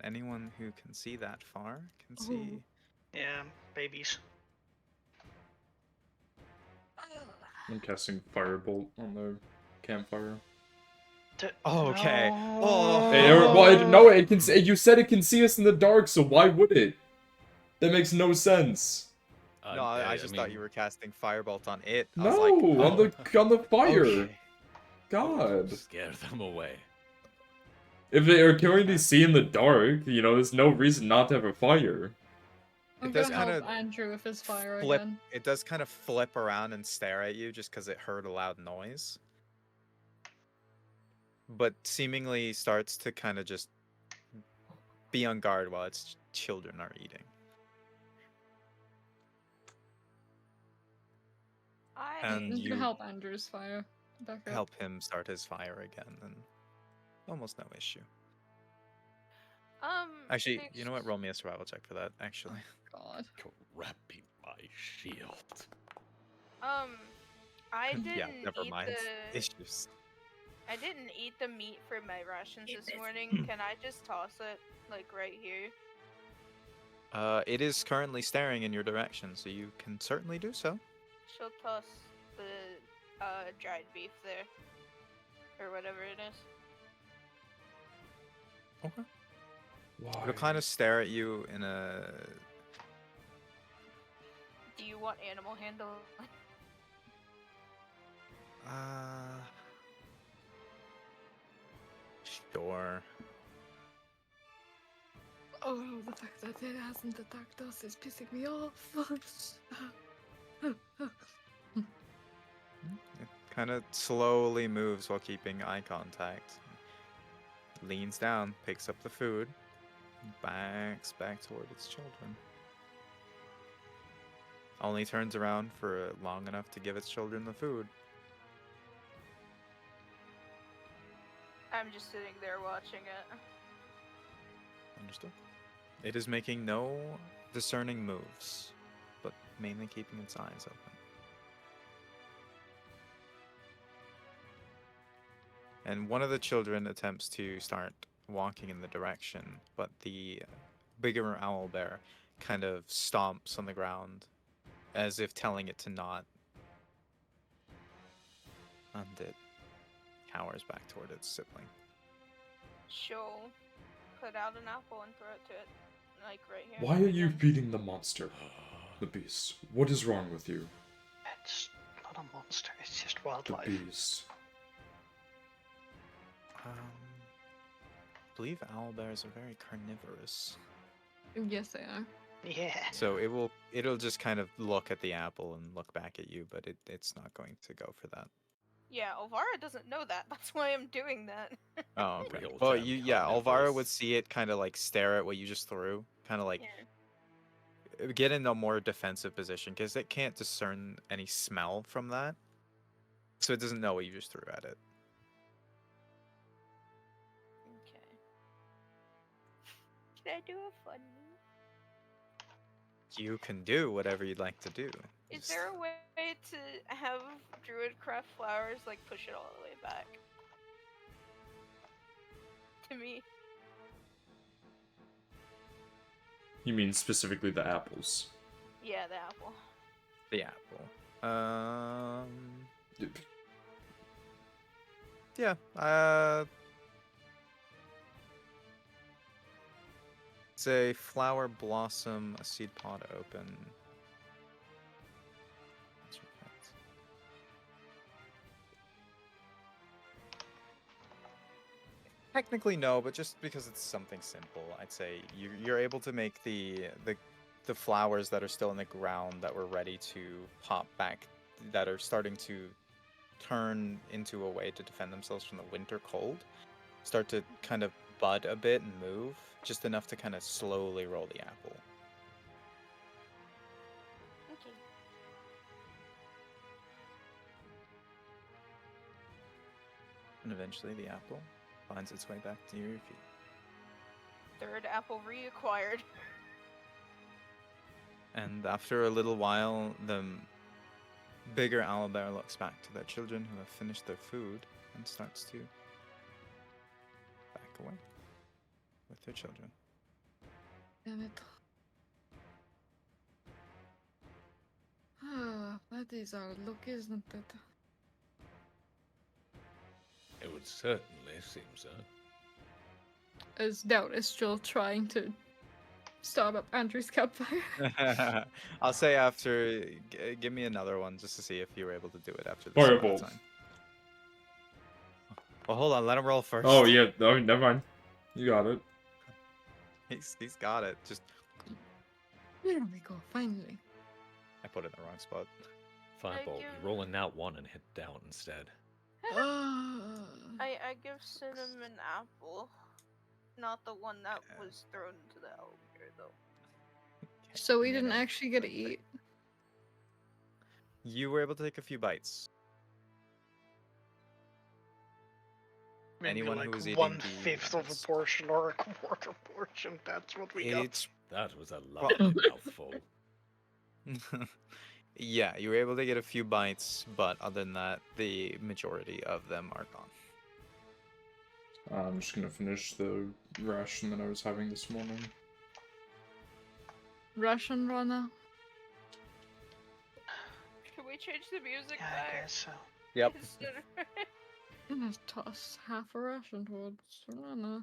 anyone who can see that far can see. Yeah, babies. I'm casting Firebolt on the campfire. Oh, okay. No. Oh. Hey, no, it can. You said it can see us in the dark, so why would it? That makes no sense. No, I just thought you were casting Firebolt on it. I No, was like, on the fire. okay. God. Scare them away. If they are going to see in the dark, you know, there's no reason not to have a fire. I'm It does gonna help kinda Andrew with his fire flip. again. It does kind of flip around and stare at you just because it heard a loud noise. But seemingly starts to kind of just be on guard while its children are eating. And I'm you gonna help Andrew's fire. Back up. help him start his fire again, and almost no issue. Actually, you know what? Roll me a survival check for that, actually. God. Grabbing my shield. I didn't Yeah, never eat mind. the Issues. I didn't eat the meat for my rations this morning. Can I just toss it like right here? It is currently staring in your direction, so you can certainly do so. She'll toss the dried beef there, or whatever it is. Okay. Why? It'll kind of stare at you in a. Do you want animal handling? Sure. Oh, the fact that it hasn't attacked us is pissing me off. It kind of slowly moves while keeping eye contact. Leans down, picks up the food, backs back toward its children. Only turns around for long enough to give its children the food. I'm just sitting there watching it. Understood. It is making no discerning moves, but mainly keeping its eyes open. And one of the children attempts to start walking in the direction, but the bigger owl bear kind of stomps on the ground as if telling it to not. And it cowers back toward its sibling. She'll put out an apple and throw it to it, like right here. Why are right you now. feeding the monster? The beast. What is wrong with you? It's not a monster, it's just The wildlife. beast. I believe owl bears are very carnivorous. Yes, they are. Yeah. So it'll just kind of look at the apple and look back at you, but it's not going to go for that. Yeah, Elvira doesn't know that. That's why I'm doing that. Oh, okay. Real Well, term Alvaro would carnivorous. see it kind of like stare at what you just threw, kind of like Yeah. get in a more defensive position because it can't discern any smell from that, so it doesn't know what you just threw at it. Okay. Can I do a fun move? You can do whatever you'd like to do. Is Just- there a way to have druid craft flowers like push it all the way back? To me. You mean specifically the apples? Yeah, the apple. the apple? Yep. Yeah. It's a flower blossom, a seed pod open. What's your cut? Technically no, but just because it's something simple, I'd say you're able to make the flowers that are still in the ground that were ready to pop back, that are starting to turn into a way to defend themselves from the winter cold, start to kind of bud a bit and move, just enough to kind of slowly roll the apple. Okay. And eventually the apple finds its way back to your feet. Third apple reacquired. And after a little while, the bigger owlbear looks back to their children who have finished their food and starts to back away with their children. Damn it. Ah, that is our look, isn't it? It would certainly seem so. As Doubt is still trying to start up Andrew's campfire. I'll say after, give me another one just to see if you were able to do it after this amount Fireball. of time. Well, hold on, let him roll first. Oh yeah, oh, never mind. You got it. He's got it. Just There we go, finally. I put it in the wrong spot. Fireball, give- you roll a nat 1 and hit down instead. Ah. I give Cinnamon apple. Not the one that was thrown into the elevator though. So we Give me didn't another actually get to quick thing. eat. You were able to take a few bites. Maybe Anyone like who was eating 1/5 of beans. a portion or a quarter portion. That's what we got. It's That was a lovely mouthful. yeah, you were able to get a few bites, but other than that, the majority of them are gone. I'm just gonna finish the ration that I was having this morning. Russian runner. Should we change the music Yeah, I back? guess so. Yep. Instead of- I'm gonna toss half a ration towards runner.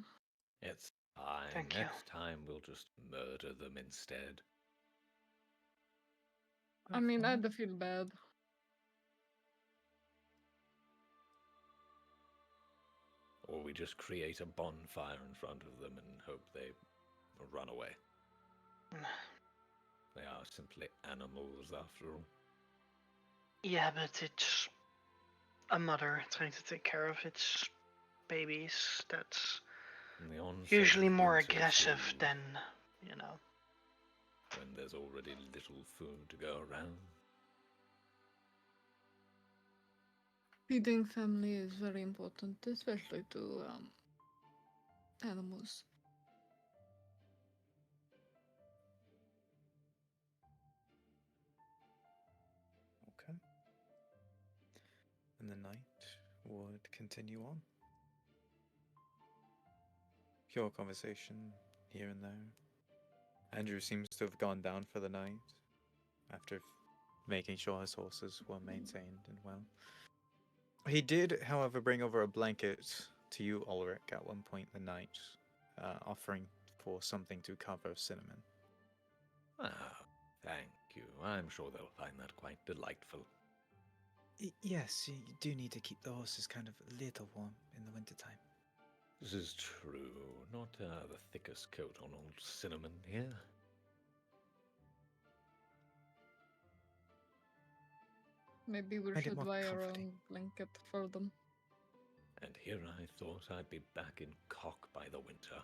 It's fine. Thank you. Next time we'll just murder them instead. I mean, I'd feel bad. Or we just create a bonfire in front of them and hope they run away. They are simply animals after all. Yeah, but it's a mother trying to take care of its babies. That's In the onset usually of more winter aggressive food, than, you know. when there's already little food to go around. Feeding family is very important, especially to animals. would continue on. Pure conversation here and there. Andrew seems to have gone down for the night after making sure his horses were maintained and well. He did, however, bring over a blanket to you, Ulrich, at one point in the night, offering for something to cover Cinnamon. Ah, thank you. I'm sure they'll find that quite delightful. Yes, you do need to keep the horses kind of a little warm in the wintertime. This is true. Not the thickest coat on old Cinnamon here. Maybe we Find it should more buy our comforting. own blanket for them. And here I thought I'd be back in Cock by the winter.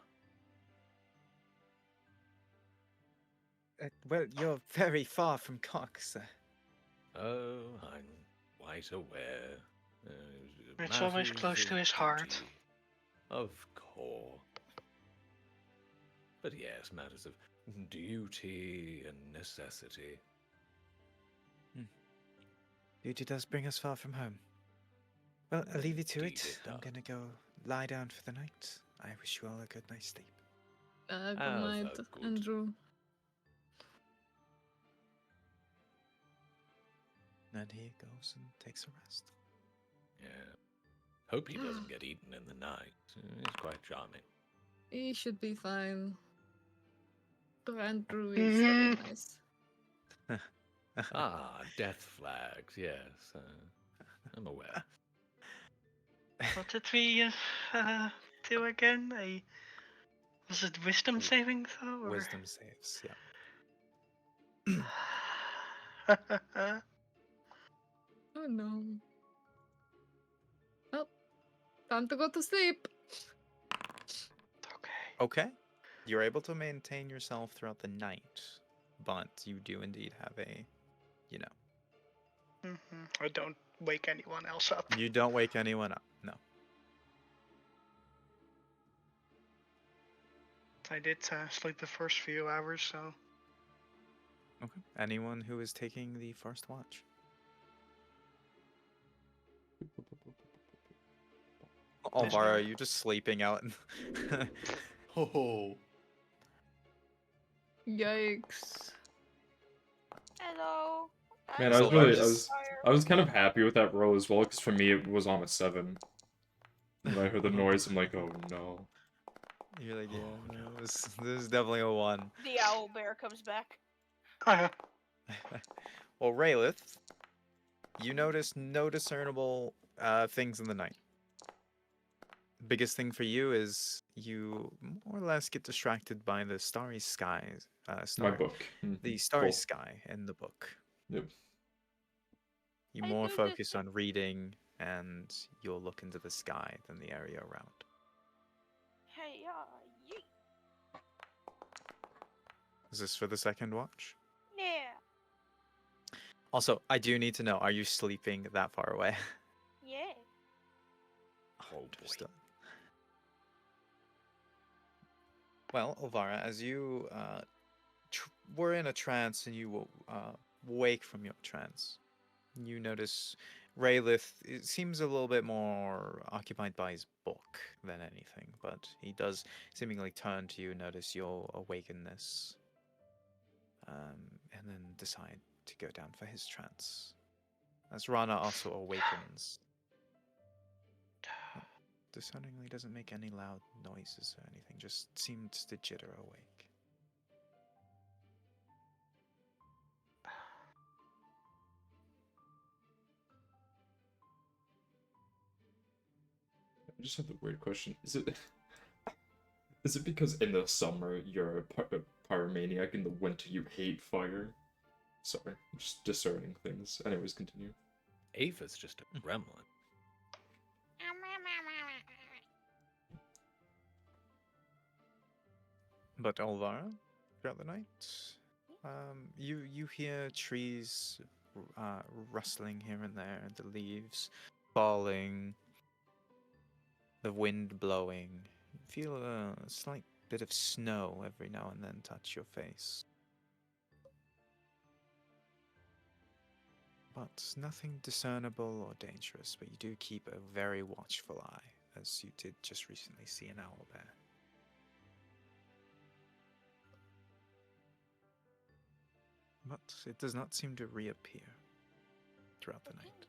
Well, you're very far from Cox. Oh, I'm quite aware. It's always matters close of to his heart. duty. Of course. But yes, matters of duty and necessity. Duty does bring us far from home. Well, I'll leave you to Indeed it. it I'm does. gonna go lie down for the night. I wish you all a good night's sleep. Good Have a night, good- Andrew. And he goes and takes a rest. Yeah. Hope he doesn't get eaten in the night. He's quite charming. He should be fine. Though Andrew is very nice. Ah, death flags, yes. I'm aware. What did we do again? Was it wisdom saving throw? Or? Wisdom saves, yeah. Oh no. Well, time to go to sleep. Okay. Okay. You're able to maintain yourself throughout the night, but you do indeed have a, I don't wake anyone else up. you don't wake anyone up. No. I did sleep the first few hours, so Okay. Anyone who is taking the first watch? Alvaro, are you just sleeping out? Oh. Yikes. Hello. Man, I'm I was really, so I was, tired. I was kind of happy with that roll as well, because for me it was on a 7. When I heard the noise, I'm like, oh no. You're like, yeah, Oh, no. this is definitely a 1. The owl bear comes back. Well, Raylith, you notice no discernible things in the night. Biggest thing for you is you more or less get distracted by the starry skies. My book. The starry Cool. sky in the book. Yep. You I more do focus this- on reading, and you'll look into the sky than the area around. Hey, yeet. Is this for the second watch? Yeah. Also, I do need to know: are you sleeping that far away? Yeah. Oh, boy. Understood. Well, Elvira, as you were in a trance and you wake from your trance, you notice Raylith it seems a little bit more occupied by his book than anything, but he does seemingly turn to you, notice your awakenness, and then decide to go down for his trance. As Rana also awakens. Discerningly doesn't make any loud noises or anything, just seems to jitter awake. I just have a weird question. Is it because in the summer you're a pyromaniac, in the winter you hate fire? Sorry, I'm just discerning things. Anyways, continue. Ava's just a gremlin. But Olvara, throughout the night, you hear trees rustling here and there, the leaves falling, the wind blowing. You feel a slight bit of snow every now and then touch your face. but nothing discernible or dangerous. But you do keep a very watchful eye, as you did just recently see an owl bear. But it does not seem to reappear throughout the night.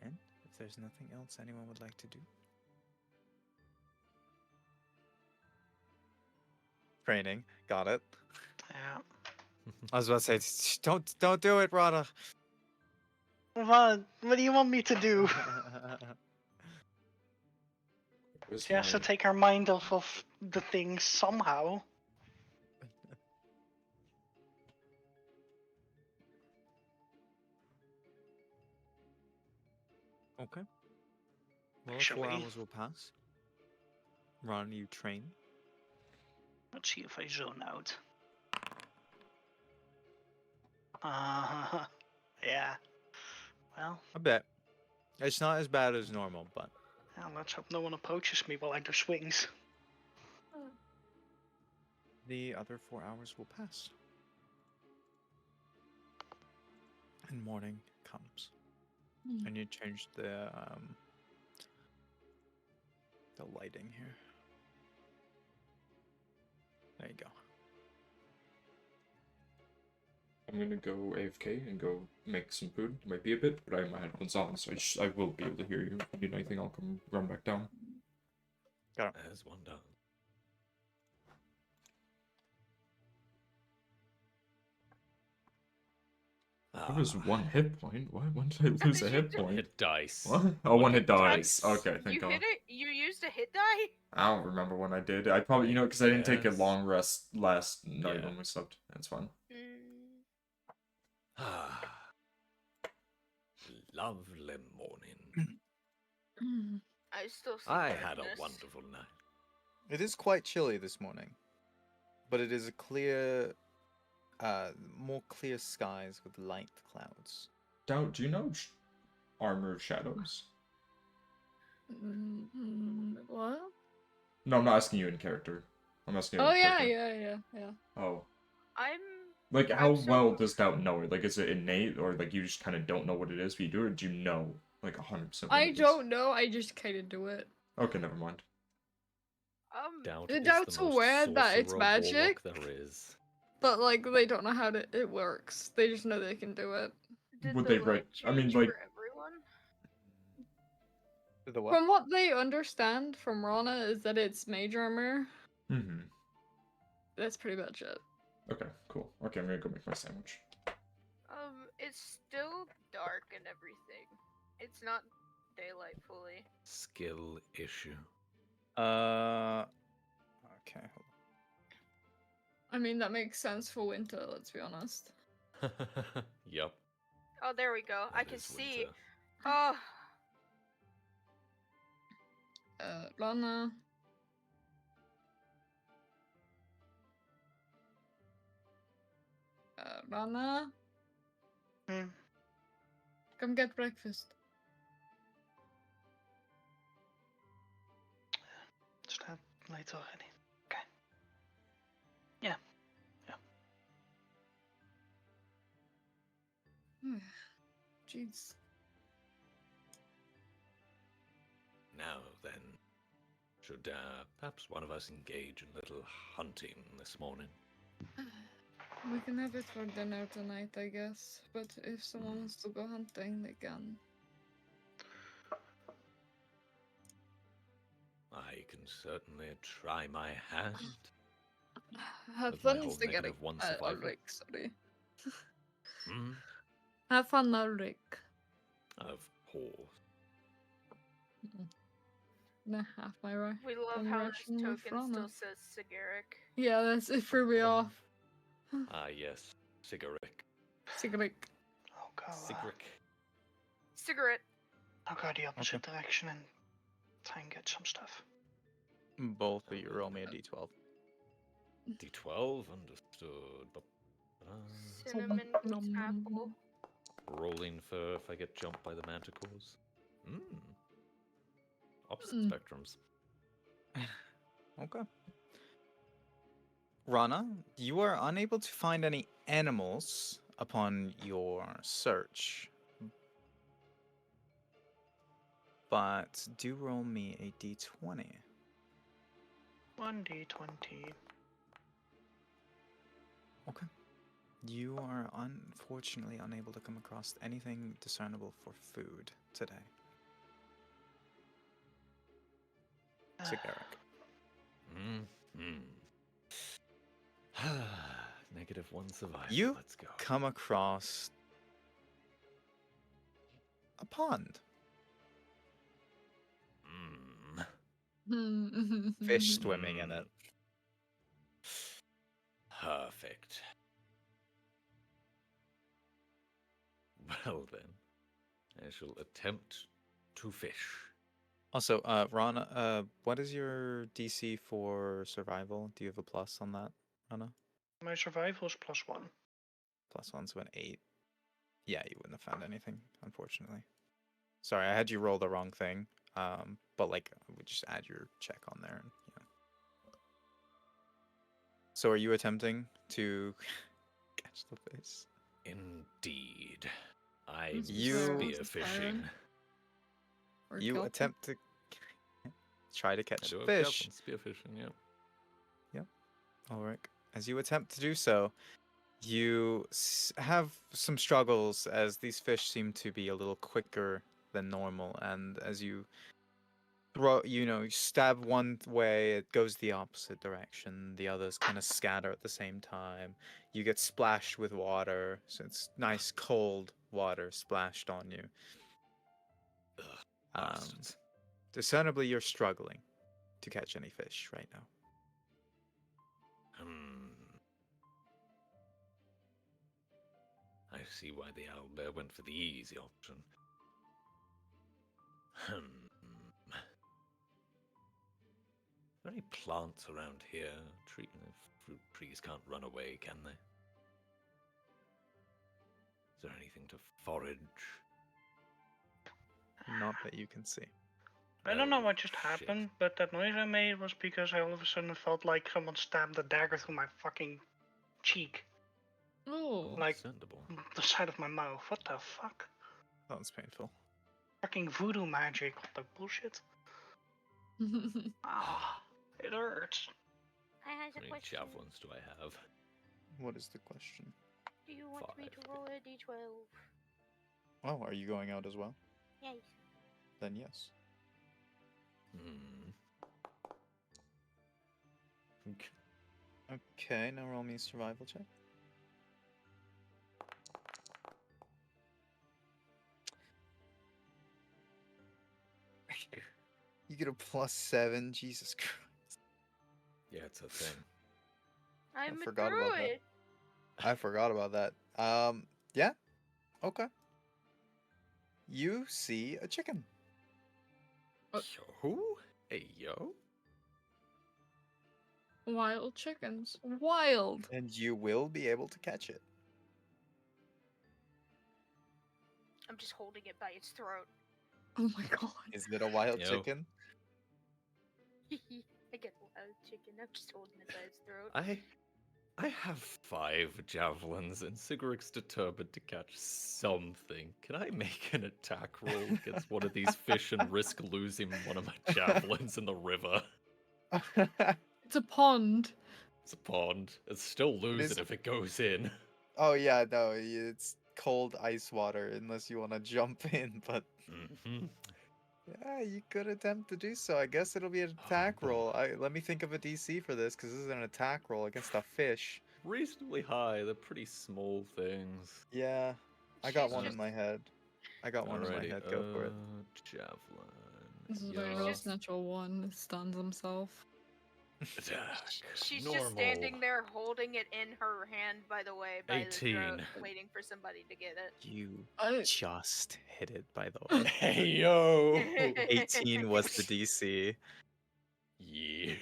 And if there's nothing else anyone would like to do. Training, got it. Yeah. I was about to say, don't do it, Rada. What do you want me to do? Where's She has to my- take her mind off of the things somehow. Okay. Well, 4 Actually, hours will pass. Ron, you train. let's see if I zone out. Yeah. Well, I bet. It's not as bad as normal, but yeah, let's hope no one approaches me while I do swings. the other 4 hours will pass. And morning comes. Hmm. And you change the lighting here. There you go. I'm gonna go AFK and go make some food. Might be a bit, but I have my headphones on, so I will be able to hear you. If you need anything, I'll come run back down. As one does. I was one hit point. What? When did I lose a hit point? Hit dice. What? Oh, one hit dice. dice. Okay, You thank God. hit it? You used a hit die? I don't remember when I did. I probably, because I didn't take a Yes. long rest last night Yeah. when we slept. That's fine. Ah. Lovely morning. I still see I had a darkness. wonderful night. It is quite chilly this morning, but it is a clear, more clear skies with light clouds. Do you know Armor of Shadows? What? No, I'm not asking you in character. I'm asking you Oh in yeah, character. yeah. Oh. I'm Like, how I'm so- well does Doubt know it? Like, is it innate, or, like, you just kind of don't know what it is, but you do it, or do you know, like, 100% what I it is? don't know. I just kind of do it. Okay, never mind. Doubt The is doubt's the most aware that it's sorcerer magic. warlock there is. But like they don't know how it works. They just know they can do it. Did Would the they light break- I mean, change like- for everyone? The what? From what they understand from Rana is that it's mage armor. Mm-hmm. That's pretty much it. Okay, cool. Okay, I'm gonna go make my sandwich. It's still dark and everything. It's not daylight fully. Skill issue. Okay. Hold I mean that makes sense for winter. Let's be honest. Yup. Oh, there we go. I that can is see. winter. Oh, Rana. Rana, Hmm. come get breakfast. Is that late already? Okay. Yeah. Jeez. Now then, should perhaps one of us engage in a little hunting this morning? We can have it for dinner tonight, I guess. But if someone wants to go hunting, they can. I can certainly try my hand. Have With my fun whole stick negative one survival. Ulrich, sorry. Hmm? Have fun, Ulrich. Of course. Nah, half my right. we love I'm how rushing this with token still Rana. says Sigaric. Yeah, that's it for me off. Ah, yes. Cigarette. Cigarette. I'll go. Cigarette. I'll go the opposite direction and try and get some stuff. on. Both of you roll me a d12. D12, understood. Cinnamon apple. Rolling for if I get jumped by the manticores. Mm. Opposite Mm. spectrums. Okay. Rana, you are unable to find any animals upon your search. But do roll me a d20. 1d20. Okay. You are unfortunately unable to come across anything discernible for food today. Sigaric. Mm-hmm. -1 survival. You Let's go. come across a pond. Fish swimming in it. Perfect. Well then, I shall attempt to fish. Also, Rana, what is your DC for survival? Do you have a plus on that, Rana? My survival's +1. +1, so an 8. Yeah, you wouldn't have found anything, unfortunately. Sorry, I had you roll the wrong thing. But like, we just add your check on there, and you know. So, are you attempting to catch the fish? Indeed. I You- spearfishing. Or You kelpie. attempt to try to I catch do have fish. spearfishing, yeah. Ulrich, as you attempt to do so, you have some struggles as these fish seem to be a little quicker than normal, and as you you stab one way, it goes the opposite direction. The others kind of scatter at the same time. You get splashed with water, so it's nice cold water splashed on you. Ugh, Um, bastards. discernibly, you're struggling to catch any fish right now. I see why the owlbear went for the easy option. Are there any plants around here? Fruit trees can't run away, can they? Is there anything to forage? Not that you can see. I don't know Oh, what just shit. happened, but that noise I made was because I all of a sudden felt like someone stabbed a dagger through my fucking cheek. Oh. Like, Understandable. the side of my mouth. What the fuck? That was painful. Fucking voodoo magic. What the bullshit? Ah, it hurts. I has How a many question. javelins do I have? What is the question? Do you want me to 5. roll a d12? Oh, are you going out as well? Yes. Then yes. Okay, now roll me a survival check. You get a +7, Jesus Christ. Yeah, it's a thing. I'm forgot through about that. it. I forgot about that. Yeah. Okay. You see a chicken. Yo? Hey, yo? Wild chickens. Wild. And you will be able to catch it. I'm just holding it by its throat. Oh my god. Is it a wild Yo. chicken? I get a wild chicken. I'm just holding it by its throat. I have 5 javelins, and Siguric's determined to catch something. Can I make an attack roll against one of these fish and risk losing one of my javelins in the river? It's a pond. It's a pond. It's still lose is- it if it goes in. Oh yeah, no, it's cold ice water unless you want to jump in, but Mm-hmm. yeah, you could attempt to do so. I guess it'll be an attack boy. roll. Let me think of a DC for this, because this is an attack roll against a fish. Reasonably high. They're pretty small things. Yeah, I got She's one just- in my head. I got one in my Alrighty, head. Go for it. Javelin. This is Yeah. very nice. Natural one. It stuns himself. Attack. She's Normal. just standing there holding it in her hand, by the way, by the 18. throat, waiting for somebody to get it. You I, just hit it, by the way. Hey yo! 18 was the DC. Yeah.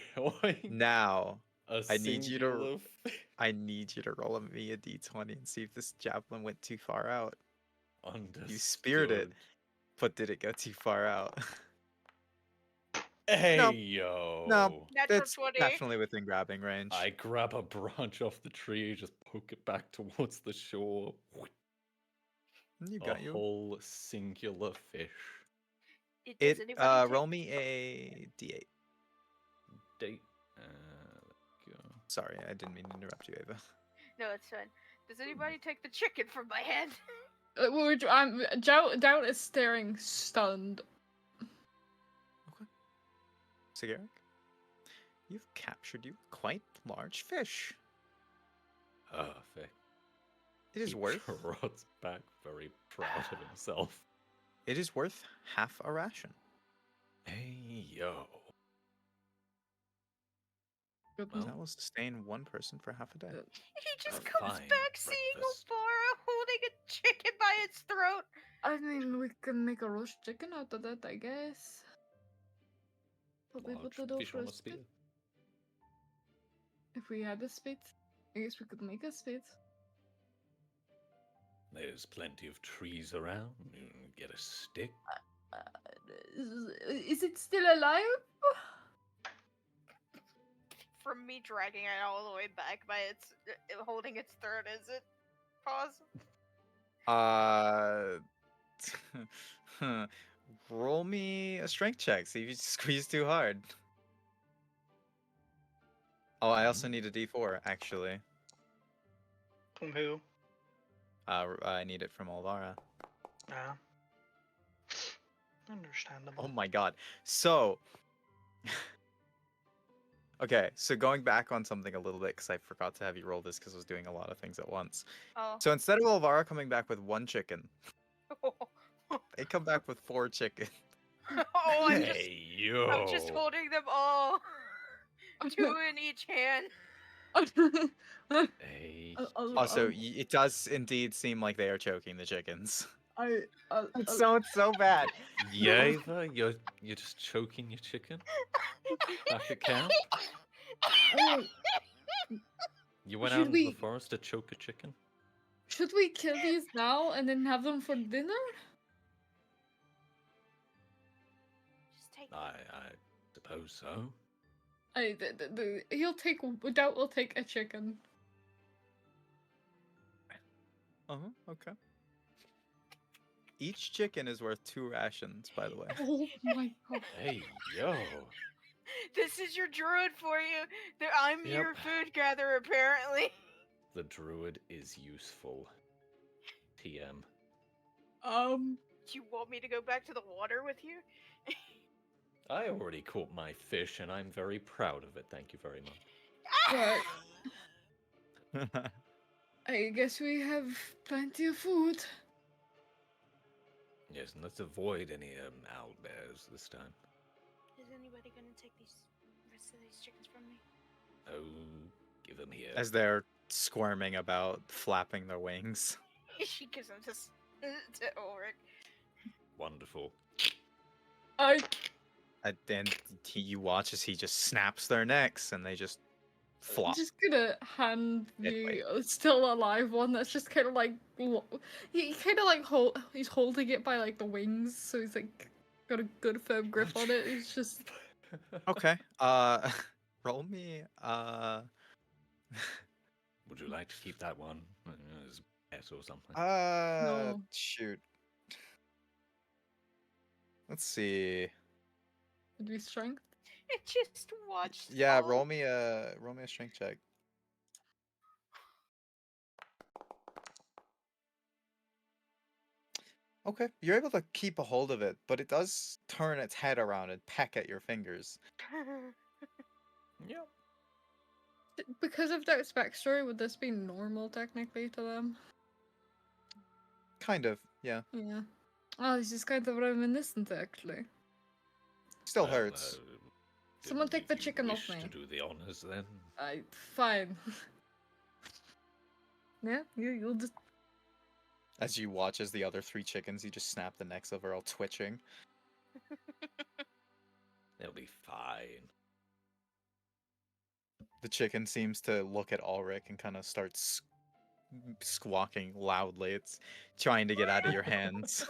Now, A I need you to- singular I need you to roll me a d20 and see if this javelin went too far out. Understood. speared it. But did it go too far out? Hey Nope. yo! No, Natural it's 20. definitely within grabbing range. I grab a branch off the tree, just poke it back towards the shore. You A got you. whole singular fish. Does It anybody roll me a d8. Date. Let's go. Sorry, I didn't mean to interrupt you, Ava. No, it's fine. Does anybody take the chicken from my hand? Doubt is staring stunned. Sigarik, you've captured you a quite large fish. Perfect. It is He worth. trots back, very proud of himself. It is worth half a ration. Hey yo. Goodness. That will sustain one person for half a day. He just A comes fine back seeing breakfast. Obara holding a chicken by its throat. I mean, we can make a roast chicken out of that, I guess. Probably Large put it fish over on a a spear. spit. If we had a spit, I guess we could make a spit. There's plenty of trees around. You can get a stick. Is it still alive? From me dragging it all the way back by its holding its throat. Is it? Pause. Roll me a strength check. See if you squeeze too hard. Oh, I also need a d4, actually. From who? I need it from Alvara. Yeah. Understandable. Oh my god. So. Okay, so going back on something a little bit, because I forgot to have you roll this because I was doing a lot of things at once. Oh. So instead of Alvara coming back with 1 chicken, they come back with 4 chicken. Oh, Hey yo. I'm just holding them all. 2 in each hand. Hey. Also, it does indeed seem like they are choking the chickens. I It's so bad. Yeva, you're just choking your chicken back at camp. You went Should out into the we- forest to choke a chicken. Should we kill these now and then have them for dinner? Just take. I suppose so. He'll take. Doubt will take a chicken. Okay. Each chicken is worth 2 rations, by the way. Oh my god. Hey yo. This is your druid for you. I'm Yep. your food gatherer, apparently. The druid is useful. TM. Do you want me to go back to the water with you? I already caught my fish and I'm very proud of it. Thank you very much. But I guess we have plenty of food. Yes, and let's avoid any owlbears this time. Is anybody gonna take these rest of these chickens from me? Oh, give them here. As they're squirming about, flapping their wings. She gives them to Ulrich. Wonderful. And you watch as he just snaps their necks and they just I'm flop. just gonna hand Midway. the still alive one that's just kind of like he kind of like he's holding it by like the wings, so he's like got a good firm grip on it. He's just Okay. Roll me. Would you like to keep that one as a pet or something? No. Shoot. Let's see. Would be strength. It just watched. Yeah, all- roll me a strength check. Okay, you're able to keep a hold of it, but it does turn its head around and peck at your fingers. Yeah. Because of Doubt's backstory, would this be normal technically to them? Kind of, yeah. Yeah. Oh, this is kind of reminiscent actually. Still Well, hurts. Someone didn't take the you chicken off wish me. to do the honors then. Fine. Yeah, you'll just. As you watch as the other 3 chickens, you just snap the necks of are all twitching. They'll be fine. The chicken seems to look at Ulrich and kind of starts squawking loudly. It's trying to get out of your hands.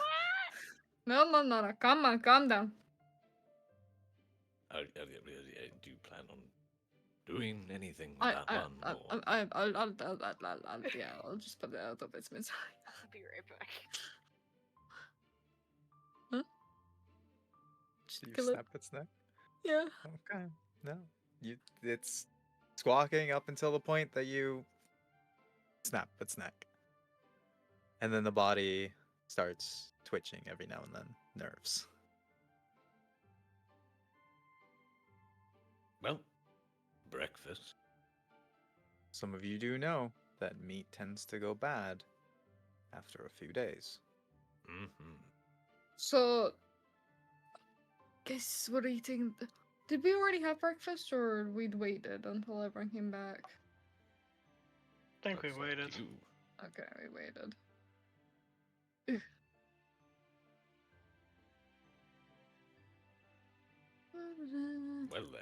No, no, no, no. Calm on, calm down. Do you plan on doing anything with I, that I, one? I, Or... yeah, I'll just put it out of its misery. I'll be right back. Huh? Do Just you kill it. snap its neck? Yeah. Okay. No. It's squawking up until the point that you snap its neck. And then the body starts twitching every now and then. Nerves. Well, breakfast. Some of you do know that meat tends to go bad after a few days. Mm-hmm. So, guess we're eating. Did we already have breakfast, or we'd waited until everyone came back? I think we That's up to waited. you. Okay, we waited. Well then,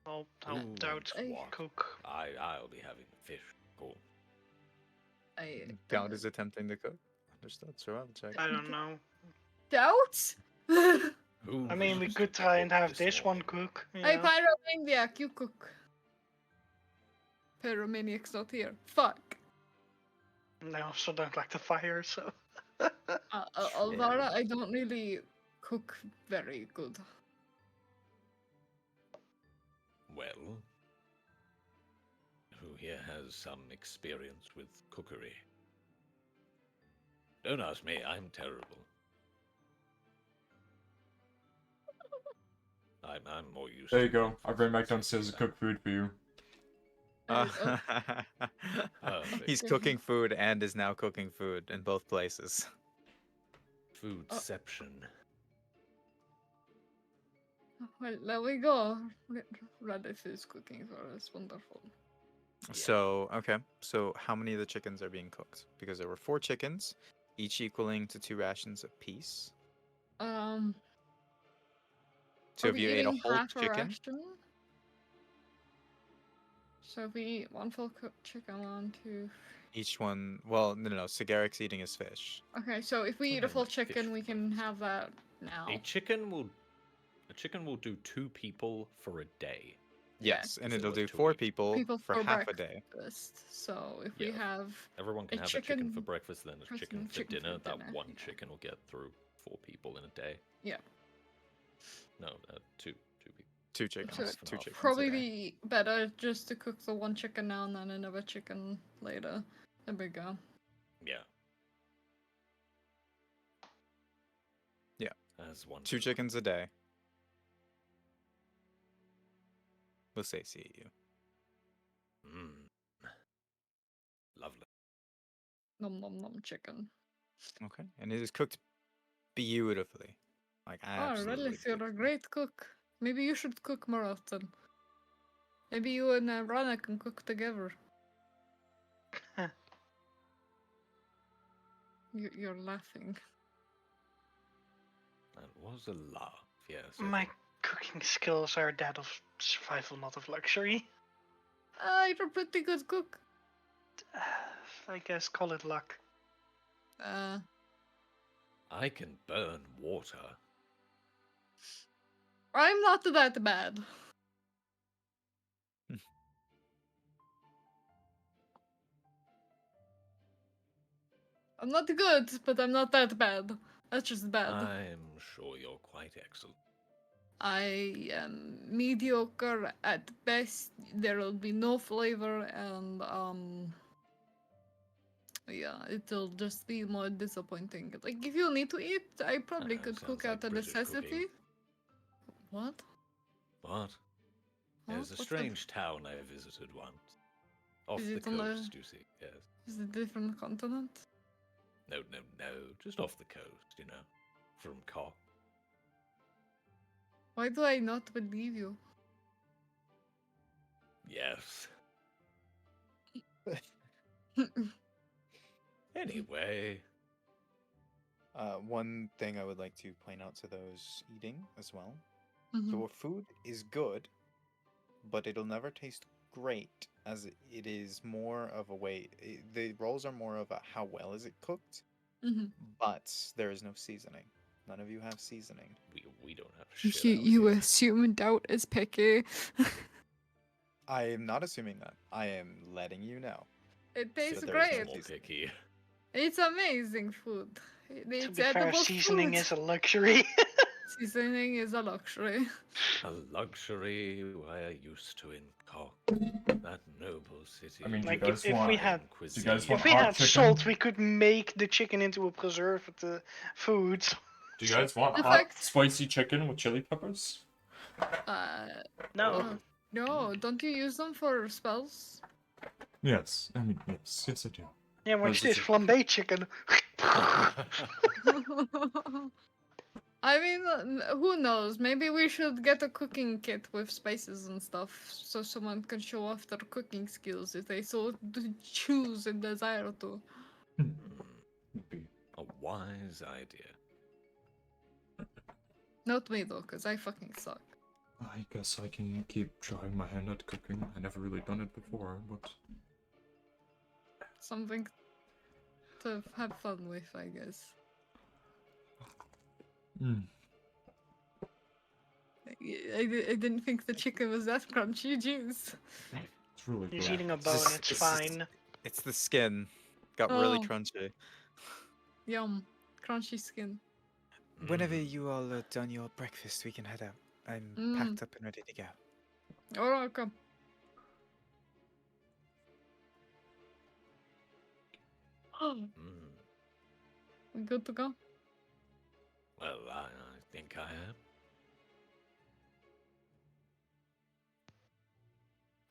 I'll who help out wants what? cook. I'll be having the fish. Cool. I Count is attempting to cook. Understood. Survival check. I don't know. doubt. Who I mean, we wishes could to try and cook have this one morning? cook. You Hey, know? Pyromaniac, you cook. Pyromaniac's not here. Fuck. And I also don't like the fire, so. Alvara, I don't really cook very good. Well, who here has some experience with cookery? Don't ask me, I'm terrible. I'm more used There to you go. cook I for ran back fancy downstairs to stuff. cook food for you. Perfect. He's cooking food and is now cooking food in both places. Foodception. Well, there we go. Radith is cooking for us. Wonderful. So, okay. So, how many of the chickens are being cooked? Because there were 4 chickens, each equaling to 2 rations apiece. So, Are if we you ate a eating whole half a chicken, ration? So if we eat one full cooked chicken, 1, 2. each one. Well, no. Sigaric's eating his fish. Okay, so if we I'm eat a having full a fish chicken, we can first. have that now. A chicken will do 2 people for a day. Yeah. Yes, and If it it'll was do 2 4 people. people for half a day. breakfast. So if we Yeah. have Everyone can a have a chicken for chicken breakfast, then a person, chicken for chicken for dinner. That dinner, one yeah. chicken will get through 4 people in a day. Yeah. No, 2 people. 2 chickens. So Half and 2 half. chickens. probably a day. be better just to cook the one chicken now and then another chicken later. There we go. Yeah. Yeah. As one. 2 chickens a day. Will satiate you. Lovely. Nom nom nom chicken. Okay, and it is cooked beautifully. Like Oh, absolutely. Redlith, you're a beautifully. great cook. Maybe you should cook more often. Maybe you and Rana can cook together. You're laughing. That was a laugh, yes. I My think. cooking skills are that of survival, not of luxury. You're a pretty good cook. I guess call it luck. I can burn water. I'm not that bad. I'm not good, but I'm not that bad. That's just bad. I'm sure you're quite excellent. I am mediocre at best. There will be no flavor, and yeah, it'll just be more disappointing. Like if you need to eat, I probably could cook Sounds like out a British necessity. cooking. What? What? Huh? There's a What's that? strange town I visited once. Off Is the it on the- coast, you see. Yes. Is it a different continent? No. Just off the coast, you know. From Cock. Why do I not believe you? Yes. Anyway. One thing I would like to point out to those eating as well. Mhm. Your food is good, but it'll never taste great, as it is more of a way. The rolls are more of a how well is it cooked, Mhm. but there is no seasoning. None of you have seasoning. We don't have You, shit out you here. assume doubt is picky. I am not assuming that. I am letting you know. It tastes there is no great. More seasoning. picky. It's amazing food. To It's be fair, edible seasoning food. is a luxury. Seasoning is a luxury. A luxury we're used to in Cork, that noble city. I mean, do you Like, guys if want? we had- Do you guys want if we hot had chicken? salt, we could make the chicken into a preserved food. Do you guys want The hot, fact- spicy chicken with chili peppers? No. Oh, no, don't you use them for spells? Yes. I mean, yes, I do. Yeah, watch Those this are- flambe chicken. I mean, who knows? Maybe we should get a cooking kit with spices and stuff, so someone can show off their cooking skills if they so choose and desire to. Would be- A wise idea. Not me though, cause I fucking suck. I guess I can keep trying my hand at cooking. I never really done it before, but Something to have fun with, I guess. I didn't think the chicken was that crunchy. Jeez. it's really He's good. eating a It's bone, just- it's it's just- fine. It's the skin. Got really Oh. crunchy. Yum. Crunchy skin. Whenever Mm. you all are done your breakfast, we can head out. I'm Mm. packed up and ready to go. Alright, come. Mm. We good to go? Well, I think I am.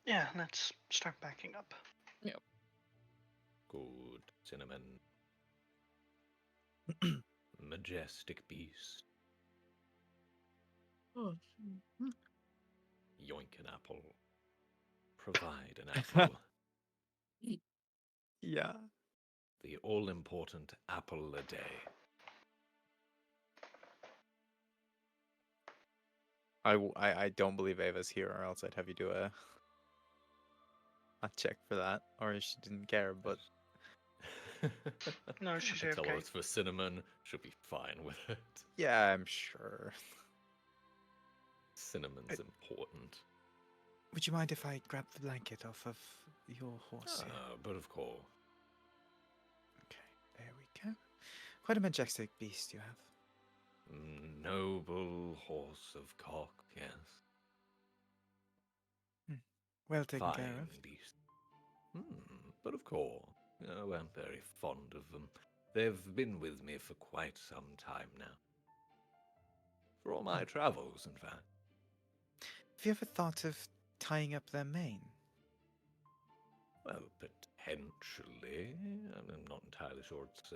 Yeah, let's start backing up. Good cinnamon. Majestic beast. Oh. Yoink an apple. Provide an apple. Yeah. The all important apple a day. I don't believe Ava's here, or else I'd have you do a check for that, or she didn't care. But No, she's I tell her okay. it's for cinnamon. She'll be fine with it. yeah, I'm sure. Cinnamon's important. Would you mind if I grab the blanket off of your horse here? But of course. Okay, there we go. Quite a majestic beast you have. Noble horse of Cork, yes. Well taken Fine care of. beast. But of course, I'm very fond of them. They've been with me for quite some time now. For all my travels, in fact. Have you ever thought of tying up their mane? Well, potentially. I'm not entirely sure it's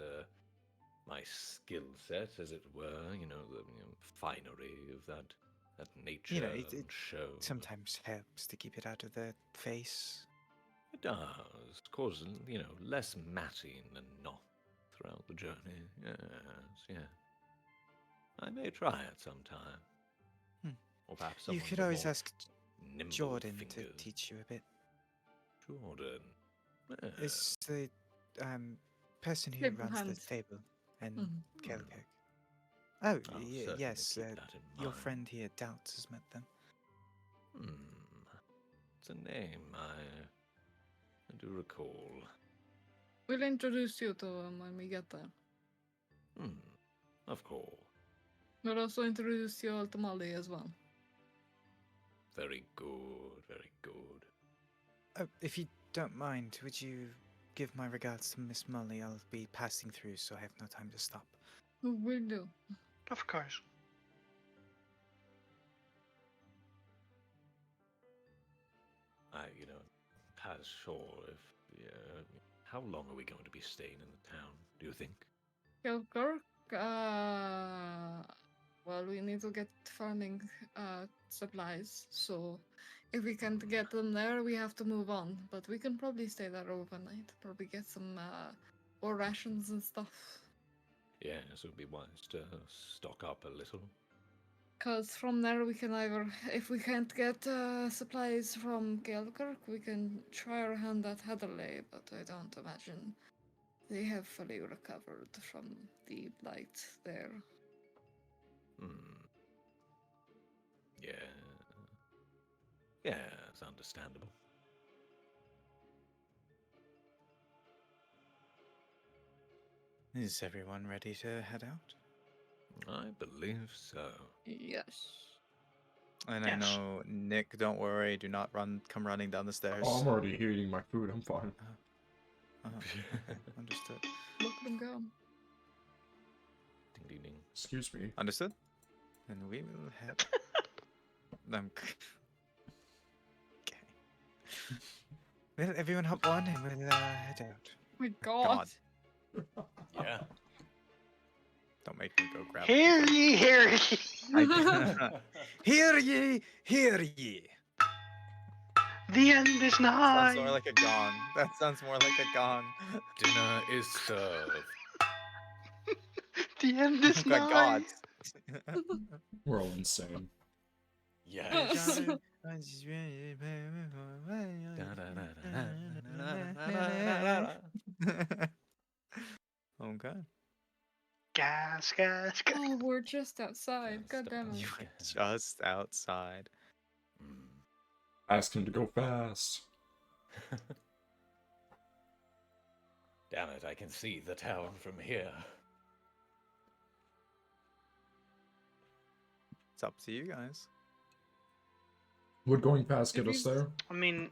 my skill set, as it were. You know, the finery of that nature it and show. Sometimes helps to keep it out of their face. It does cause, less matting and knot throughout the journey. Yes, yeah. I may try it sometime. Hmm. Or perhaps You someone could with always more ask nimble Jordan to fingers. teach you a bit. Jordan. Is the person who Stable runs the hands. stable in Mhm. Kelkirk. Oh, I'll certainly yes. keep that in Your mind. friend here, Doubts, has met them. It's a name I do recall. We'll introduce you to him when we get there. Of course. We'll also introduce you all to Molly as well. Very good, very good. Oh, if you don't mind, would you give my regards to Miss Molly? I'll be passing through, so I have no time to stop. We'll do. Of course. Pas sure if. How long are we going to be staying in the town, do you think? Kilkirk, well, we need to get farming supplies, so if we can't get them there, we have to move on. But we can probably stay there overnight, probably get some more rations and stuff. Yes, it would be wise to stock up a little. Because from there we can either, if we can't get supplies from Kilkirk, we can try our hand at Heatherley, but I don't imagine they have fully recovered from the blight there. Hmm. Yeah. Yeah, it's understandable. Is everyone ready to head out? I believe so. Yes. And I Yes. know, Nick, don't worry, do not come running down the stairs. Oh, I'm already eating my food. I'm fine. Okay, understood. Look at them go. Ding ding ding. Excuse me. Understood? And we will head. Okay. Well, everyone hop on and we'll head out. Oh my god. Yeah. Don't make me go grab Hear ye, hear ye. Hear ye, hear ye. The end is Sounds nigh. more like a gong. That sounds more like a gong. Dinner is served. The end is My nigh. God. We're all insane. Yes. Okay. Gas, gas, gas. Oh, we're just outside. God damn it. You were just outside. Mm. Ask him to go fast. Damn it, I can see the town from here. It's up to you guys. Would going fast get If us you- there? I mean,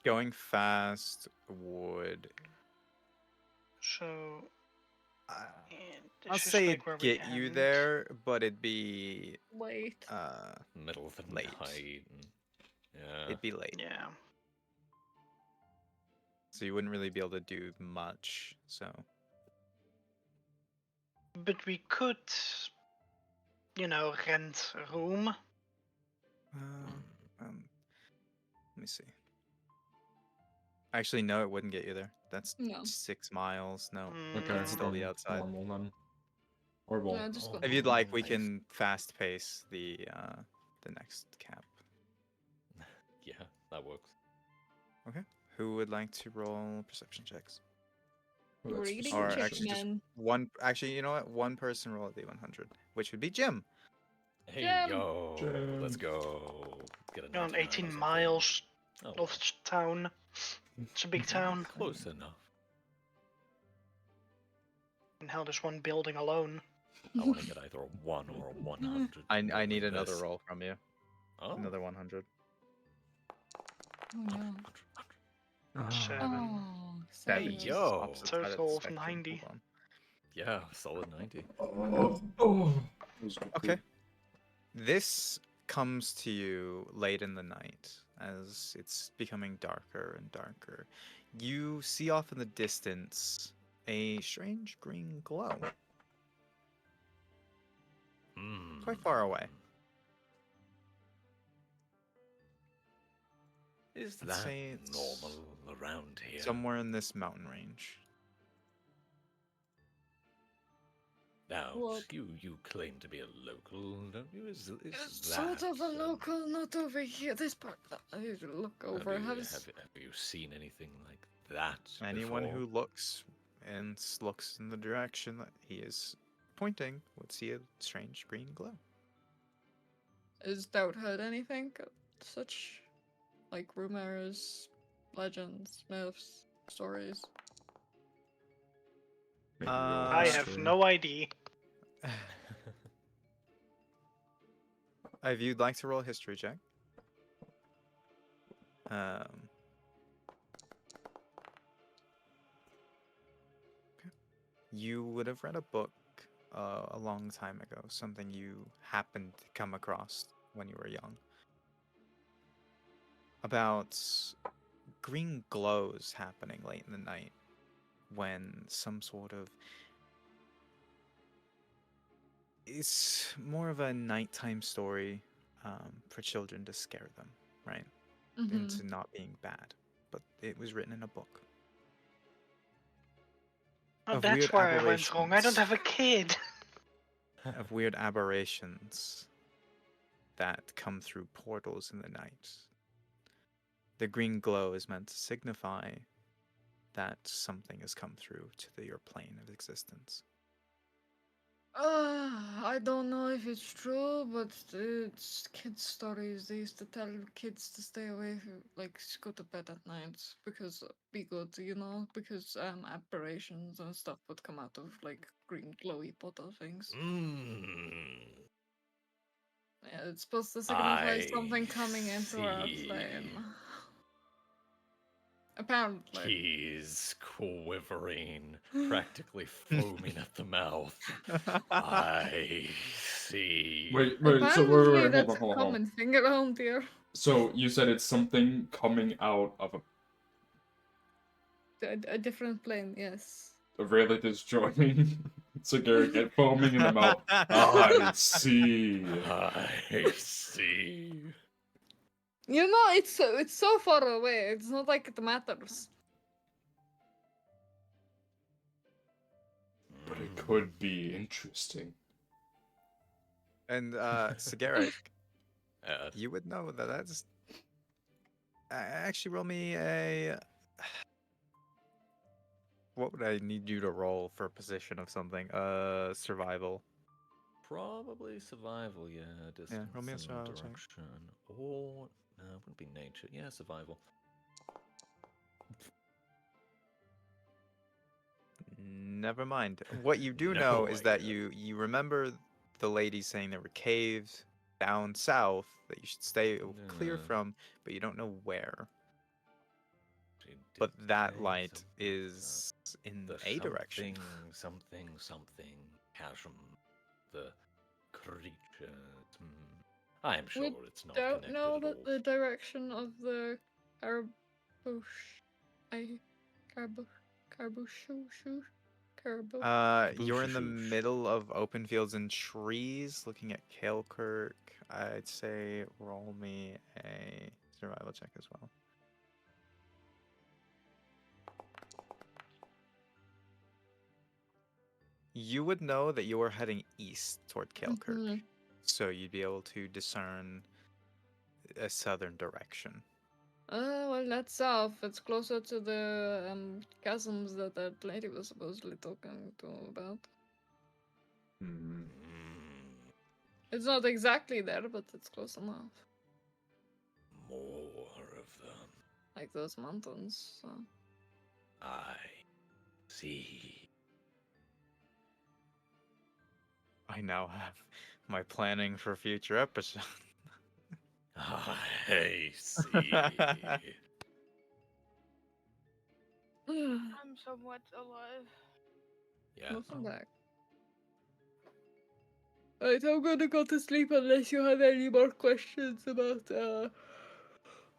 Going fast would. so Uh, it's I'll just say like it'd where we get you end. there, but it'd be Wait. Middle of the Late. night. And, yeah. it'd be late. Yeah. So you wouldn't really be able to do much. So But we could, rent a room. let me see. Actually, no, it wouldn't get you there. That's No. 6 miles. No, Okay, it'd still be going outside. normal then. Or well, No, just go If you'd like, we Nice. can fast pace the next cap. Yeah, that works. Okay. Who would like to roll perception checks? well, that's Reading Or check, actually just man. one. Actually, you know what? One person roll a d100, which would be Jim. Hey, Jim. yo, let's Jim. go. Get a You're on 99 or 18 something. miles Oh, of town. It's a big town. close enough. And hell, there's one building alone. I want to get either a 1 or a 100. I need Look at another this. roll from you. Oh. Another 100. Oh no. Ah, 7. Oh, Hey, seven is- yo. Opposite side of the Total of spectrum. 90. Hold on. Yeah, solid 90. oh, oh. That was good Okay. food. This comes to you late in the night as it's becoming darker and darker. You see off in the distance a strange green glow, quite far away. Is I'd that say it's normal around here? somewhere in this mountain range. Now, Well- you claim to be a local, don't you? Is It's that, sort of a local, not over here. This part. I look over. Have you, Has- have you seen anything like that Anyone before? who looks in the direction that he is pointing would see a strange green glow. Has Doubt heard anything? Such like rumors, legends, myths, stories. Maybe we'll I have history. no idea. If you'd like to roll a history check. Okay. You would have read a book a long time ago, something you happened to come across when you were young, about green glows happening late in the night when some sort of. It's more of a nighttime story for children to scare them, right? Mhm. Into not being bad. But it was written in a book. Oh, Of that's weird where I went wrong. I don't aberrations. have a kid. Of weird aberrations that come through portals in the night. The green glow is meant to signify that something has come through to your plane of existence. I don't know if it's true, but it's kids' stories. They used to tell kids to stay away, go to bed at night because be good, because apparitions and stuff would come out of like green glowy bottle things. Mm, Yeah, it's supposed to signify I something coming into our see. flame. Apparently. He's quivering, practically foaming at the mouth. I see. Wait, so Apparently, hold that's on, a hold on, hold on. common thing around here. So you said it's something coming out of A different plane, yes. a Rayleigh is joining. So Garrett get foaming in the mouth. I see. I see. It's so far away. It's not like it matters. But it could be interesting. And Sigarik, Yes. you would know that that's. Actually, roll me a. What would I need you to roll for a position of something? Survival. Probably survival, yeah. Distance roll me a and survival check. direction. Or, no, it wouldn't be nature. Yeah, survival. Never mind. What you do No know is that idea. you remember the lady saying there were caves down south that you should stay clear Yeah. from, but you don't know where. She did But that say light something is in about a the direction. something, chasm, the creatures. I am sure it's not Don't connected know at all. the direction of the carbush. Carbushu. You're in the Booshoosh. middle of open fields and trees, looking at Kalekirk. I'd say roll me a survival check as well. You would know that you are heading east toward Kalekirk, Mhm. so you'd be able to discern a southern direction. Well, that's south. It's closer to the chasms that lady was supposedly talking to about. Hmm. It's not exactly there, but it's close enough. More of them. Like those mountains. So. I see. I now have my planning for future episodes. I see. I'm somewhat alive. Yeah. Welcome back. Right, I'm gonna go to sleep unless you have any more questions about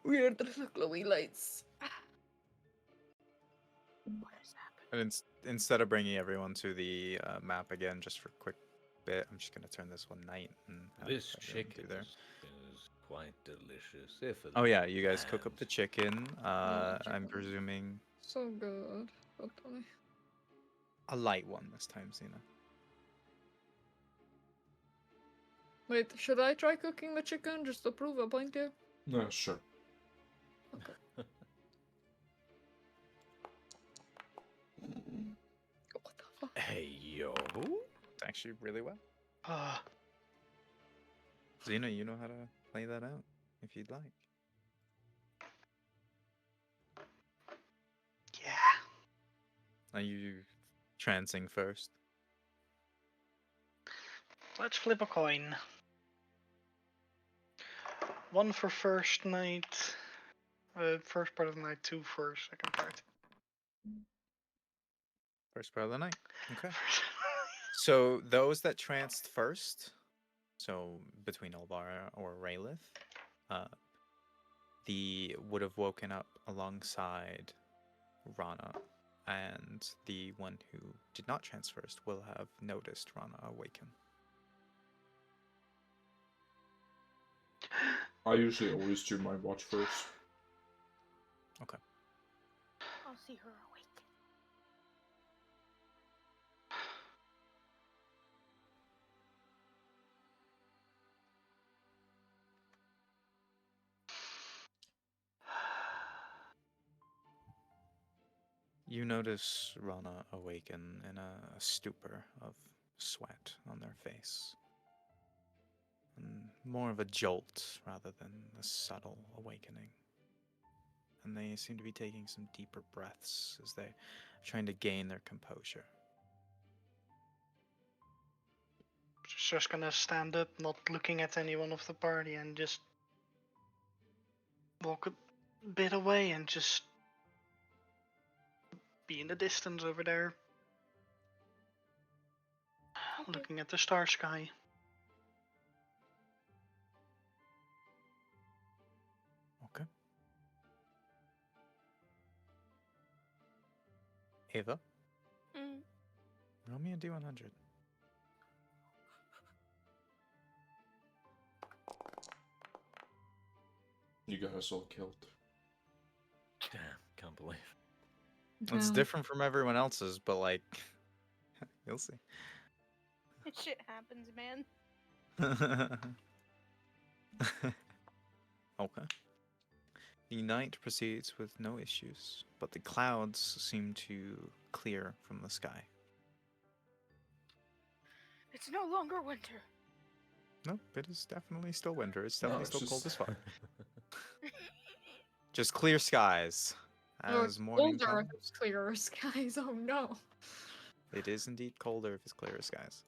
weird glowy lights. What has happened? And instead of bringing everyone to the map again, just for a quick bit, I'm just gonna turn this one night and have This everyone chicken do there. is quite delicious. If a Oh yeah, little you guys cook up bland. the chicken. I'm chicken. presuming So good. Totally. a light one this time, Zena. Wait, should I try cooking the chicken just to prove a point here? No, sure. What the fuck? Hey, yo. It's actually really well. Uh, Zena, you know how to play that out if you'd like. yeah. Are you trancing first? Let's flip a coin. One for first night. First part of the night, two for second part. First part of the night. Okay. So those that tranced first, so between Olvara or Raylith, the would have woken up alongside Rana, and the one who did not trance first will have noticed Rana awaken. I usually always do my watch first. I'll see her awake. You notice Rana awaken in a stupor of sweat on their face. And more of a jolt rather than a subtle awakening. And they seem to be taking some deeper breaths as they're trying to gain their composure. Just gonna stand up, not looking at anyone of the party, and just walk a bit away and just be in the distance over there, Okay. looking at the star sky. Okay. Ava, Mm. roll me a D100. You got us all killed. Damn, can't believe. It's No. different from everyone else's, but like, you'll see. Shit happens, man. Okay. The night proceeds with no issues, but the clouds seem to clear from the sky. It's no longer winter. Nope, it is definitely still winter. It's No, definitely it's still cold as just- fuck. Just clear skies. Or As morning colder if comes, it's clearer skies. Oh no. it is indeed colder if it's clear skies.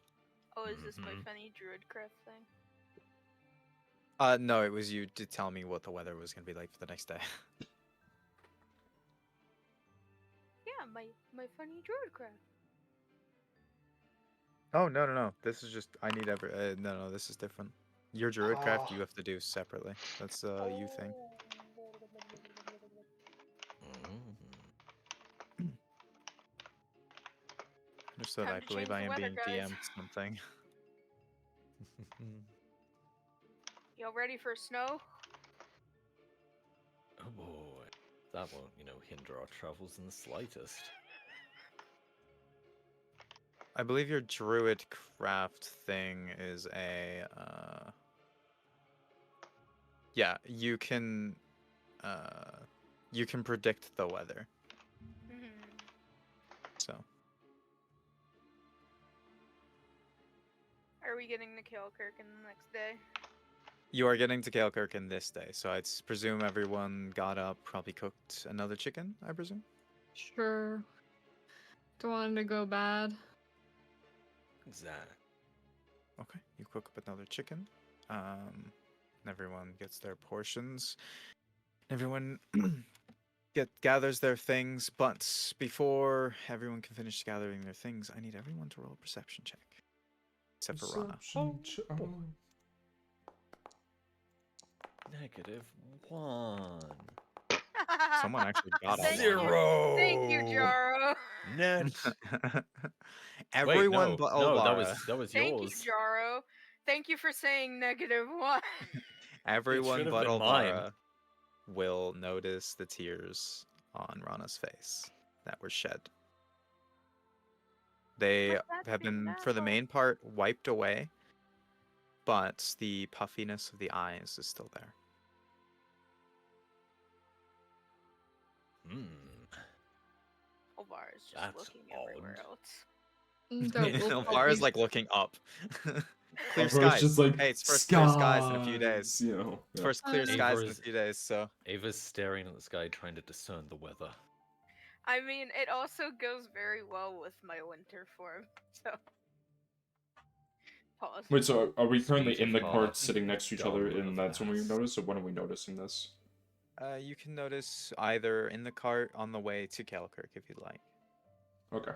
Oh, is this my Mhm. funny druidcraft thing? No, it was you to tell me what the weather was going to be like for the next day. Yeah, my funny druidcraft. Oh, no. This is just, I need no, this is different. Your druidcraft, Oh. you have to do separately. That's a you thing. Mm. Just that Time I to believe change I the am weather, being guys. DM'd something. Y'all ready for snow? Oh boy, that won't, hinder our travels in the slightest. I believe your druid craft thing is a yeah, you can predict the weather. Mm-hmm. So Are we getting to Kilkirk in the next day? you are getting to Kael'Kirk in this day. So I'd presume everyone got up, probably cooked another chicken, I presume. Sure. Don't want it to go bad. Exact. Okay, you cook up another chicken. And everyone gets their portions. Everyone gathers their things, but before everyone can finish gathering their things, I need everyone to roll a perception check. Except for Rana. Perception -1. Someone actually got all Thank one. you. Thank you, Jaro. Net. Everyone Wait, but no, Olvara. that was Thank you, yours. Jaro. Thank you for saying -1. Everyone should've but been mine. Olvara will notice the tears on Rana's face that were shed. They But that's have being been, for the natural. main part, wiped away, but the puffiness of the eyes is still there. Hmm. Olvar is just That's looking everywhere odd. else. That will Olvara's probably like looking up. Clear Alvara's skies. just like, Hey, it's first clear skies in a few days. skies, you know. It's Yeah. first clear skies in a Ava's- few days, so Ava's staring at the sky, trying to discern the weather. I mean, it also goes very well with my winter form, so. Pause. Wait, so are we currently Speech in the of cart heart, sitting next to each other, Darwin and of that's when we mass. notice, or when are we noticing this? you can notice either in the cart on the way to Kael'Kirk if you'd like. Okay.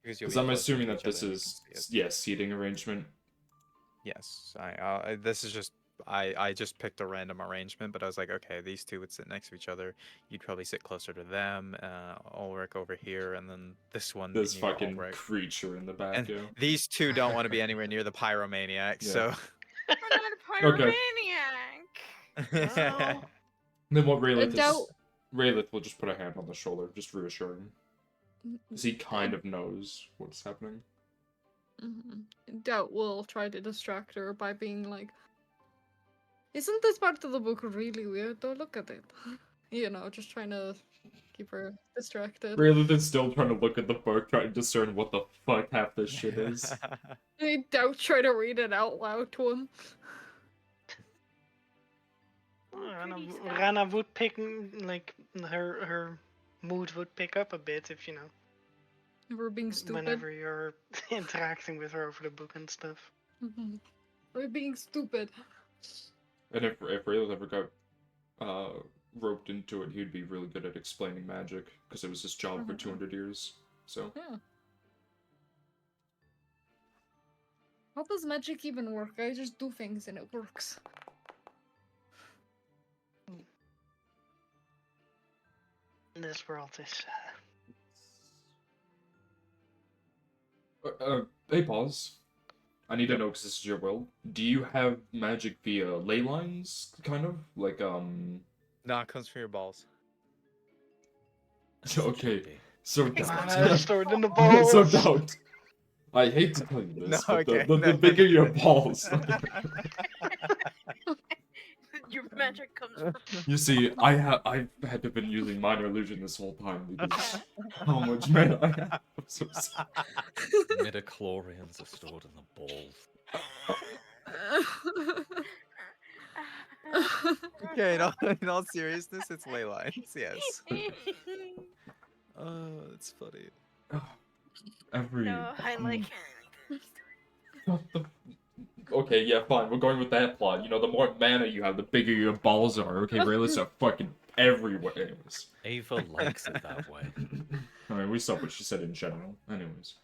Because you'll Because be I'm closer assuming to that each other this and you is, can see it. yeah, seating arrangement. Yes, this is just I just picked a random arrangement, but I was like, okay, these two would sit next to each other. You'd probably sit closer to them. Ulrich over here, and then this one. This near fucking Ulrich. creature in the back, And yeah. these two don't want to be anywhere near the pyromaniac, Yeah. so. I'm not a Okay. pyromaniac! Well, Then what Raylith Doubt- is... Raylith will just put a hand on the shoulder, just reassure him. Because he kind of knows what's happening. Doubt will try to distract her by being like, "Isn't this part of the book really weird? Though look at it." You know, just trying to keep her distracted. Rather than still trying to look at the book, trying to discern what the fuck half this shit is. I doubt try to read it out loud to him. Pretty stuff. Rana would pick like her mood would pick up a bit if We're being stupid. whenever you're interacting with her over the book and stuff. We're being stupid. And if Raylan ever got roped into it, he'd be really good at explaining magic, because it was his job for 200 years. So, Yeah. How does magic even work? I just do things and it works. This world is. Hey, pause. I need to know, because this is your world. Do you have magic via ley lines, kind of? Like, Nah, it comes from your balls. Okay, so Mana stored in the so balls. doubt. I hate to tell you No, this, but okay. the bigger your balls. Your magic comes from. You see, I've had to been using minor illusion this whole time because how much mana I have. I'm so sorry. Midichlorians are stored in the balls. Okay, in all seriousness, it's ley lines, yes. Oh, it's funny. Every. No, I like. What the? Okay, yeah, fine. We're going with that plot. You know, the more mana you have, the bigger your balls are. Okay, Raylas are fucking everywhere. Anyways. Ava likes it that way. I mean, we saw what she said in general. Anyways.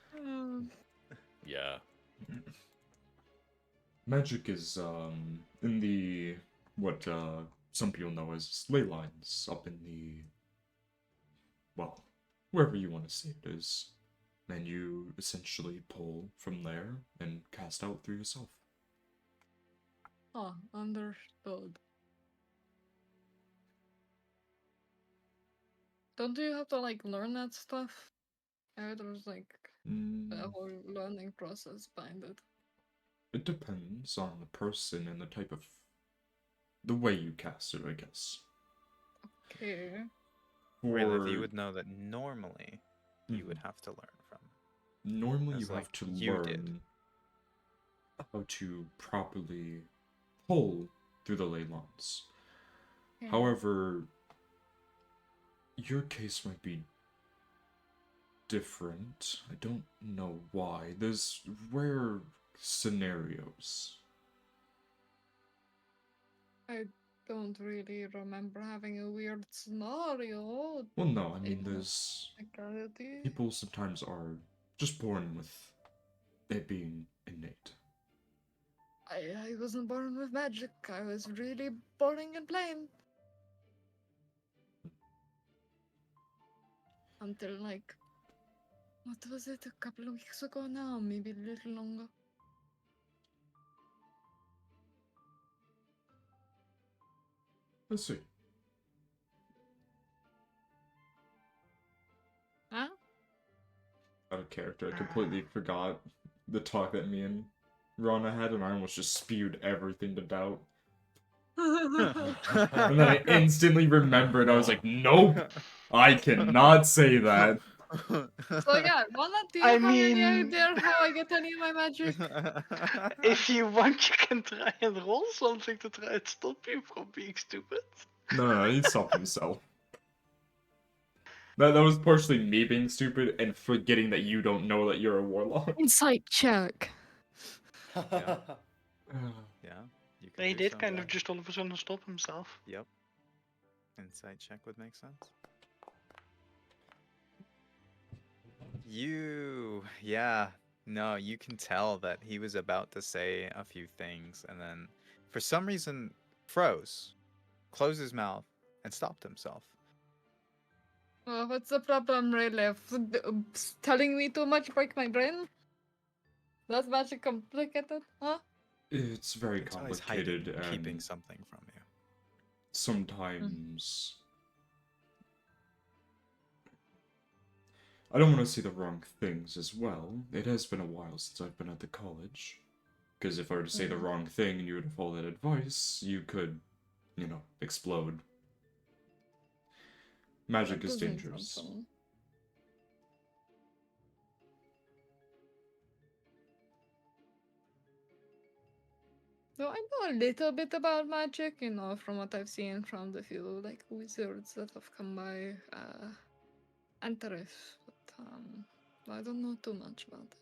Yeah. Magic is, in the, what, some people know as ley lines, up in the, well, wherever you want to say it is. And you essentially pull from there and cast out through yourself. Oh, understood. Don't you have to like learn that stuff? There's like a whole learning process behind it. It depends on the person and the type of, the way you cast it, I guess. Okay. Rayleigh, you would know that normally you would have to learn from. Normally As you like have to you learn did. how to properly pull through the ley lines. Yeah. However, your case might be different. I don't know why. There's rare scenarios. I don't really remember having a weird scenario. Well, no, I mean, in there's reality. people sometimes are just born with it being innate. I wasn't born with magic. I was really boring and plain. Until like, what was it? A couple of weeks ago now, maybe a little longer. Let's see. Huh? Out of character, I completely forgot the talk that me and Rana had, and I almost just spewed everything to doubt. And then I instantly remembered. I was like, nope, I cannot say that. So yeah, Rana, do you I have any mean- idea how I get any of my magic? If you want, you can try and roll something to try and stop you from being stupid. No, he stopped himself. That was partially me being stupid and forgetting that you don't know that you're a warlock. Insight check. Yeah, you could He do did so. kind of just all of a sudden stop himself. Yep. Insight check would make sense. No, you can tell that he was about to say a few things and then, for some reason, froze, closed his mouth, and stopped himself. What's the problem, really? Telling me too much break my brain? That's magic complicated, huh? It's very It's always hiding, complicated keeping and something from you. sometimes I don't want to say the wrong things as well. It has been a while since I've been at the college. Because if I were to say the wrong thing and you were to follow that advice, you could, explode. Magic That is doesn't sound dangerous. fun. So I know a little bit about magic, from what I've seen from the few like wizards that have come by Antares, but I don't know too much about it.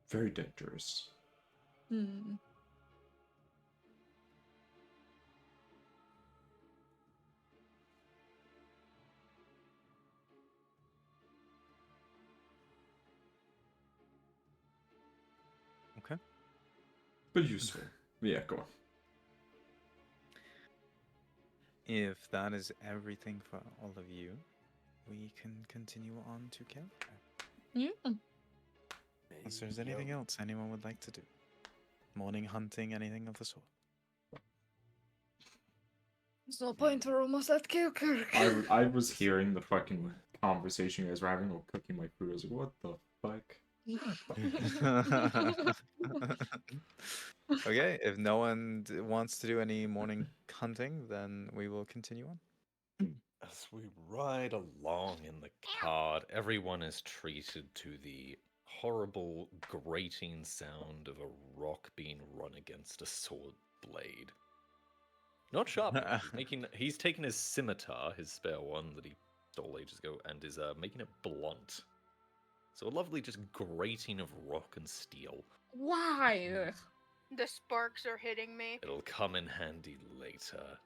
Very dangerous. Hmm. Okay. But useful. Yeah, go on. If that is everything for all of you, we can continue on to camp. Yeah. Unless there's anything else anyone would like to do. Morning hunting, anything of the sort. There's no point. We're almost at Kilkirk. I was hearing the fucking conversation you guys were having while cooking my food. I was like, what the fuck? Okay, if no one wants to do any morning hunting, then we will continue on. As we ride along in the cart, everyone is treated to the horrible grating sound of a rock being run against a sword blade. Not sharp. He's taken his scimitar, his spare one that he stole ages ago, and is making it blunt. So a lovely just grating of rock and steel. Why? The sparks are hitting me. It'll come in handy later.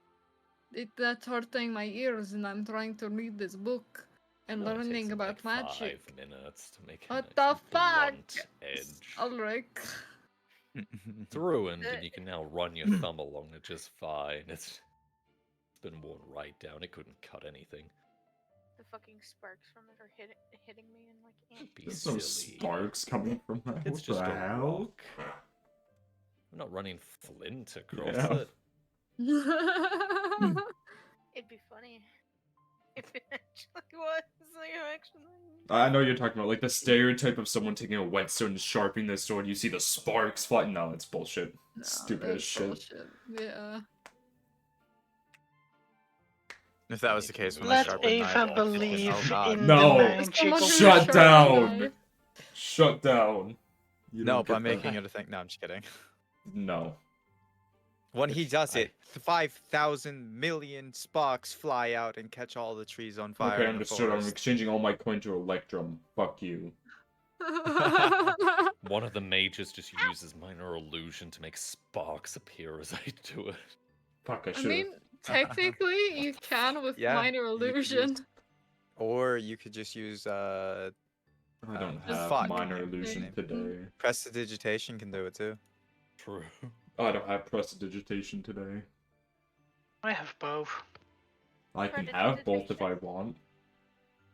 That's hurting my ears, and I'm trying to read this book and Well, it takes learning him about like magic. 5 minutes to make What a the fuck? blunt edge. Ulrich. It's ruined, and you can now run your thumb along it just fine. It's been worn right down. It couldn't cut anything. The fucking sparks from it are hitting me and like. Be There's no silly. sparks coming from that. It's What just the a hell? rock. I'm not running flint across Yeah. it. It'd be funny if it actually was. Like, actually. I know you're talking about like the stereotype of someone taking a whetstone and sharpening their sword. You see the sparks fly. No, it's bullshit. No, Stupid as that's shit. bullshit. Yeah. If that was the case, when I Let sharpened Ava knives, believe oh god. in No. the As magic someone of who Shut sharpened down. knife. Shut down. You don't Nope, get I'm that. making it a thing. No, I'm just kidding. No. When he does I- it, 5,000 million sparks fly out and catch all the trees on fire. Okay, in the understood. I'm forest. exchanging all my coin to Electrum. Fuck you. One of the mages just uses minor illusion to make sparks appear as I do it. Fuck, I I should mean, technically, you can with Yeah, minor you could use- illusion. Or you could just use I don't Just have fuck. minor What's his illusion name? today. Prestidigitation can do it too. True. I don't have prestidigitation today. I have both. I can have both if I want.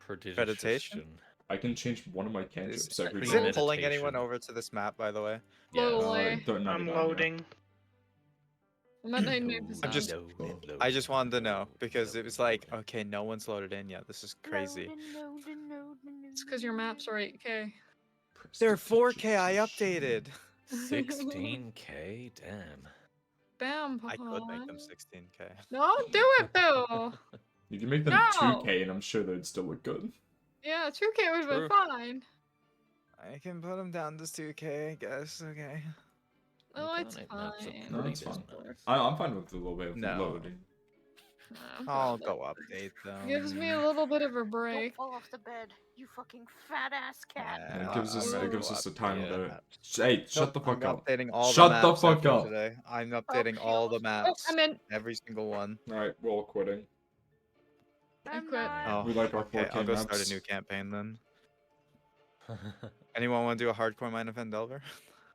Predidigitation? I can change one of my cantrips every Is day. it pulling anyone Meditation. over to this map, by the way? Yeah. Slowly. I'm loading. I'm at 99%. I'm just- I just wanted to know because it was like, okay, no one's loaded in yet. This is crazy. It's because your maps are 8K. They're 4K. I updated. 16K? Damn. Bam, I could make them Papa. 16K. No, do it, Bill. You can make them No! 2K and I'm sure they'd still look good. Yeah, 2K would have been True. fine. I can put them down to 2K, I guess. Okay. No, Okay, it's maps are fine. No, pretty it's fine. dismal. I'm fine with a little bit of No. loading. No, I'll but go update them. gives me a little bit of a Don't break. fall off the bed, you fucking fat ass cat. And it Yeah, gives us I'm it gives gonna us a go time update to. Hey, shut the Nope, fuck I'm up. updating all Shut the the maps fuck after up. today. I'm Oh, updating all the shit. maps. I'm in. Every single one. Alright, we're all quitting. I I'm quit. not. Oh, We like our okay, 4K I'll go maps. start a new campaign then. Anyone want to do a hardcore Mine of Delver?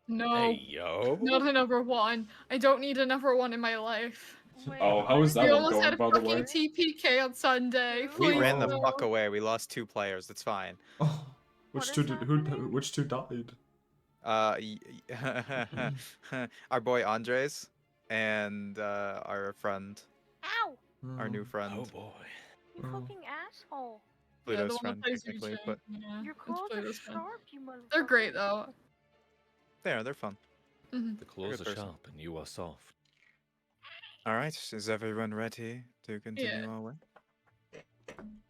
No, Hey, yo. not a number one. I don't need a number one in my life. Wait, Oh, how is what? that We one almost going, had a by the fucking way? TPK on Sunday. We We Please ran the no. fuck away. We lost 2 players. It's fine. Oh, What which is two did happening? which two died? Our boy Andres and our friend, Ow! our new friend, Oh boy. You Oh. fucking asshole. Yeah, the Pluto's one that friend plays technically, UJ. but Yeah, Your it's claws are Plato's friend. sharp, you motherfucker. They're great though. they're fun. Mhm. The claws good are person. sharp and you are soft. All right, is everyone ready to continue Yeah. our way?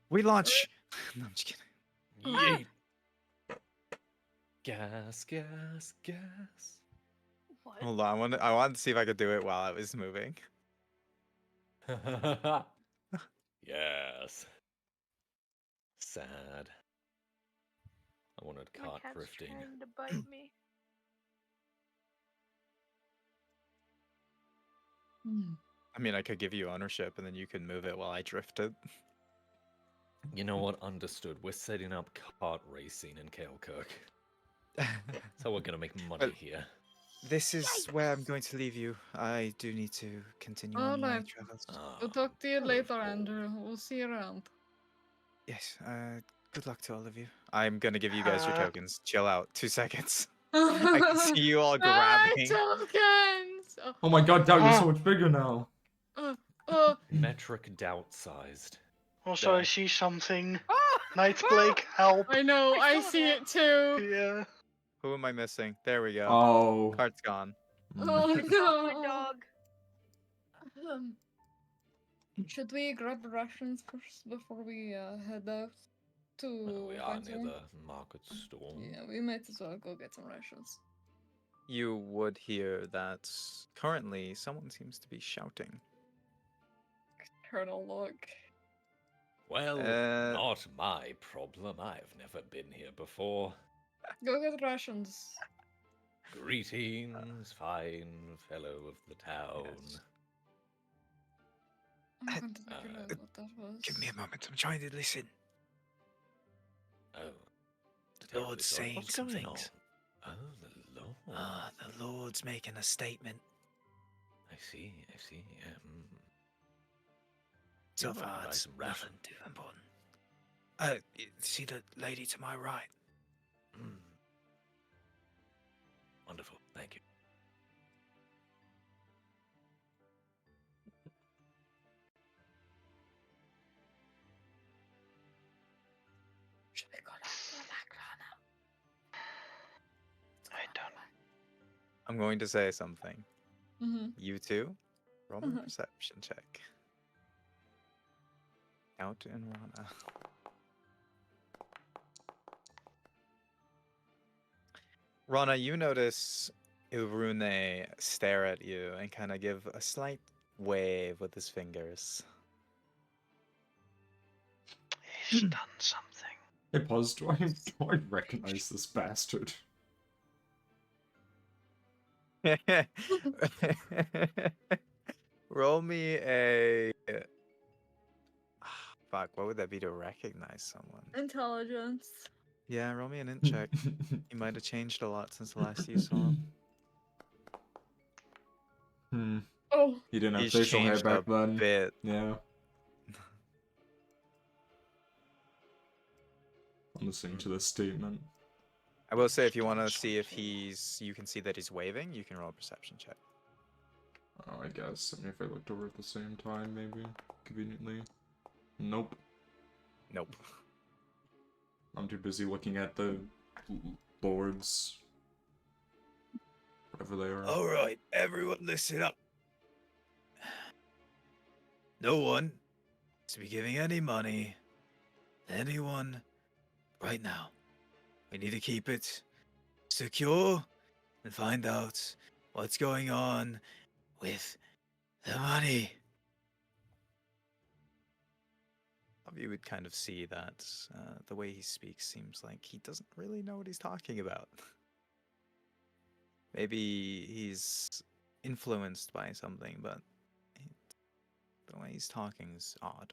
We launch. No, I'm just kidding. Yeet. Gas, gas, gas. What? Hold on, I wanted to see if I could do it while I was moving. Yes. Sad. I wanted My cart cat's drifting. trying to bite me. Hmm. I mean, I could give you ownership, and then you can move it while I drift it. You know what? Understood. We're setting up kart racing in Kaelkirk. That's how we're gonna make money Well- here. This is where I'm going to leave you. I do need to continue on my Alright. travels. We'll Ah, talk to you later, wonderful. Andrew. We'll see you around. Yes, good luck to all of you. I'm gonna give you guys your tokens. Chill out. 2 seconds. I can see you all grabbing. Tokens! Oh my god, Doug, you're Ah. so much bigger now. Metric doubt sized. Also, I There. see something. Ah! Night Blake, help. I know, I I saw see that. it too. Yeah. Who am I missing? There we go. Oh. Cart's gone. Oh I saw my no. dog. Um, should we grab rations first before we head out to We are find near someone? the market stall. Yeah, we might as well go get some rations. You would hear that currently someone seems to be shouting. Colonel, look. Well, Uh, not my problem. I've never been here before. Go get rations. Greetings, fine fellow of the town. Yes. I'm going to take a look what that was. Give me a moment. I'm trying to listen. Oh, The terribly Lord's sorry. saying What's some going things. on? Oh, the Lord. Ah, the Lord's making a statement. I see, I see. So You might far, write it's some Russian. nothing too important. See the lady to my right? Mm. Wonderful, thank you. Should we go down to the back now? I don't. I'm going to say something. Mm-hmm. You two, roll me a Mhm. perception check. Out and Rana. Rana, you notice Ilrune stare at you and kind of give a slight wave with his fingers. He's done something. Hey, pause. Do I recognize this bastard? Roll me a. Fuck, what would that be to recognize someone? Intelligence. Yeah, roll me an int check. He might have changed a lot since the last you saw him. Oh, He didn't have He's facial hair changed back a then. bit. Yeah. I'm listening to this statement. I will say, if you want to see if you can see that he's waving, you can roll a perception check. Oh, I guess. I mean, if I looked over at the same time, maybe. Conveniently. Nope. Nope. I'm too busy looking at the lords. Whatever they are. All right, everyone, listen up. No one is to be giving any money to anyone right now. We need to keep it secure and find out what's going on with the money. You would kind of see that the way he speaks seems like he doesn't really know what he's talking about. Maybe he's influenced by something, but the way he's talking is odd.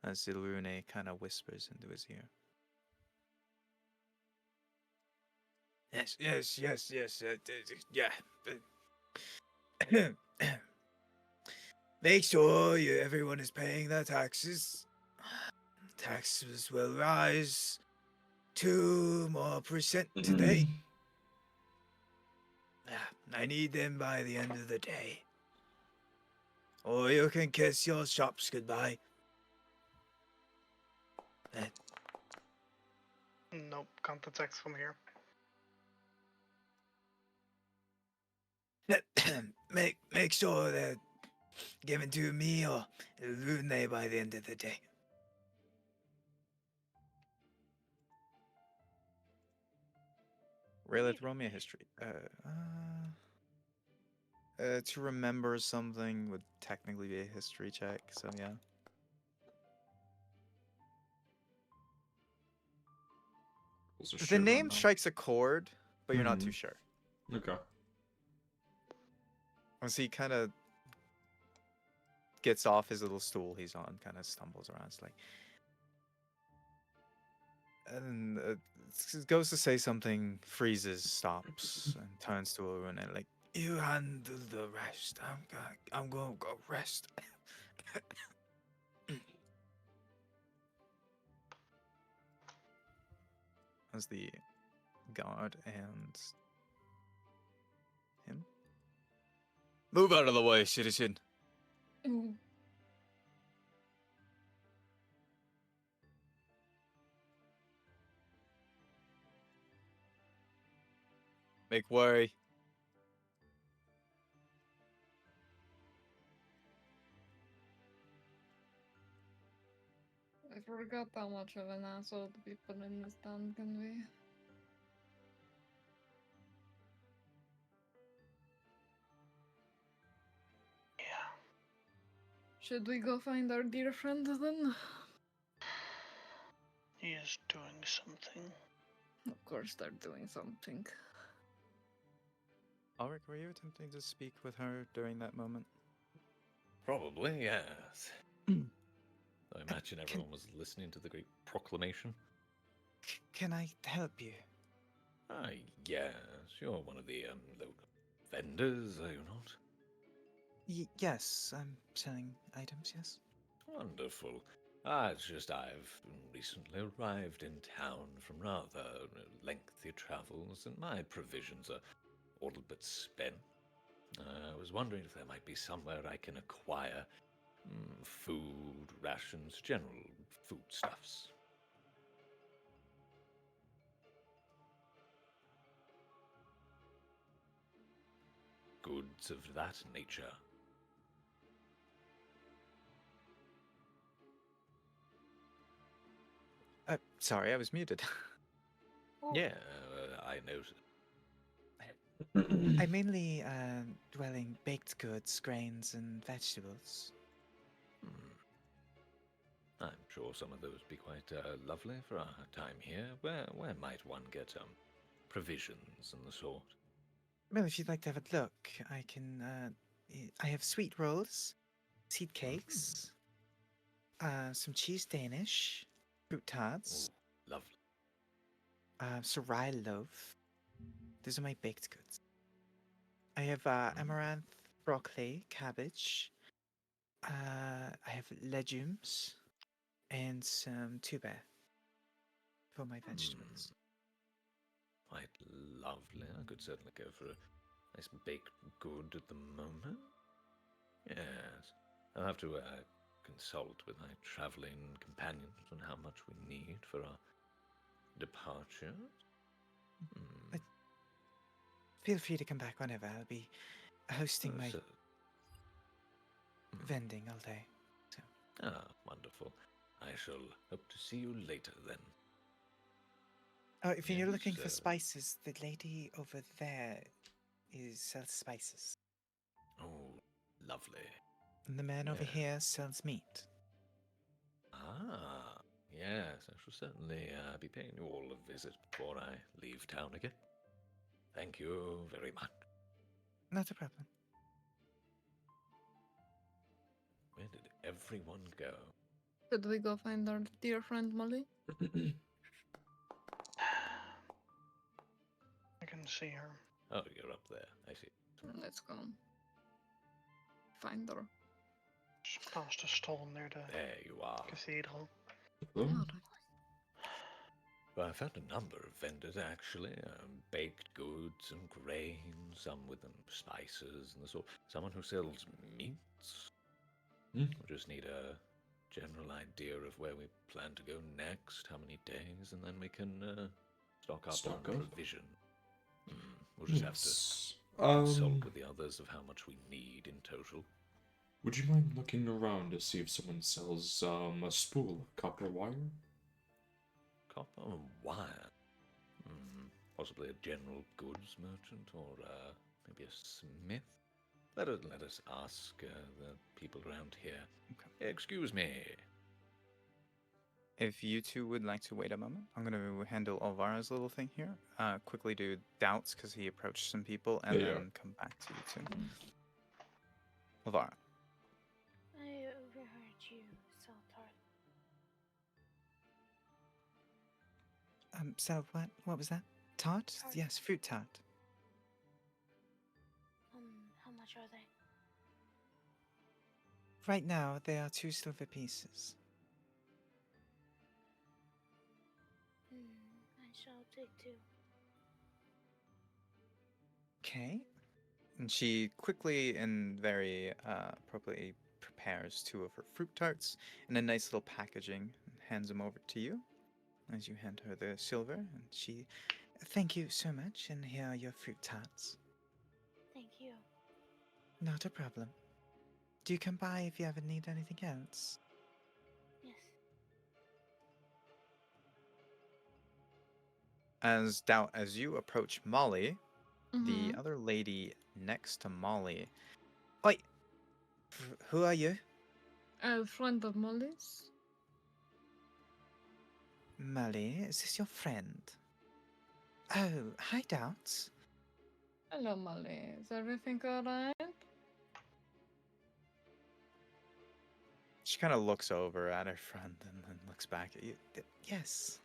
As Ilrune kind of whispers into his ear. Yes. Yeah. Make sure everyone is paying their taxes. Taxes will rise 2% more today. I need them by the end of the day. Or you can kiss your shops goodbye. Nope, can't detect from here. make sure they're given to me or Lune by the end of the day. Really, throw me a history. To remember something would technically be a history check, so yeah. Also The shit name right now. strikes a chord, but you're not too Mhm. sure. Okay. Once he kind of gets off his little stool he's on, kind of stumbles around, it's like, and goes to say something, freezes, stops, and turns to a and like, You handle the rest. I'm gonna go rest. as the guard and him. Move out of the way, citizen. Ooh. Make way. I forgot how much of an asshole the people in this town can be. Yeah. Should we go find our dear friend then? He is doing something. Of course they're doing something. Ulrich, were you attempting to speak with her during that moment? Probably, yes. I imagine everyone was listening to the great proclamation. Can I help you? Ah, yes, you're one of the local vendors, are you not? Yes, I'm selling items, yes. Wonderful. It's just I've recently arrived in town from rather lengthy travels, and my provisions are all but spent. I was wondering if there might be somewhere I can acquire food, rations, general foodstuffs. Goods of that nature. Sorry, I was muted. Yeah, I noticed. I mainly dwell in baked goods, grains, and vegetables. I'm sure some of those would be quite lovely for our time here. Where might one get provisions and the sort? Well, if you'd like to have a look, I can. I have sweet rolls, seed cakes, some cheese Danish, fruit tarts, Ooh, lovely. sarai loaf. Those are my baked goods. I have amaranth, broccoli, cabbage. I have legumes and some tuber for my vegetables. Quite lovely. I could certainly go for a nice baked good at the moment. Yes. I'll have to consult with my traveling companions on how much we need for our departure. But feel free to come back whenever. I'll be hosting my vending all day. Wonderful. I shall hope to see you later then. Oh, if you're looking for Yes, spices, the lady over there sells spices. Oh, lovely. And the man over Yeah. here sells meat. Ah, yes, I shall certainly be paying you all a visit before I leave town again. Thank you very much. Not a problem. Where did everyone go? Should we go find our dear friend Molly? I can see her. Oh, you're up there. I see. Let's go. Find her. Just past a stall near the There you are. cathedral. Alright. Well, I found a number of vendors actually. Baked goods and grains, some with them spices and the sort. Someone who sells meats. We just need a general idea of where we plan to go next, how many days, and then we can stock up Stock on up? provision. We'll just have to consult with the others of how much we need in total. Would you mind looking around to see if someone sells a spool of copper wire? Copper and wire. Possibly a general goods merchant or maybe a smith. Let us ask the people around here. Okay. Excuse me. If you two would like to wait a moment, I'm going to handle Alvara's little thing here. Quickly do doubts because he approached some people, and Yeah. then come back to you two. Alvara. I overheard you, Saltart. So what was that? Tart? Tart. Yes, fruit tart. How much are they? Right now, they are 2 silver pieces. I shall take 2. Okay. And she quickly and very appropriately prepares 2 of her fruit tarts in a nice little packaging and hands them over to you as you hand her the silver. And she, Thank you so much, and here are your fruit tarts. Thank you. Not a problem. Do you come by if you ever need anything else? Yes. as you approach Molly, the Mhm. other lady next to Molly. Oi! Who are you? A friend of Molly's. Molly, is this your friend? Oh, hi, Doubts. Hello, Molly. Is everything alright? She kind of looks over at her friend and then looks back at you. Yes.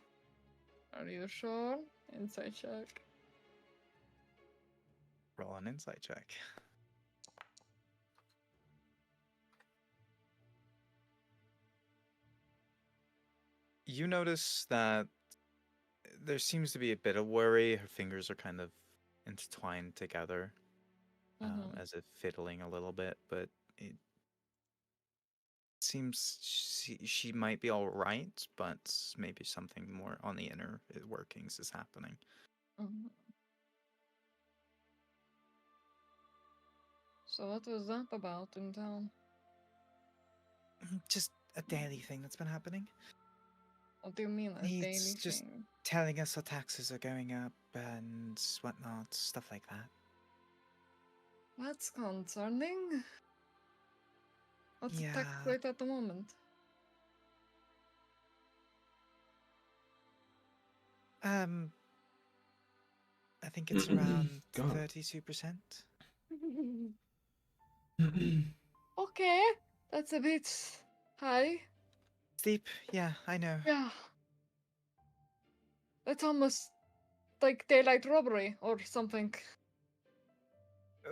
Are you sure? Inside check. Roll an insight check. You notice that there seems to be a bit of worry. Her fingers are kind of intertwined together, Mhm. as if fiddling a little bit, but it seems she might be all right, but maybe something more on the inner workings is happening. Mhm. So what was that about in town? Just a daily thing that's been happening. What do you mean a daily He's just thing? telling us our taxes are going up and whatnot, stuff like that. That's concerning. What's the tax Yeah. rate at the moment? I think it's around God. 32%. Okay, that's a bit high. Steep, yeah, I know. Yeah. That's almost like daylight robbery or something.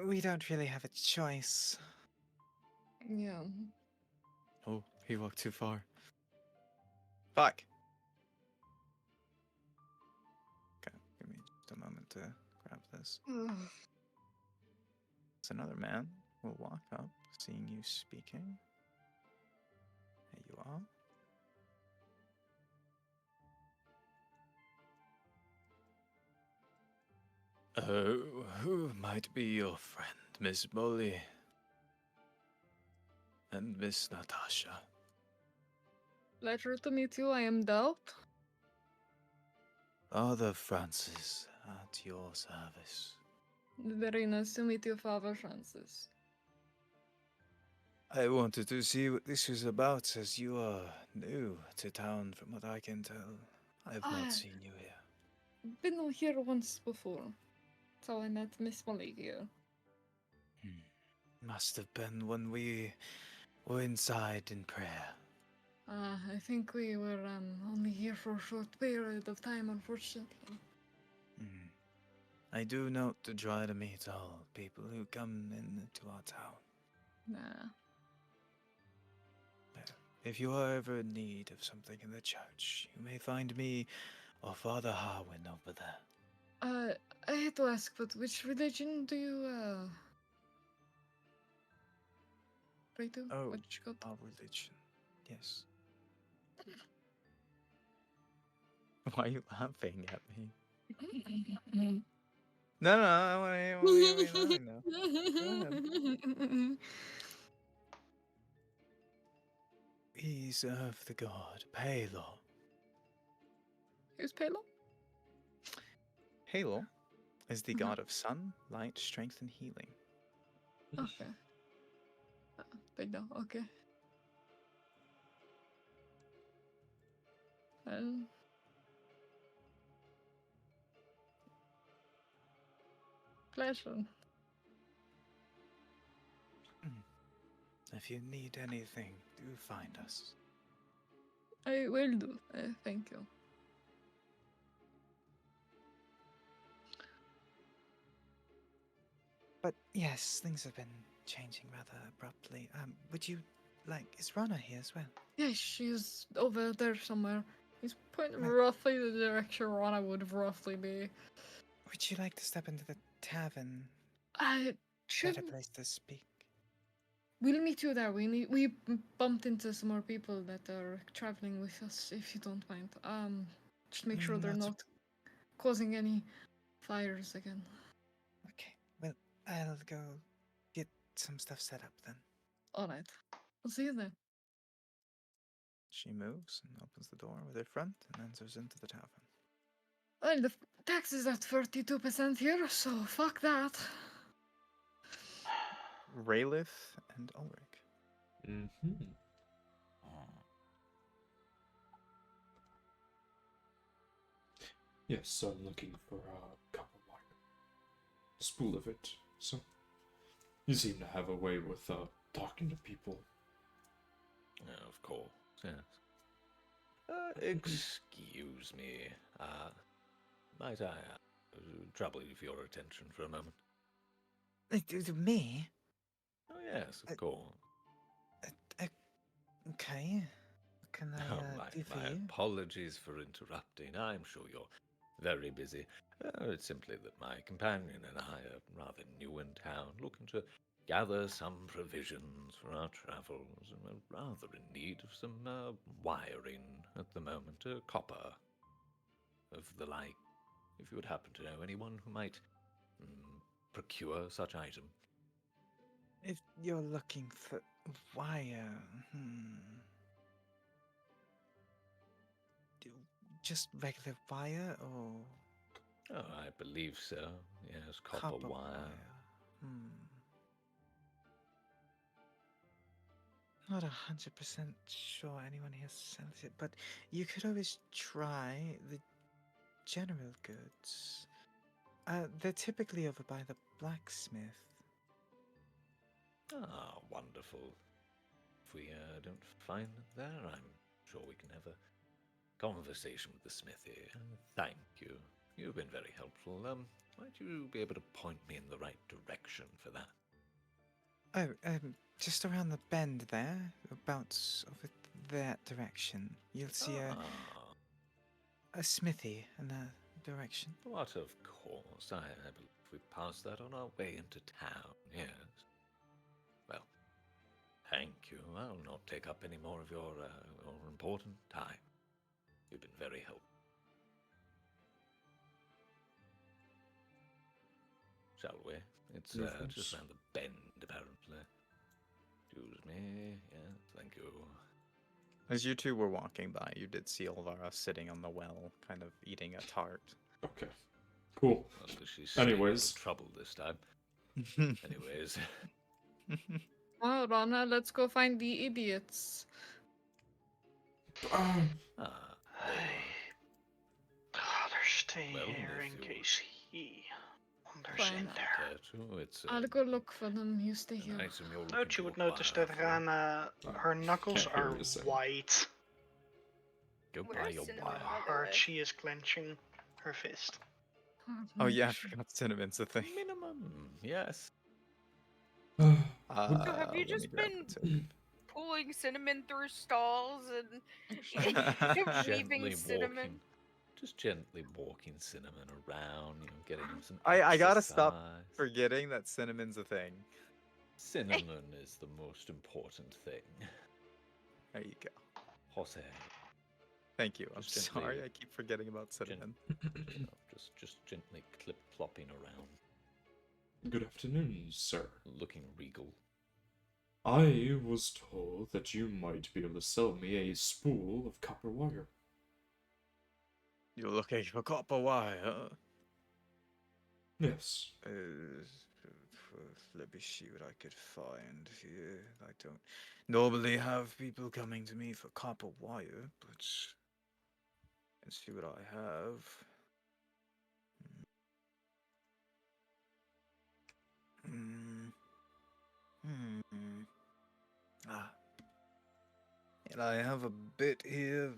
We don't really have a choice. Yeah. Oh, he walked too far. Fuck. Okay, give me just a moment to grab this. It's another man will walk up, seeing you speaking. There you are. Oh, who might be your friend, Miss Molly? And Miss Natasha? Pleasure to meet you. I am Doubt. Father Francis, at your service. Very nice to meet you, Father Francis. I wanted to see what this was about, as you are new to town, from what I can tell. I have not seen you here. Been here once before. So I met Miss Molly here. Must have been when we were inside in prayer. I think we were only here for a short period of time, unfortunately. I do note to try to meet all people who come into our town. Nah. If you are ever in need of something in the church, you may find me or Father Harwin over there. I hate to ask, but which religion do you, pray to? Oh, Which god? our religion. Yes. Why are you laughing at me? No, no, I want to hear what you're doing now. Go ahead. We serve the god Palo. Who's Palo? Halo is the Mhm. god of sun, light, strength, and healing. Okay. Palo, okay. Well, pleasure. If you need anything, do find us. I will do. Thank you. But yes, things have been changing rather abruptly. Would you like? Is Rana here as well? Yeah, she's over there somewhere. He's pointing Right. roughly the direction Rana would roughly be. Would you like to step into the tavern? I should. Better place to speak. We'll meet you there. We bumped into some more people that are traveling with us. If you don't mind, just make sure they're Not a- not causing any fires again. Okay. Well, I'll go get some stuff set up then. All right. I'll see you then. She moves and opens the door with her front and enters into the tavern. Well, the tax is at 32% here, so fuck that. Raylith and Ulrich. Mm-hmm. Yes, so I'm looking for a cup of wine. A spool of it. So you seem to have a way with talking to people. Of course, yes. Excuse me. Might I trouble you for your attention for a moment? Me? Oh, yes, Uh, of course. Okay. What can I do for my you? apologies for interrupting. I'm sure you're very busy. It's simply that my companion and I are rather new in town, looking to gather some provisions for our travels, and we're rather in need of some wiring at the moment, copper of the like. If you would happen to know anyone who might procure such item. If you're looking for wire, just regular wire or Oh, I believe so. Yes, copper wire. Not 100% sure anyone here sells it, but you could always try the general goods. They're typically over by the blacksmith. Ah, wonderful. If we don't find it there, I'm sure we can have a conversation with the smithy. Thank you. You've been very helpful. Might you be able to point me in the right direction for that? Oh, just around the bend there, about over that direction. You'll see a smithy in that direction. What, of course. I believe we passed that on our way into town, yes. Well, thank you. I'll not take up any more of your important time. You've been very helpful. Shall we? It's just around the bend, apparently. Excuse me. Yes, thank you. As you two were walking by, you did see Olvara sitting on the well, kind of eating a tart. Okay. Cool. Well, she's staying out of Anyways. trouble this time. Anyways. Well, Rana, let's go find the idiots. They They're staying Well, here if in you case he wanders Fine. in there. care to. It's I'll go look for them. You stay an here. item you're looking Don't you to would notice acquire that for- Rana, her knuckles can't hear are what you're saying. white. Go Where's buy your Cinnamon, wire. by the Hard way? she is clenching her fist. Oh yeah, I forgot Cinnamon's a thing. Minimum, yes. So have you let me just grab been the token. pulling Cinnamon through stalls and weaving Gently Cinnamon? walking. Just gently walking Cinnamon around, getting him some I gotta stop exercise. forgetting that Cinnamon's a thing. Cinnamon is the most important thing. There you go. Jose. Thank you. I'm Just gently- sorry, I keep forgetting about Cinnamon. just gently clip-clopping around, Good afternoon, sir. looking regal. I was told that you might be able to sell me a spool of copper wire. You're looking for copper wire. Yes. Let me see what I could find here. I don't normally have people coming to me for copper wire, but let's see what I have. Hmm. Hmm. Ah. And I have a bit here.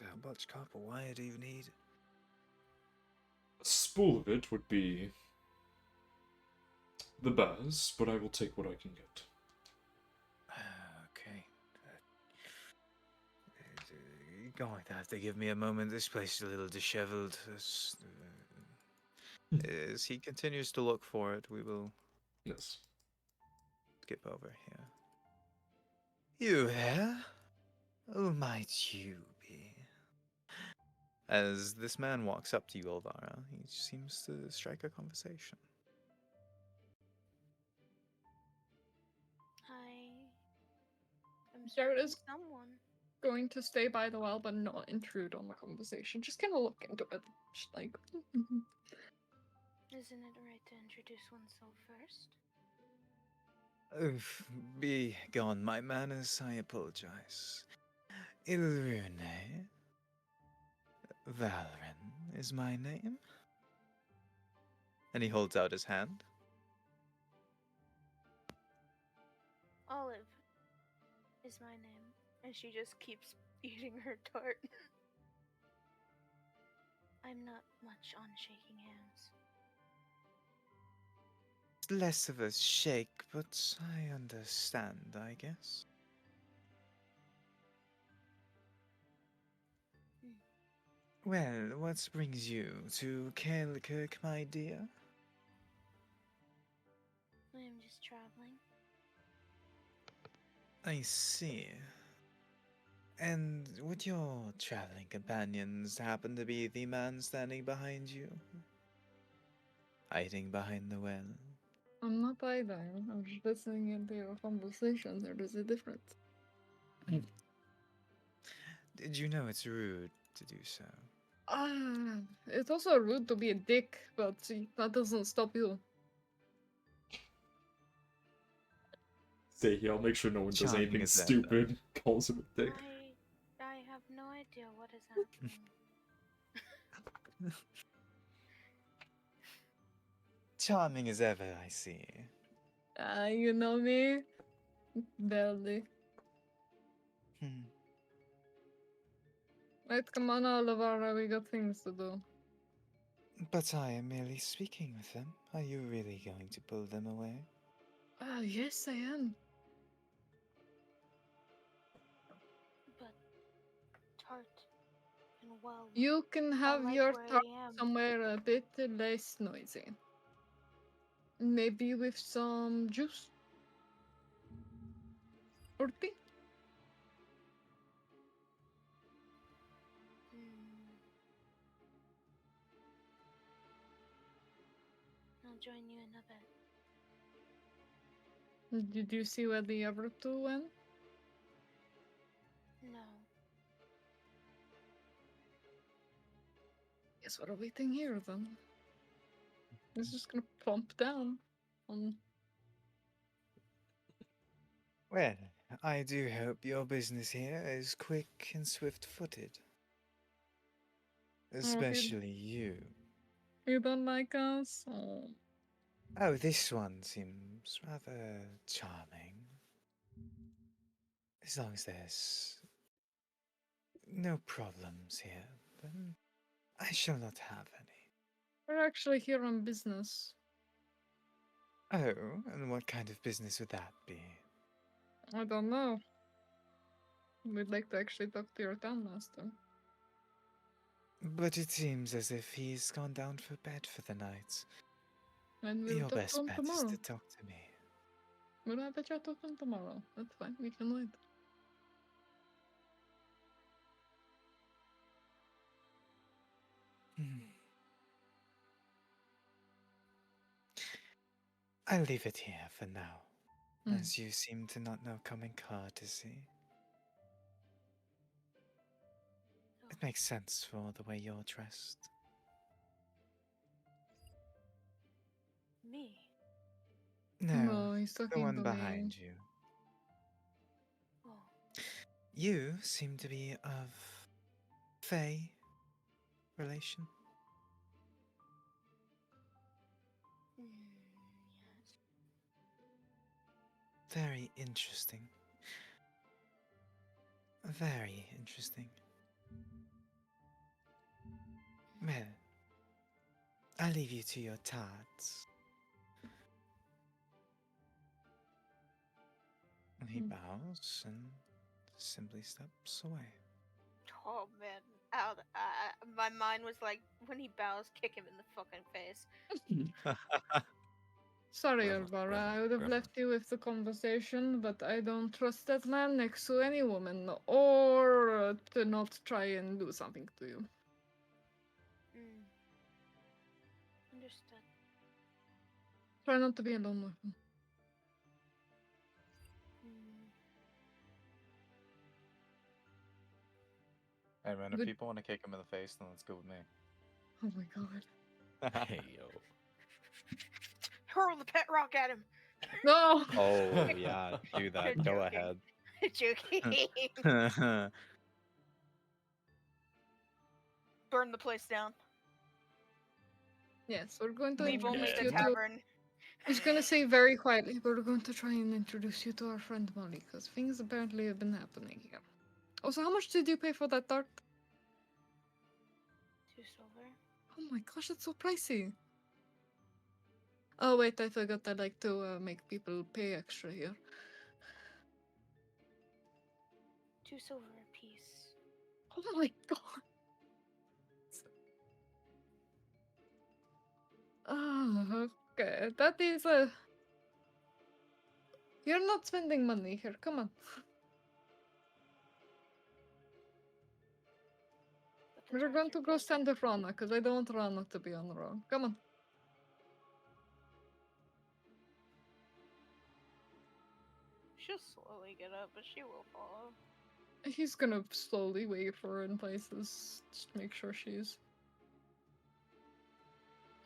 How much copper wire do you need? A spool of it would be the best, but I will take what I can get. Okay. You're going to have to give me a moment. This place is a little disheveled. As he continues to look for it, we will Yes. skip over here. You here? Who might you be? As this man walks up to you, Elvira, he seems to strike a conversation. I am Jared searching is someone. going to stay by the well, but not intrude on the conversation. Just kind of look into it. Just like, Isn't it right to introduce oneself first? Be gone, my manners, I apologize. Ilrune Valren is my name. And he holds out his hand. Olive is my name. And she just keeps eating her tart. I'm not much on shaking hands. It's less of a shake, but I understand, I guess. Well, what brings you to Kael'Kirk, my dear? I am just traveling. I see. And would your traveling companions happen to be the man standing behind you? Hiding behind the well? I'm not either. I'm just listening into your conversation. There is a difference. Did you know it's rude to do so? It's also rude to be a dick, but see, that doesn't stop you. Stay here, I'll make sure no one does Charming anything as ever. stupid. Calls him a dick. I have no idea what is happening. Charming as ever, I see. You know me? Barely. Hmm. Right, come on, Olivara, we got things to do. But I am merely speaking with them. Are you really going to pull them away? Yes, I am. But tart and well. You can have like your where I talk am. somewhere a bit less noisy. Maybe with some juice or tea. I'll join you in a bit. Did you see where the other two went? No. Guess we're waiting here then. It's just gonna plump down on. Well, I do hope your business here is quick and swift-footed. Especially you. You don't like us? Oh. Oh, this one seems rather charming. As long as there's no problems here, then I shall not have any. We're actually here on business. Oh, and what kind of business would that be? I don't know. We'd like to actually talk to your town master. But it seems as if he's gone down for bed for the night. And we'll Your talk to best him bet tomorrow. is to talk to me. We'll have a chat with him tomorrow. That's fine. We can wait. Hmm. I'll leave it here for now, Mm. as you seem to not know common courtesy. It makes sense for the way you're dressed. Me. No, he's The talking one to me. behind you. Oh. You seem to be of Fey relation. Yes. Very interesting. Very interesting. Well, I'll leave you to your tarts. And he Hmm. bows and simply steps away. Oh man, my mind was like, when he bows, kick him in the fucking face. Sorry, Grammar, Elvara. grammar, I would have grammar. left you with the conversation, but I don't trust that man next to any woman, or to not try and do something to you. Mm. Understood. Try not to be alone with him. Mm. And when if Good- people want to kick him in the face, then let's go with me. Oh my god. Hey yo. Hurl the pet rock at him. No! Oh yeah, do that. Go Joking. ahead. Joking. Burn the place down. Yes, we're going to Leave only introduce the you to... tavern. He's gonna say very quietly, we're going to try and introduce you to our friend Molly, because things apparently have been happening here. Also, how much did you pay for that tart? 2 silver. Oh my gosh, it's so pricey. Oh wait, I forgot I like to make people pay extra here. 2 silver a piece. Oh my god. Oh, okay. That is a... You're not spending money here, come on. But the We're going tarts to are go good. stand with Rana, because I don't want Rana to be on the road. Come on. She'll slowly get up, but she will follow. He's gonna slowly wait for her in places, just to make sure she's...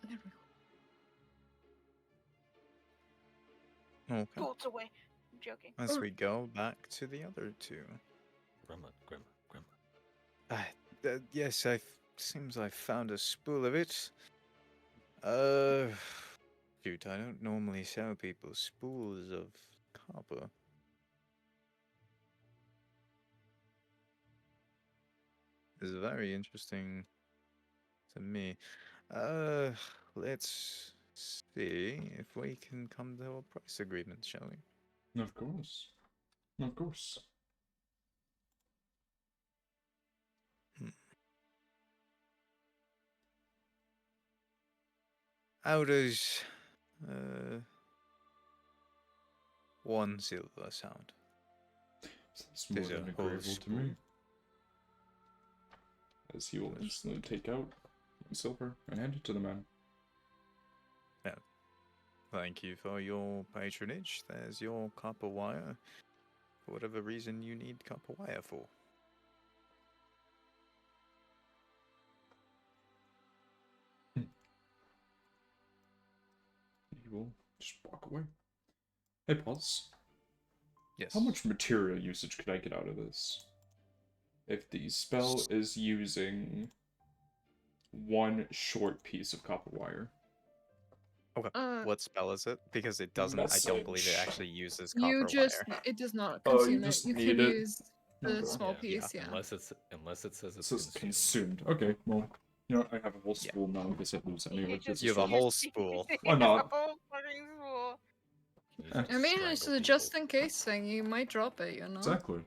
There we go. Okay. Bolts away. I'm joking. As we go back to the other two. Grandma, grandma, grandma. Yes, seems I found a spool of it. Shoot, I don't normally sell people spools of copper. It's very interesting to me. Let's see if we can come to a price agreement, shall we? Of course. Of course. How does one silver sound? Sounds more There's than a whole agreeable to me. spool. As he will instantly take out one silver and hand it to the man. Thank you for your patronage. There's your copper wire. For whatever reason you need copper wire for. He will just walk away. Hey, pause. Yes. How much material usage could I get out of this? If the spell is using one short piece of copper wire. Uh, What spell is it? Because it doesn't. I don't believe it Message. actually uses you copper just... wire. It does not Oh, you consume it. just You need can it. use the Okay. small Yeah, piece, yeah. unless it says It it's says consumed. consumed. Okay, well, you know, I have a whole Yeah. spool now. I guess I lose anyway. He just- You have a he whole just- spool. Why not? A whole fucking spool. Use Eh. it to I mean, it's strangle a just people. in case thing. You might drop it, you know? Exactly.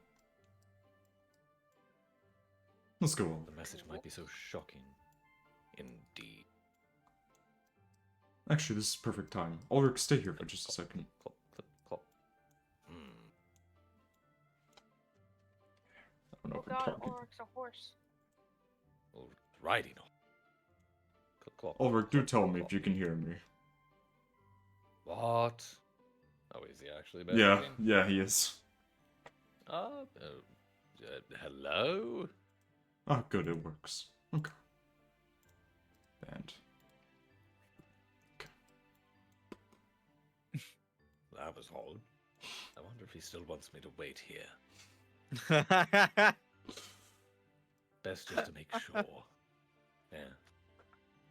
Let's go on. The message might be so shocking. Indeed. Actually, this is perfect time. Ulrich, stay here for just a second. Clop, clip, clop. Hmm. I don't know Oh if we're god, talking. Ulrich's a horse. Well, riding on. Clip, clop. Ulrich, do clip, tell me clop. if you can hear me. What? What? Oh, is he actually Yeah, behaving? yeah, he is. Hello? Oh, good, it works. Okay. And That was odd. I wonder if he still wants me to wait here. Best just to make sure. Yeah.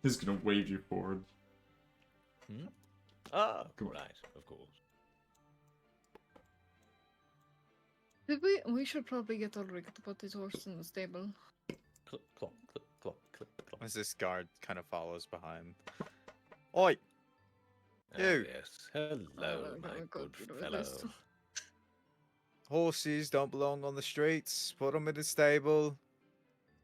he's gonna wave you forward. Hmm? Ah, Come on. right, of course. Did we should probably get Ulrich to put his horse in the stable. Clip, clop, clip, clop, clip, clop. As this guard kind of follows behind. Oi! Ah, You. yes. Hello, my go good through fellow. this. Horses don't belong on the streets. Put them in the stable.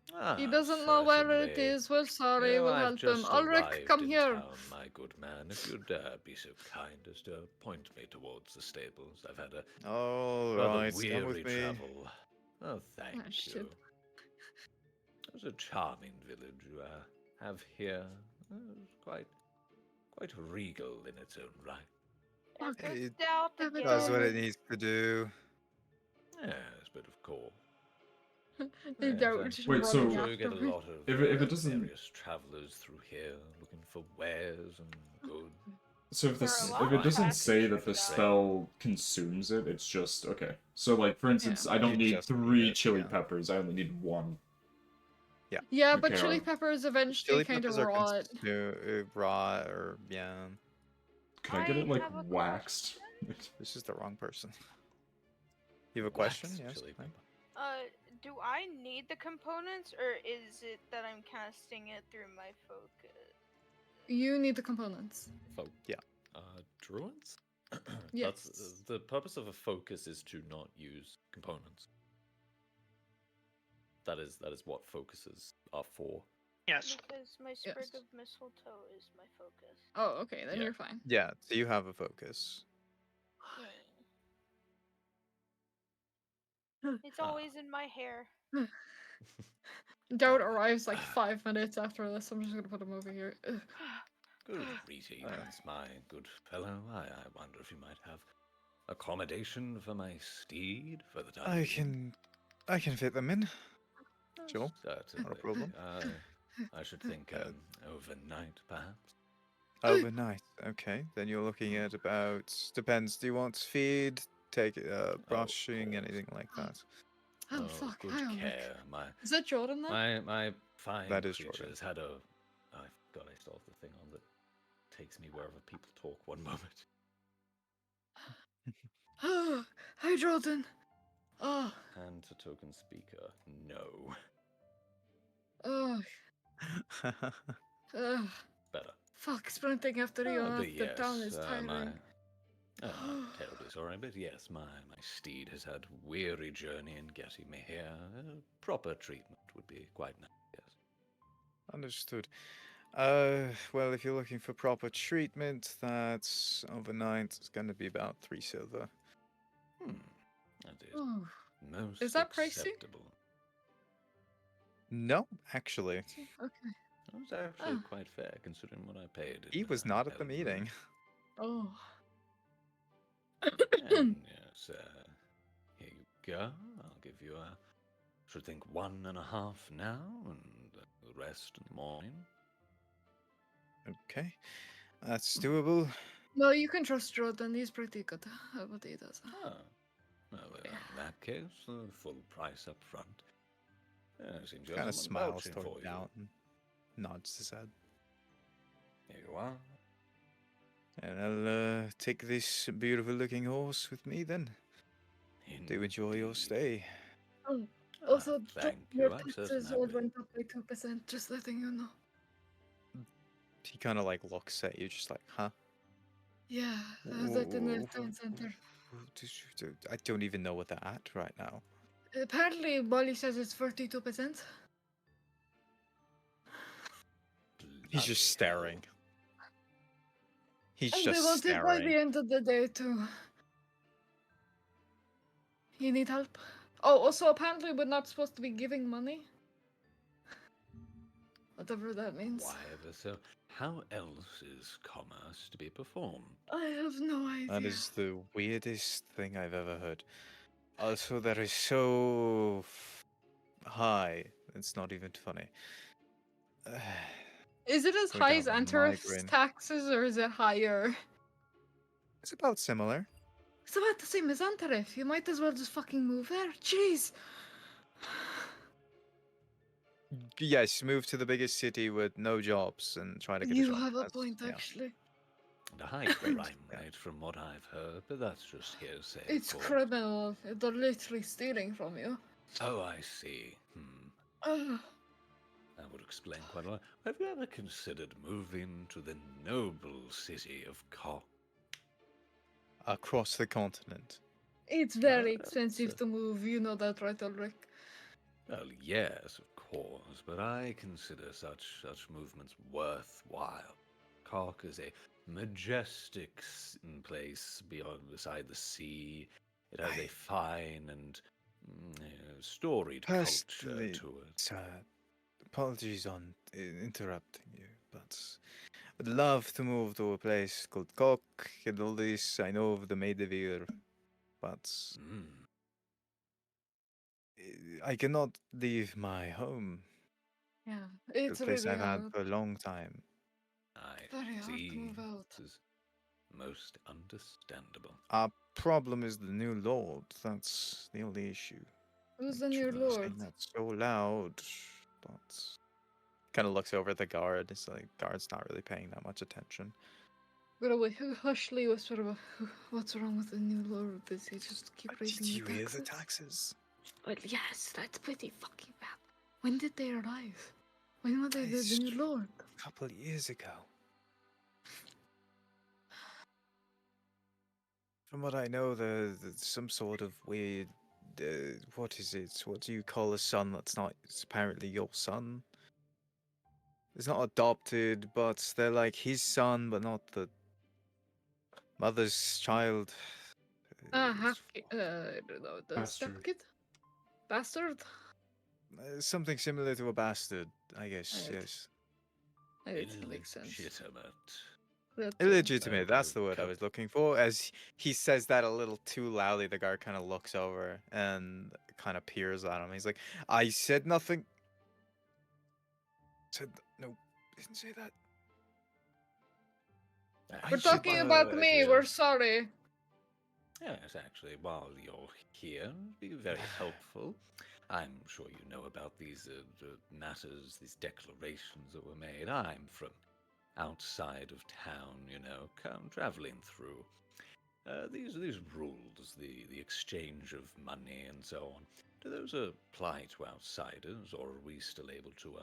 He Ah, doesn't know where it certainly. is. We're sorry. You know, We'll I've help him. just Ulrich, arrived come in here. town, my good man. If you'd be so kind as to point me towards the stables. I've had a All rather right, come weary with me. travel. Oh, thank you. shit. It's a charming village you have here. It's quite regal in its own right. There Okay. goes It Doubt Have it again. Does what it Ulrich. needs to do. Yes, but of course. He Yes, doubt I'm just Wait, so- I'm running sure you get after a me. lot of If it doesn't- various travelers through here looking for wares and goods. So if There this, are a lot if it of doesn't practices say that for the that. spell consumes it, it's just okay. So like for instance, I don't You need just need 3 it, chili yeah. peppers. I only need 1. Yeah, but Okay, chili I'll- peppers eventually Chili kind of peppers are rot. raw or yeah. Could I get it like have a waxed? This is the wrong person. You have a Wax question? Yes. chili ma'am? pepper. Do I need the components, or is it that I'm casting it through my focus? You need the components. Yeah. Druids? Yes. That's the purpose of a focus is to not use components. That is what focuses are for. Yes. Because my sprig Yes. of mistletoe is my focus. Oh, okay, then Yeah. you're fine. Yeah. So you have a focus. It's always in my hair. Doubt arrives like 5 minutes after this. I'm just gonna put him over here. Ugh. Good greetings, my good fellow. I wonder if you might have accommodation for my steed for the time being. I can fit them in. Sure. Certainly. Not a problem. I should think overnight, perhaps. Overnight. Okay. Then you're looking at about depends. Do you want feed? Take brushing, course. anything like that. Oh, fuck. good Hi, Ulrich. care. Is that Jordan then? My fine That is creatures had a. I forgot I still have the thing on that takes me wherever people talk. One moment. Oh, hi, Jordan. Oh, Hand to token speaker. No. oh, ugh. Better. Fuck, sprinting after you But off the town is my, tiring. I'm terribly sorry, but yes, my steed has had weary journey in getting me here. Proper treatment would be quite nice. Yes. Understood. Well, if you're looking for proper treatment, that's overnight. It's going to be about 3 silver. That is Oh, most Is that pricey? acceptable. No, actually, okay. That was actually Oh. quite fair considering what I paid. he in, was not at the Elven. meeting. Oh. And yes, here you go. I'll give you should think 1.5 now, and the rest in the morning. Okay, that's doable. No, you can trust Jordan. He's pretty good at what he does. Ah, well, in that case, full price up front. Seems you have Kind of someone smiles vouching toward for you. Downton, nods his head, Here you are. and I'll take this beautiful-looking horse with me then. Do enjoy your Indeed. stay. Oh, Ah, also, thank your you. I'm taxes certain I all will. went up by 2%, just letting you know. He kind of like looks at you, just like, huh? Yeah, I was at the Wh- town center. I don't even know what they're at right now. Apparently, Molly says it's 42%. He's just staring. He's And they just want it by the staring. end of the day, too. You need help? Oh, also, apparently, we're not supposed to be giving money. But whatever that means. Why ever so? How else is commerce to be performed? I have no idea. That is the weirdest thing I've ever heard. Also, that is so high. It's not even funny. Is it as Going high to as have a Antwerp's migraine. taxes, or is it higher? It's about similar. It's about the same as Antwerp. You might as well just fucking move there. Jeez. Yes, move to the biggest city with no jobs and try to get a You job. have a That's- point, yeah. actually. And a high crime rate from what I've heard, but that's just hearsay. It's for... criminal. They're literally stealing from you. Oh, I see. Ugh. That would explain quite a lot. Have you ever considered moving to the noble city of Cork? Across the continent. It's very That's expensive a- to move. You know that, right, Ulrich? Well, yes, of course, but I consider such movements worthwhile. Cork is a majestic place beside the sea. It has a fine and storied culture Personally, to it. sir, apologies on interrupting you, but I'd love to move to a place called Kok and all this. I know of the Medevir, but Mm. I cannot leave my home, Yeah, the it's place really I've had hard. for a long time. I Very hard to see. move out. This is most understandable. Our problem is the new lord. That's the only issue. Who's the new Shouldn't be lord? saying that so loud, but kind of looks over at the guard. It's like guard's not really paying that much attention. But hushly whisper about what's wrong with the new lord? Does he just keep raising Did the you hear taxes? the taxes? Well, yes, that's pretty fucking bad. When did they arrive? When were they the It's new lord? A couple of years ago. From what I know, there's some sort of weird. What is it? What do you call a son that's not? It's apparently your son. It's not adopted, but they're like his son, but not the mother's child. Half. It's I don't know. The Bastard. step kid? Bastard? something similar to a bastard, I guess. Right. Yes. It makes sense. Illegitimate. That, Illegitimate, that's the Oh, word I come- was looking for. As he says that a little too loudly, the guard kind of looks over and kind of peers at him. He's like, I said nothing. Said, no, didn't say that. We're should, talking about Well, me. actually, We're sorry. Yes, actually, while you're here, it'd be very helpful. I'm sure you know about these matters, these declarations that were made. I'm from outside of town, come traveling through. These rules, the exchange of money and so on, do those apply to outsiders, or are we still able to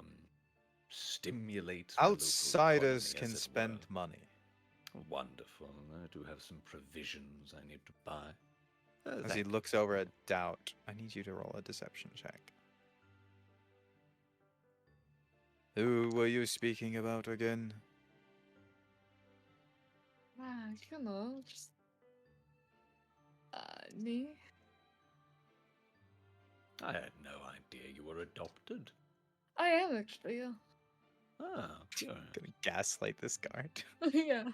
stimulate the local Outsiders economy, can as it spend were? money. Wonderful. I do have some provisions I need to buy. As he Thank looks over at Doubt, I need you to roll a deception check. Who were you speaking about again? Just. Me? I had no idea you were adopted. I am actually, yeah. Ah, sure. Gonna gaslight this guard. Yeah.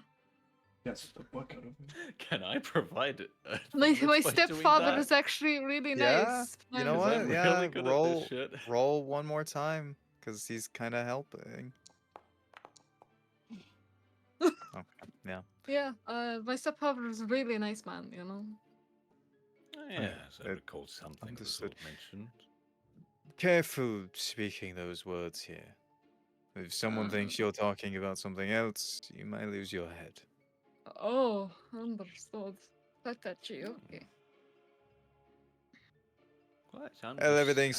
Yes, the fuck out of him. Can I provide it? My stepfather is actually really Yeah, nice. you know Because what? I'm Yeah, really good at roll, this shit. roll one more time, because he's kind of helping. Okay, yeah. Yeah, my stepfather is a really nice man, you know? Yes, I it- recall something of the understood. sort mentioned. Careful speaking those words here. If someone thinks you're talking about something else, you might lose your head. Oh, understood. That touchy, okay. Quite Well, everything understandable.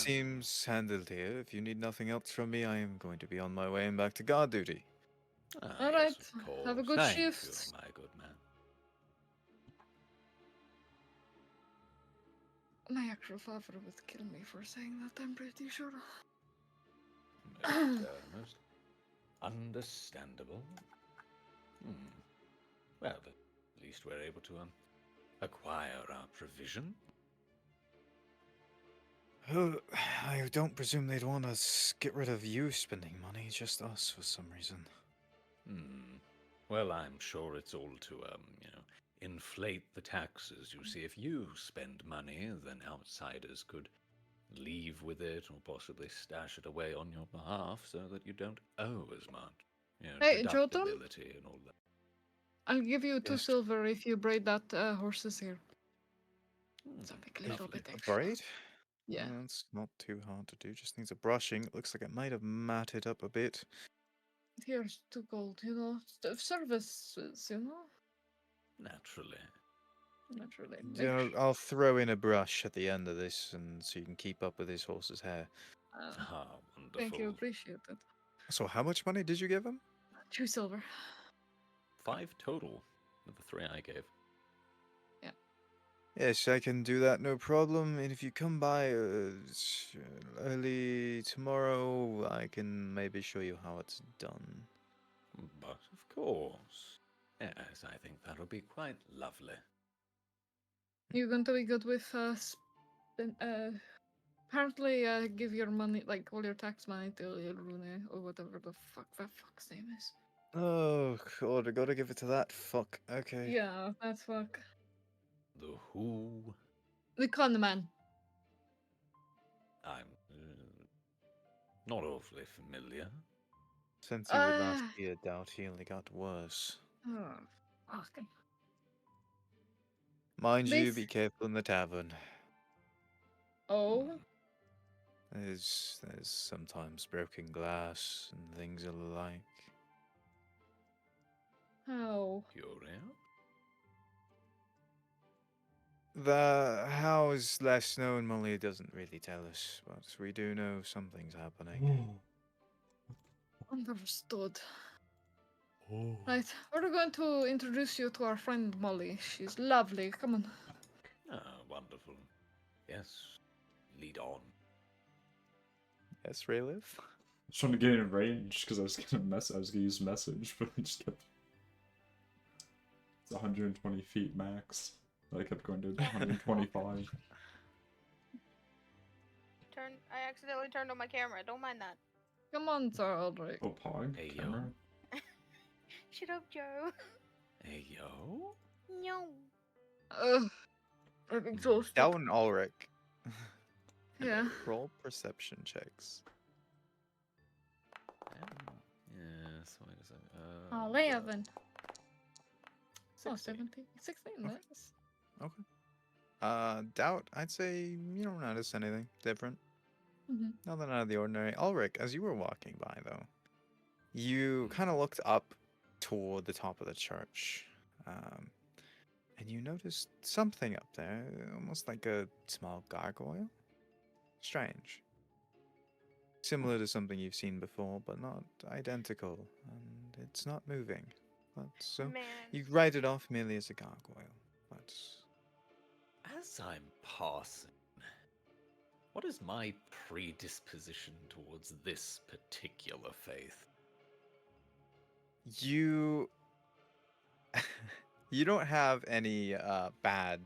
seems handled here. If you need nothing else from me, I am going to be on my way and back to guard duty. Ah, All yes, right, of have a course. good Thank shift. you, my good man. My actual father would kill me for saying that, I'm pretty sure. Most understandable. Well, but at least we're able to acquire our provision. I don't presume they'd want us get rid of you spending money, just us for some reason. Hmm. Well, I'm sure it's all to, inflate the taxes. You see, if you spend money, then outsiders could leave with it or possibly stash it away on your behalf so that you don't owe as much. Hey, Jotun, Deductibility and all that. I'll give you 2 Yes. silver if you braid that horse's hair. It's a big little Lovely. bit extra. Braid? Yeah. It's not too hard to do, just needs a brushing. It looks like it might have matted up a bit. Here's 2 gold, services, Naturally. Naturally. Yeah, I'll throw in a brush at the end of this, and so you can keep up with his horse's hair. Ah, wonderful. Thank you, appreciate it. So how much money did you give him? 2 silver. 5 total of the 3 I gave. Yes, I can do that, no problem. And if you come by early tomorrow, I can maybe show you how it's done. But of course. Yes, I think that'll be quite lovely. You're going to be good with apparently give your money, like all your tax money to Ilrune or whatever the fuck that fuck's name is. Oh god, I gotta give it to that fuck. Okay. Yeah, that's fuck. The who? The con man. I'm not awfully familiar. Since you would last Uh, be a doubt, he only got worse. oh, fuck. Mind you, This- be careful in the tavern. Oh, There's sometimes broken glass and things alike. how? Curio? The how is less known. Molly doesn't really tell us, but we do know something's happening. Understood. Right, we're going to introduce you to our friend Molly. She's lovely. Come on. Ah, wonderful. Yes, lead on. Yes, Rayliv? I was trying to get in range because I was gonna use message, but I just kept. It's 120 feet max. I kept going to 125. I accidentally turned on my camera. Don't mind that. Come on, Sir Aldrich. Oh, Pog? Hey, yo. Camera? Shut up, Joe. Hey, yo. No. Ugh, I'm exhausted. Down Ulrich. Yeah. Roll perception checks. Yes, wait a second. Oh, but 11. Oh, 16. 17. 16, nice. Doubt, I'd say you don't notice anything different. Mhm. Nothing out of the ordinary. Ulrich, as you were walking by, though, you kind of looked up toward the top of the church, and you noticed something up there, almost like a small gargoyle. Strange. Similar to something you've seen before, but not identical, and it's not moving. But so Man. you write it off merely as a gargoyle. But As I'm passing, what is my predisposition towards this particular faith? you you don't have any bad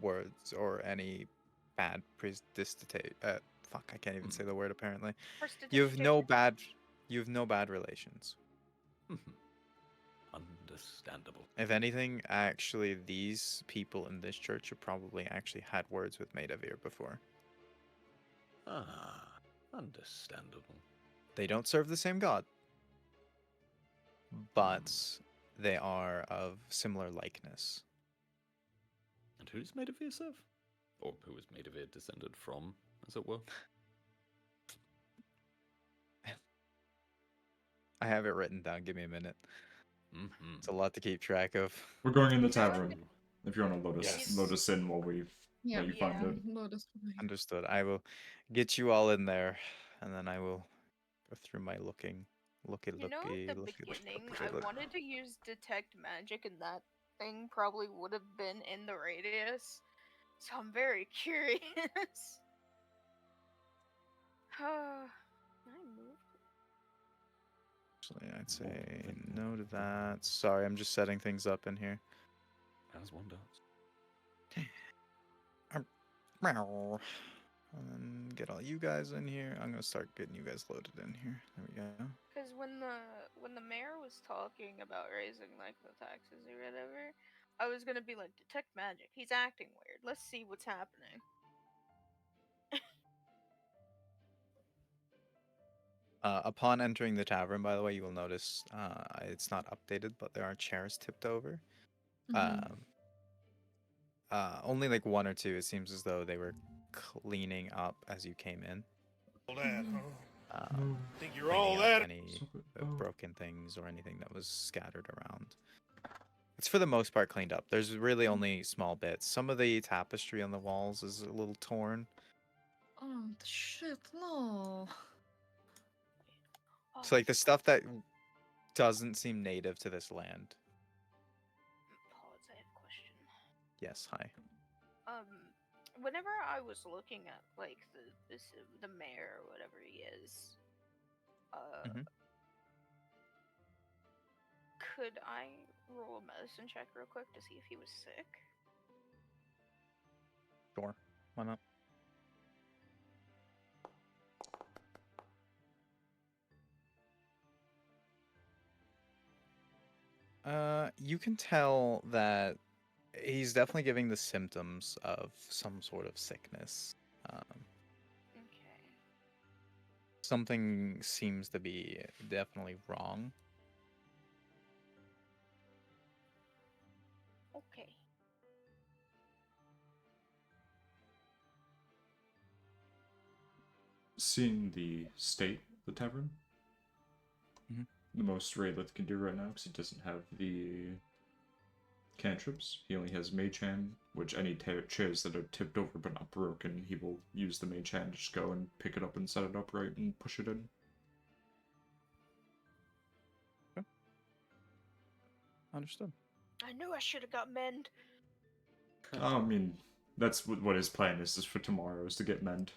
words or any bad predistate. Fuck, I can't even say the word. Apparently, you have no bad relations. Understandable. If anything, actually, these people in this church have probably actually had words with Maidavir before. Ah, understandable. They don't serve the same god, but they are of similar likeness. And who's Maidavir serve? Or who is Maidavir descended from, as it were? I have it written down. Give me a minute. Mm-hmm. It's a lot to keep track of. We're going in the You know what? tavern. If you want to Yes. load us in while Yeah. you find Yeah. it. Notice me. Understood. I will get you all in there, and then I will go through my looky. You know, at the beginning, I wanted to use detect magic, and that thing probably would have been in the radius. So I'm very curious. I moved. Actually, I'd say no to that. Sorry, I'm just setting things up in here. As one does. And then get all you guys in here. I'm gonna start getting you guys loaded in here. There we go. Because when the mayor was talking about raising like the taxes or whatever, I was gonna be like, detect magic. He's acting weird. Let's see what's happening. Upon entering the tavern, by the way, you will notice it's not updated, but there are chairs tipped over. Mhm. Only like one or two. It seems as though they were cleaning up as you came in. All that, Mhm. huh? No. Think you're Cleaning all up that? any Stop it. Oh. broken things or anything that was scattered around. It's for the most part cleaned up. There's really only small bits. Some of the tapestry on the walls is a little torn. Oh shit! No. Oh, So like the stuff that doesn't seem native to this land. pause. I have a question. Yes, hi. Whenever I was looking at like the mayor or whatever he is, Mhm. could I roll a medicine check real quick to see if he was sick? Sure. Why not? You can tell that he's definitely giving the symptoms of some sort of sickness. Okay. Something seems to be definitely wrong. Okay. Seeing the state of the tavern, Mhm. the most Raylith can do right now, because he doesn't have the cantrips. He only has Mage Hand, which any chairs that are tipped over but not broken, he will use the Mage Hand to just go and pick it up and set it upright and push it in. Understood. I knew I should have got mend. I mean, that's what his plan is for tomorrow, is to get Mend.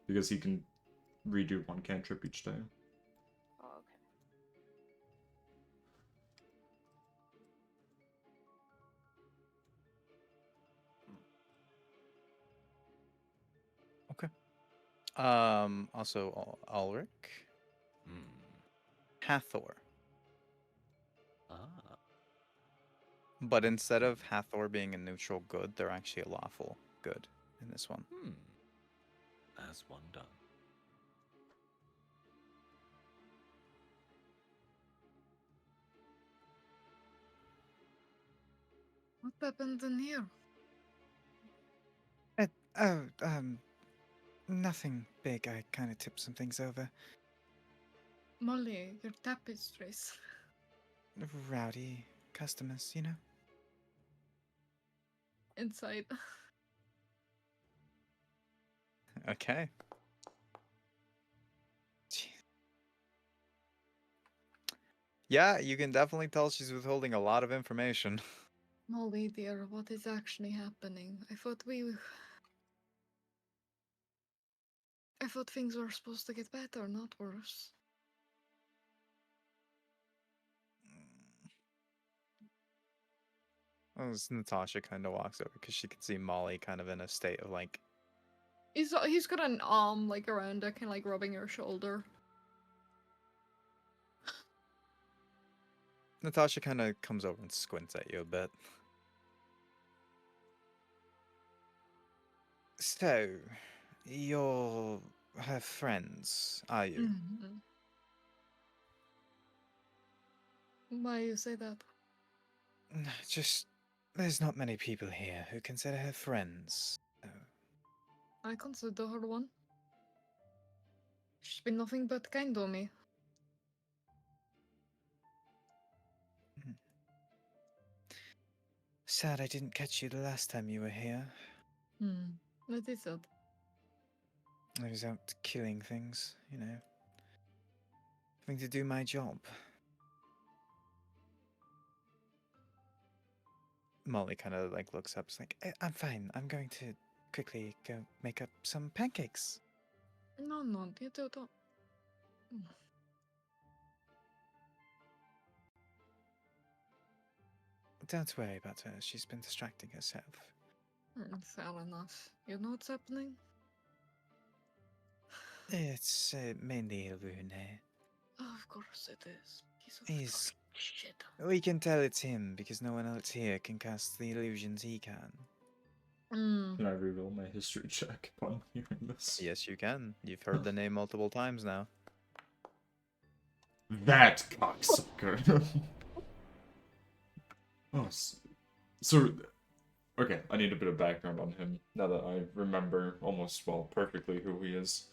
Because he can redo one cantrip each day. Oh, okay. Okay. Also Ulrich, Hmm. Hathor. Ah. But instead of Hathor being a neutral good, they're actually a lawful good in this one. Hmm. As one done. What happened in here? Oh, nothing big. I kind of tipped some things over. Molly, your tapestries. Rowdy customers, you know? Inside. Okay. Yeah, you can definitely tell she's withholding a lot of information. Molly, dear, what is actually happening? I thought things were supposed to get better, not worse. As Natasha kind of walks over because she can see Molly kind of in a state of like, He's got an arm like around her, kind of like rubbing her shoulder. Natasha kind of comes over and squints at you a bit. So, you're her friends, are you? Mhm. Why you say that? Just, there's not many people here who consider her friends. I consider her one. She's been nothing but kind to me. Sad I didn't catch you the last time you were here. That is it. I was out killing things, you know. Having to do my job. Molly kind of like looks up. It's like, I'm fine. I'm going to quickly go make up some pancakes. No, you don't. Don't worry about her. She's been distracting herself. Fair enough. You know what's happening? It's mainly Rune. Of course it is. Piece of He's. fucking shit. We can tell it's him because no one else here can cast the illusions he can. Mm. Can I reroll my history check upon hearing this? Yes, you can. You've heard the name multiple times now. That cocksucker. Oh, so okay, I need a bit of background on him now that I remember almost, well, perfectly who he is.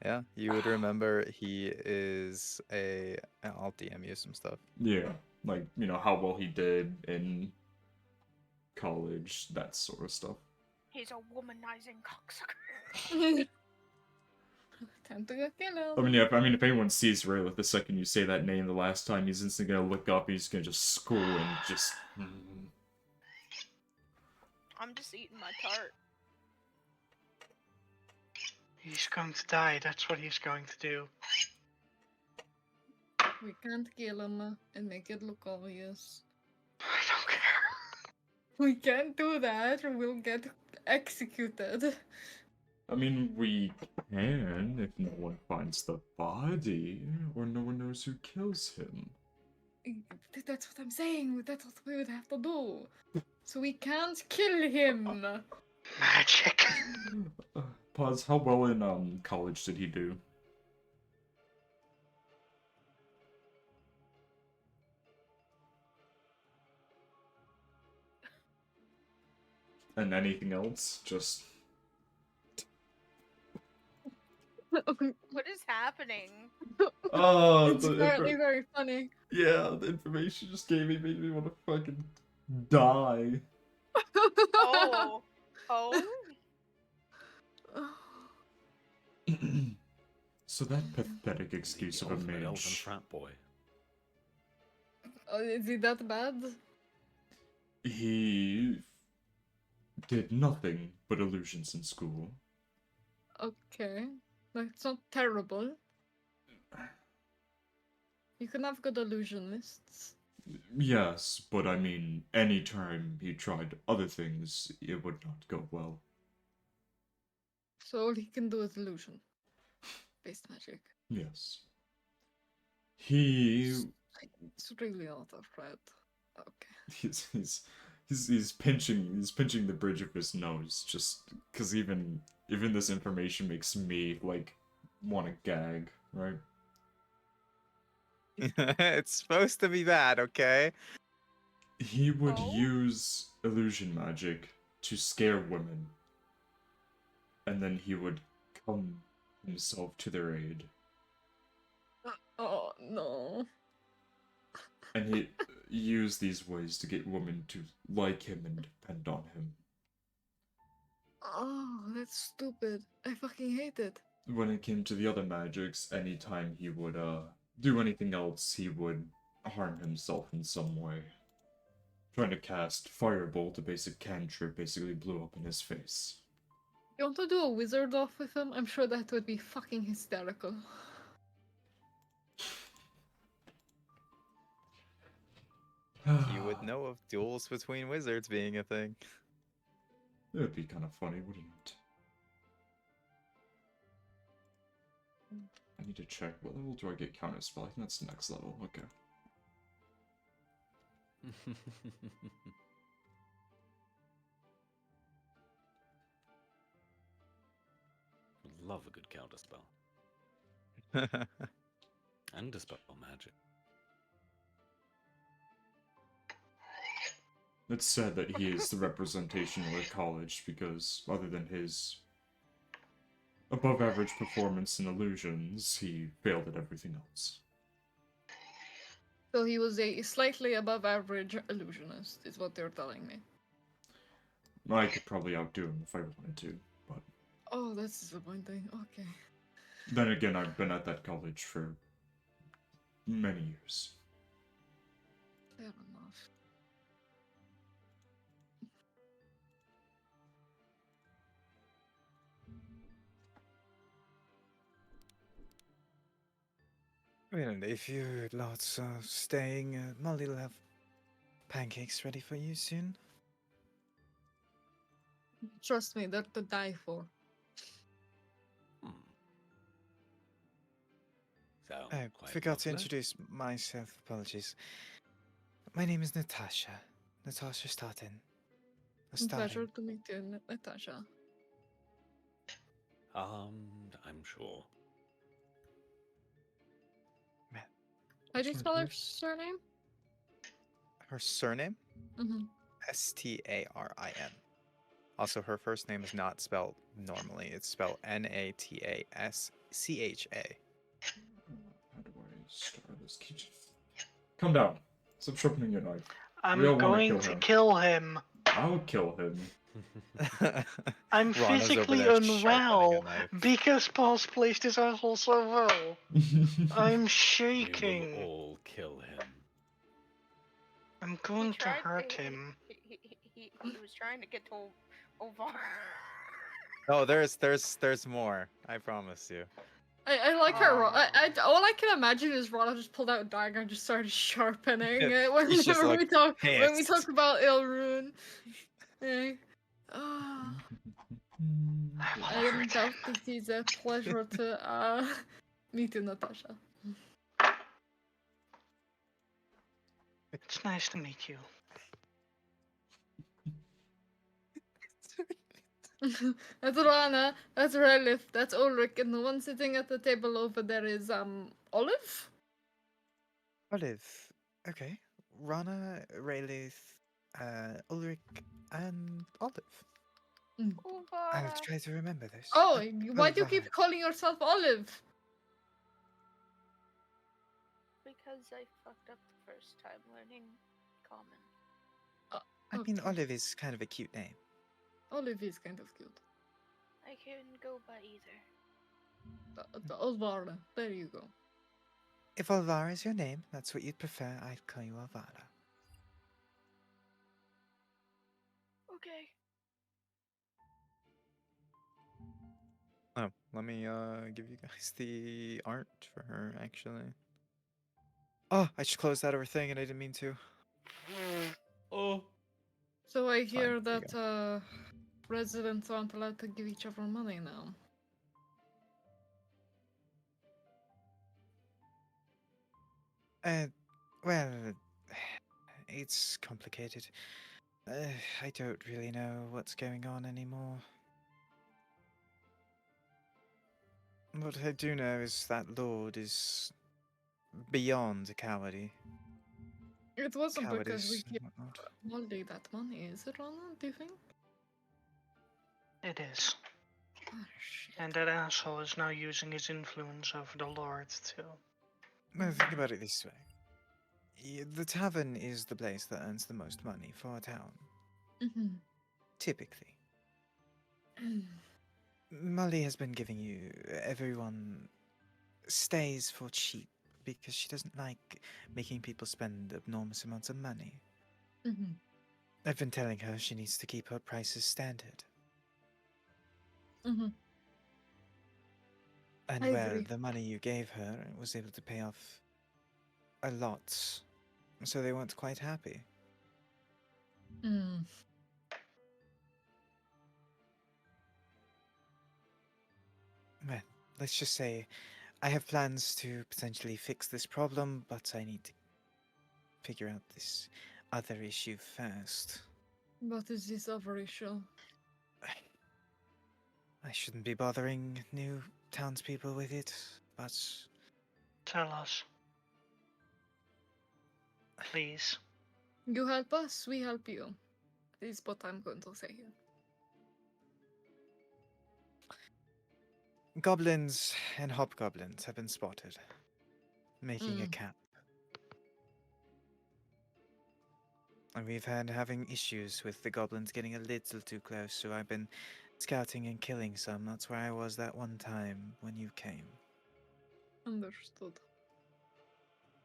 Yeah, you would remember he is a. I'll DM you some stuff. Yeah, like, you know, how well he did in college, that sort of stuff. He's a womanizing cocksucker. Time to go kill him. I mean, yeah, if anyone sees Rayleigh the second you say that name the last time, he's instantly gonna look up, he's gonna just school and just... I'm just eating my tart. He's going to die. That's what he's going to do. We can't kill him and make it look obvious. I don't care. We can't do that or we'll get executed. I mean, we can if no one finds the body, or no one knows who kills him. That's what I'm saying. That's what we would have to do. So we can't kill him. Magic. Pause, how well in college did he do? And anything else? Just... What is happening? Oh, It's apparently very funny. yeah, the information just gave me made me want to fucking die. Oh. Oh? So that pathetic excuse The of a ultimate elven mage. frat boy. Oh, is he that bad? He did nothing but illusions in school. Okay. That's not terrible. You can have good illusionists. Yes, but I mean, any time he tried other things, it would not go well. So all he can do is illusion. Based magic. Yes. He It's really not that red. Okay. he's pinching the bridge of his nose just because even this information makes me like want to gag, right? It's supposed to be bad, okay? He would Oh? use illusion magic to scare women, and then he would come himself to their aid, Oh no. and he used these ways to get women to like him and depend on him. Oh, that's stupid. I fucking hate it. When it came to the other magics, anytime he would do anything else, he would harm himself in some way. Trying to cast Firebolt, a basic cantrip, basically blew up in his face. You want to do a wizard off with him? I'm sure that would be fucking hysterical. You would know of duels between wizards being a thing. It would be kind of funny, wouldn't it? I need to check. What level do I get counterspell? I think that's the next level. Okay. Love a good counterspell. And dispel magic. It's said that he is the representation of the college because, other than his above average performance in illusions, he failed at everything else. So he was a slightly above average illusionist, is what they're telling me. I could probably outdo him if I wanted to, but Oh, that's disappointing. Okay. then again, I've been at that college for many years. Fair enough. Well, if you're lots staying, Molly will have pancakes ready for you soon. Trust me, they're to die for. Hmm. Sounds I quite forgot to lovely. introduce myself. Apologies. My name is Natasha. Natasha Staten. Pleasure to meet you, Natasha. I'm sure. How do you spell her surname? Her surname? Mm-hmm. Starin. Also, her first name is not spelled normally. It's spelled Natascha. How do I start this? Can you just calm down? Stop sharpening your knife. We I'm all want to going kill to him. kill him. I'll kill him. I'm Rana's over physically there sharpening a unwell knife. because Paul's placed his asshole so well. I'm We will shaking. all kill him. I'm going to tried- hurt he- him. He was trying to get to Ovar. Oh, there's more. I promise you. I like her. All I can imagine is Rana just pulled out a dagger and just started sharpening it He's just whenever like, when we pissed. talk about Ilrune. Yeah. Ah, I will I hurt doubt him. it is a pleasure to meet you, Natasha. It's nice to meet you. That's Rana, that's Relif, that's Ulrich, and the one sitting at the table over there is Olive? Olive. Okay. Rana, Raelith, Ulrich, and Olive. I'll Ovar. try to remember this. Oh, why do you Olvar. keep calling yourself Olive? Because I fucked up the first time learning common. I mean, Okay. Olive is kind of a cute name. Olive is kind of cute. I couldn't go by either. The Olvara, there you go. If Olvara is your name, that's what you'd prefer, I'd call you Olvara. Okay. Oh, let me give you guys the art for her, actually. Oh, I just closed out of her thing and I didn't mean to. Oh, So I Fine, hear there you that residents aren't allowed to give each other money now. Well, it's complicated. I don't really know what's going on anymore. What I do know is that Lord is beyond cowardly. It wasn't because we Cowardice gave and whatnot. Molly that money, is it, Rana? Do you think? It is. Oh, shit. And that asshole is now using his influence over the Lord too. Well, think about it this way. The tavern is the place that earns the most money for a town. Mm-hmm. Typically. Molly has been giving you everyone stays for cheap because she doesn't like making people spend enormous amounts of money. Mm-hmm. I've been telling her she needs to keep her prices standard. Mm-hmm. And I well, agree. the money you gave her was able to pay off a lot, so they weren't quite happy. Mm. Well, let's just say I have plans to potentially fix this problem, but I need to figure out this other issue first. What is this other issue? I shouldn't be bothering new townspeople with it, but Tell us. Please. You help us, we help you. Is what I'm going to say here. goblins and hobgoblins have been spotted making a camp. And we've had having issues with the goblins getting a little too close, so I've been scouting and killing some. That's where I was that one time when you came. Understood.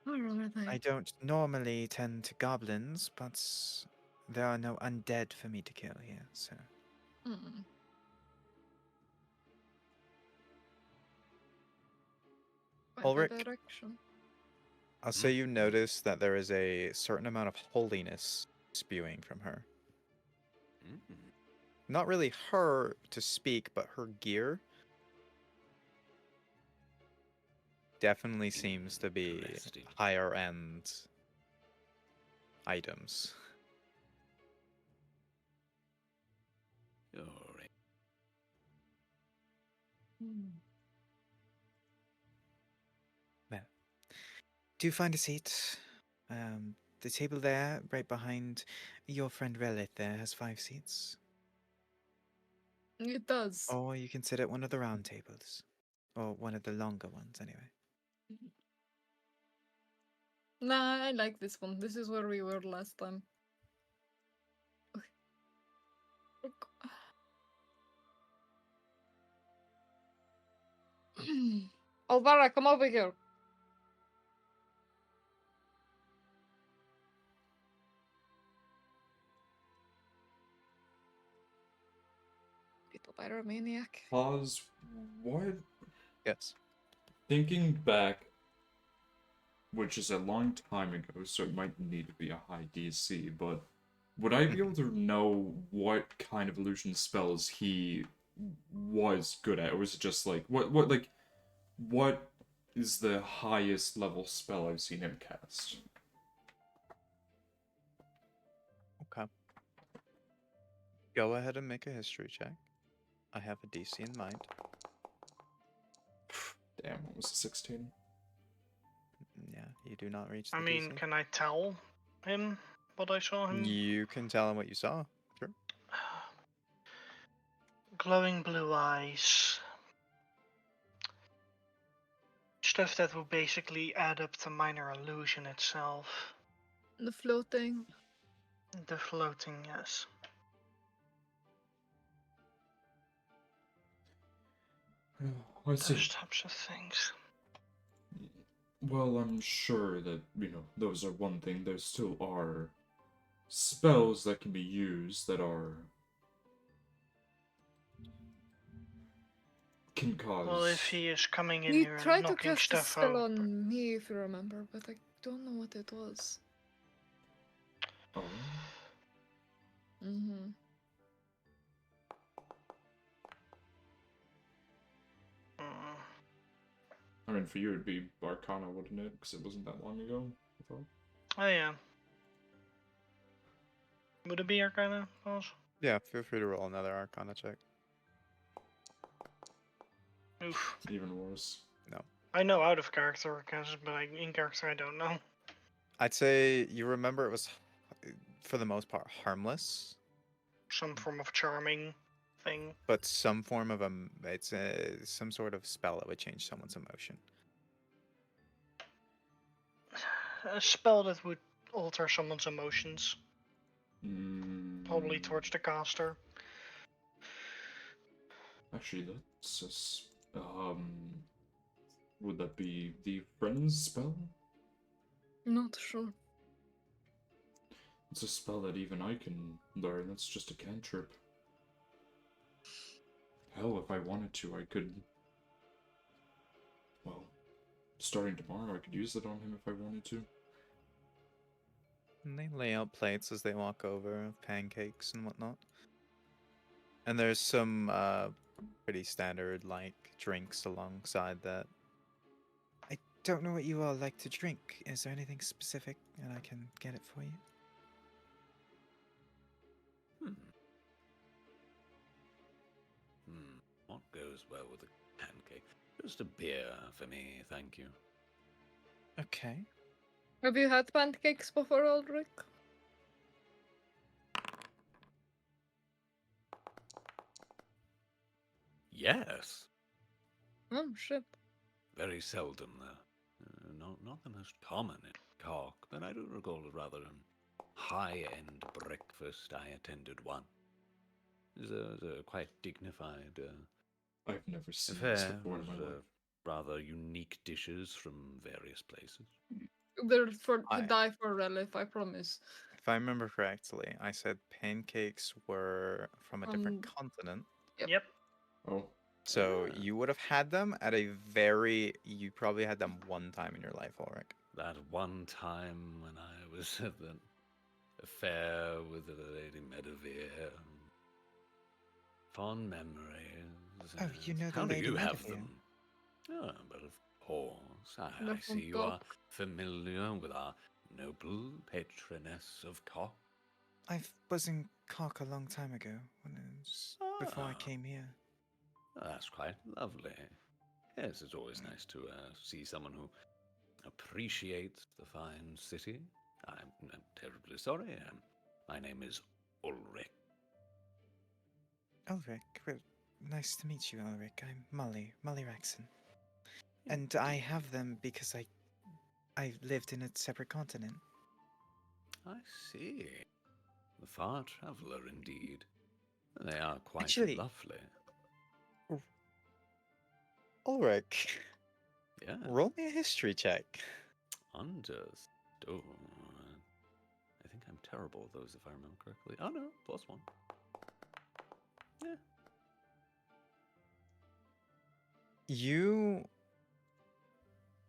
Alright. I don't normally tend to goblins, but there are no undead for me to kill here, so. Mm. By the Ulrich? direction. I'll say you notice that there is a certain amount of holiness spewing from her. Not really her to speak, but her gear. definitely seems to be Interesting. higher end items. All right. Well, do find a seat. The table there, right behind your friend Relit, there has 5 seats. It does. Or you can sit at one of the round tables, or one of the longer ones, anyway. Nah, I like this one. This is where we were last time. Alvara, come over here. Little pyromaniac. Pause. What? Yes. Thinking back, which is a long time ago, so it might need to be a high DC, but would I be able to know what kind of illusion spells he was good at? Or was it just like what is the highest level spell I've seen him cast? Okay. Go ahead and make a history check. I have a DC in mind. Damn, what was it, 16? Yeah, you do not reach the I mean, DC. can I tell him what I saw him? You can tell him what you saw. Sure. Glowing blue eyes. Stuff that will basically add up to minor illusion itself. The floating. The floating, yes. I see. Those types of things. Well, I'm sure that, those are one thing. There still are spells that can be used that can cause. Well, if he is coming in He here and tried to knocking cast a stuff spell out. on me, if you remember, but I don't know what it was. Oh. Mm-hmm. I mean, for you it'd be Arcana, wouldn't it? Because it wasn't that long ago, I thought. Oh yeah. Would it be Arcana, boss? Yeah, feel free to roll another Arcana check. Oof. Even worse. No. I know out of character Arcanas, but in character I don't know. I'd say you remember it was, for the most part, harmless, Some form of charming thing. but some form of some sort of spell that would change someone's emotion. A spell that would alter someone's emotions. Probably Mm, towards the caster. actually, would that be the Friend's spell? Not sure. It's a spell that even I can learn. It's just a cantrip. Hell, if I wanted to, I could. Well, starting tomorrow, I could use it on him if I wanted to. And they lay out plates as they walk over of pancakes and whatnot. And there's some pretty standard like drinks alongside that. I don't know what you all like to drink. Is there anything specific and I can get it for you? What goes well with a pancake? Just a beer for me, thank you. Okay. Have you had pancakes before, Aldrich? Yes. Oh, shit. Very seldom, though. Not the most common in Cork, but I do recall a rather high-end breakfast I attended one. It was a quite dignified I've never seen this affair before in my with life. rather unique dishes from various places. They're to I- die for Relief, I promise. If I remember correctly, I said pancakes were from a different continent. Yep. Oh. So you would have had them at you probably had them one time in your life, Ulrich. That one time when I was at the affair with the Lady Medivere. Fond memories. Oh, you know the How Lady do you have Medivere? them? Oh, but of course. course. The I see you are cook. familiar with our noble patroness of cock. I was in Cork a long time ago, when it was before I Ah. came here. That's quite lovely. Yes, it's always nice to see someone who appreciates the fine city. I'm terribly sorry. My name is Ulrich. Ulrich, well, nice to meet you, Ulrich. I'm Molly Rexon. And I have them because I lived in a separate continent. I see. The far traveller, indeed. They are quite Actually- lovely. Ulrich, Yeah. roll me a history check. Understood. I think I'm terrible at those, if I remember correctly. Oh no, +1. Yeah. You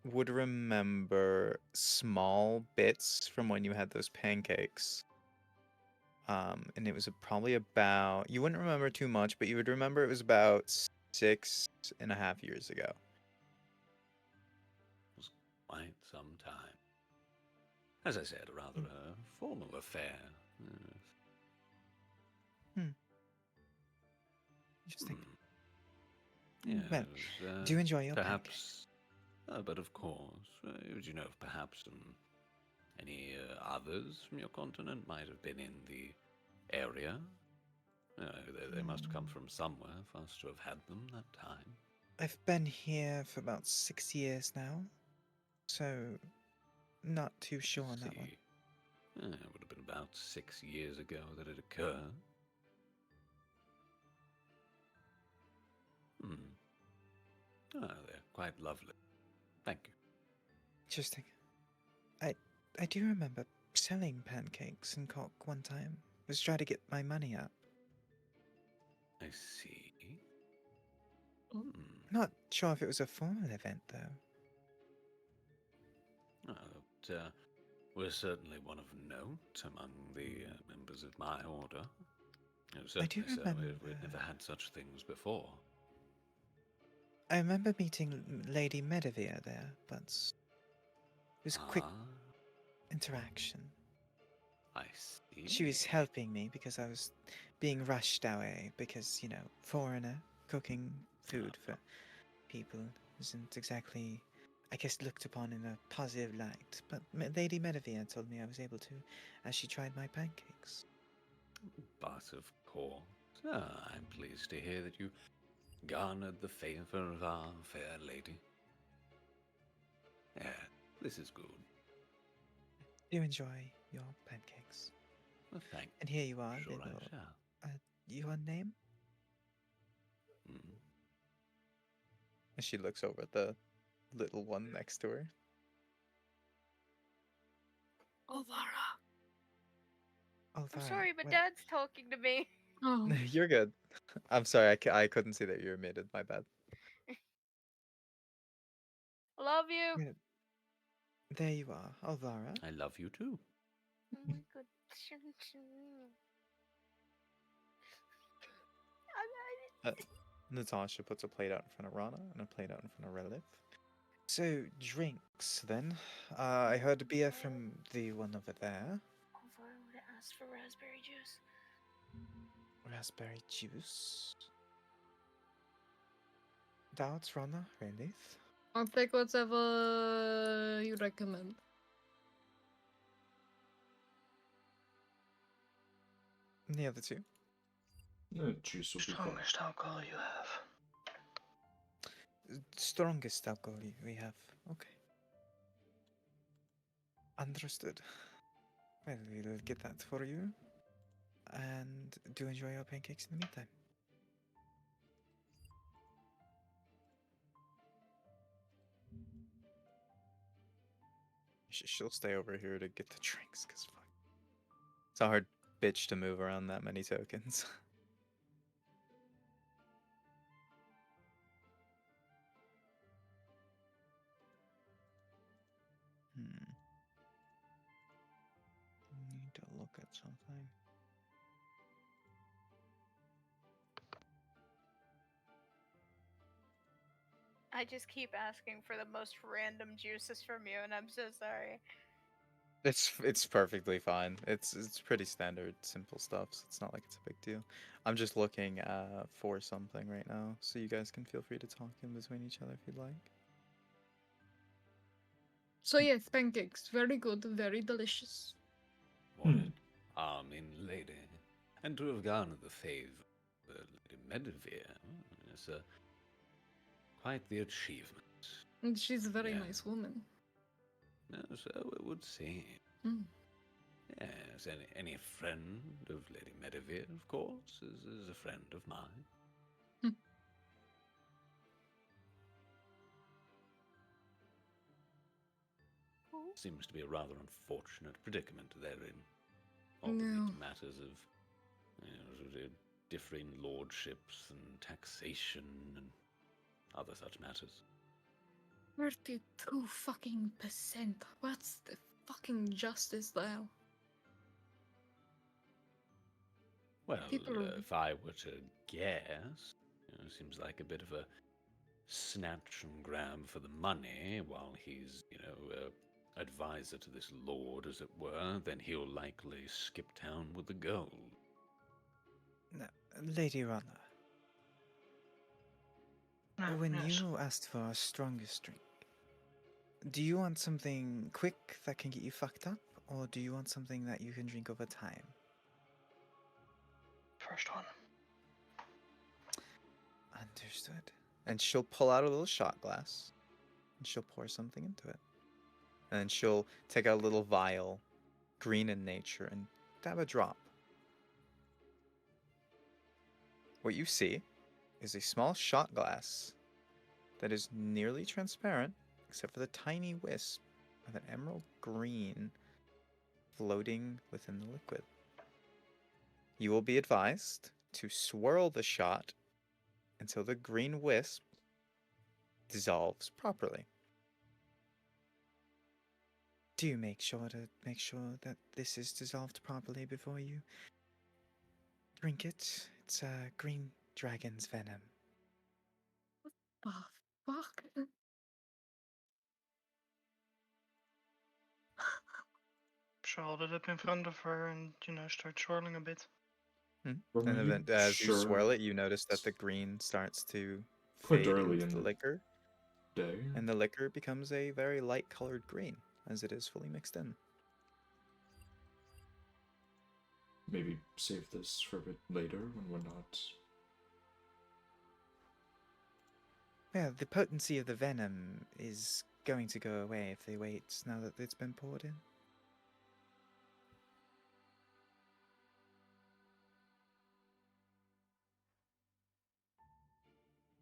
would remember small bits from when you had those pancakes. And it was probably about, you wouldn't remember too much, but you would remember it was about 6.5 years ago. It was quite some time. As I said, a rather formal affair. Interesting. Yes, Well, do you enjoy your perhaps, but of course, would you know if perhaps any others from your continent might have been in the area? They must have come from somewhere for us to have had them that time. I've been here for about 6 years now, so not too sure on that one. It would have been about 6 years ago that it occurred. They're quite lovely. Thank you. Interesting. I do remember selling pancakes in Cork one time. Was trying to get my money up. I see. Not sure if it was a formal event though. We're certainly one of note among the members of my order. I do Certainly so. remember. We'd never had such things before. I remember meeting Lady Medivere there, but it was a quick interaction. I see. She was helping me because I was being rushed away because, foreigner cooking food for people isn't exactly, I guess, looked upon in a positive light. But Lady Medivere told me I was able to, as she tried my pancakes. But of course, I'm pleased to hear that you garnered the favor of our fair lady. Yeah, this is good. Do enjoy your pancakes. Well, thank you. And here you are, Sure little. I shall. Your name? And she looks over at the little one next to her. Olvara. Oh, I'm sorry, but Dad's talking to me. Oh. You're good. I'm sorry, I couldn't see that you were muted. My bad. I love you. Yeah. There you are, Alvara. I love you too. Oh my god. Natasha puts a plate out in front of Rana and a plate out in front of Relief. So, drinks then. I heard a beer from the one over there. Olvara would have asked for raspberry juice. Raspberry juice. Doubts, Rana, Relief. I'll take whatever you recommend. The other two. Juice will be fine. Strongest alcohol you have. Strongest alcohol we have. Okay. Understood. Well, we'll get that for you. And do enjoy your pancakes in the meantime. She'll stay over here to get the drinks, because fuck. It's a hard bitch to move around that many tokens. Need to look at something. I just keep asking for the most random juices from you, and I'm so sorry. It's perfectly fine. It's pretty standard, simple stuff. So it's not like it's a big deal. I'm just looking for something right now, so you guys can feel free to talk in between each other if you'd like. So yes, pancakes, very good, very delicious. What? I mean, lady. And to have garnered the favour of Lady Medivere is quite the achievement. And she's a very Yeah. nice woman. So it would seem. Mm. Yes, any friend of Lady Medivere, of course, is a friend of mine. Seems to be a rather unfortunate predicament they're in. Albeit No. matters of sort of differing lordships and taxation and other such matters. 32 fucking percent. What's the fucking justice there? Well, People are- if I were to guess, seems like a bit of a snatch and grab for the money while he's, advisor to this lord, as it were, then he'll likely skip town with the gold. Now, Lady Runner, Ah, when yes. you asked for our strongest drink, do you want something quick that can get you fucked up, or do you want something that you can drink over time? First one. Understood. And she'll pull out a little shot glass, and she'll pour something into it. And then she'll take out a little vial, green in nature, and dab a drop. What you see is a small shot glass that is nearly transparent, except for the tiny wisp of an emerald green floating within the liquid. You will be advised to swirl the shot until the green wisp dissolves properly. Do make sure that this is dissolved properly before you drink it. It's green dragon's venom. Oh, fuck. So hold it up in front of her and, start swirling a bit. Well, And are you then as you swirl sure it, you notice that the green starts to quite fade early into in the the liquor, day? and the liquor becomes a very light colored green as it is fully mixed in. Maybe save this for a bit later when we're not. Well, the potency of the venom is going to go away if they wait now that it's been poured in.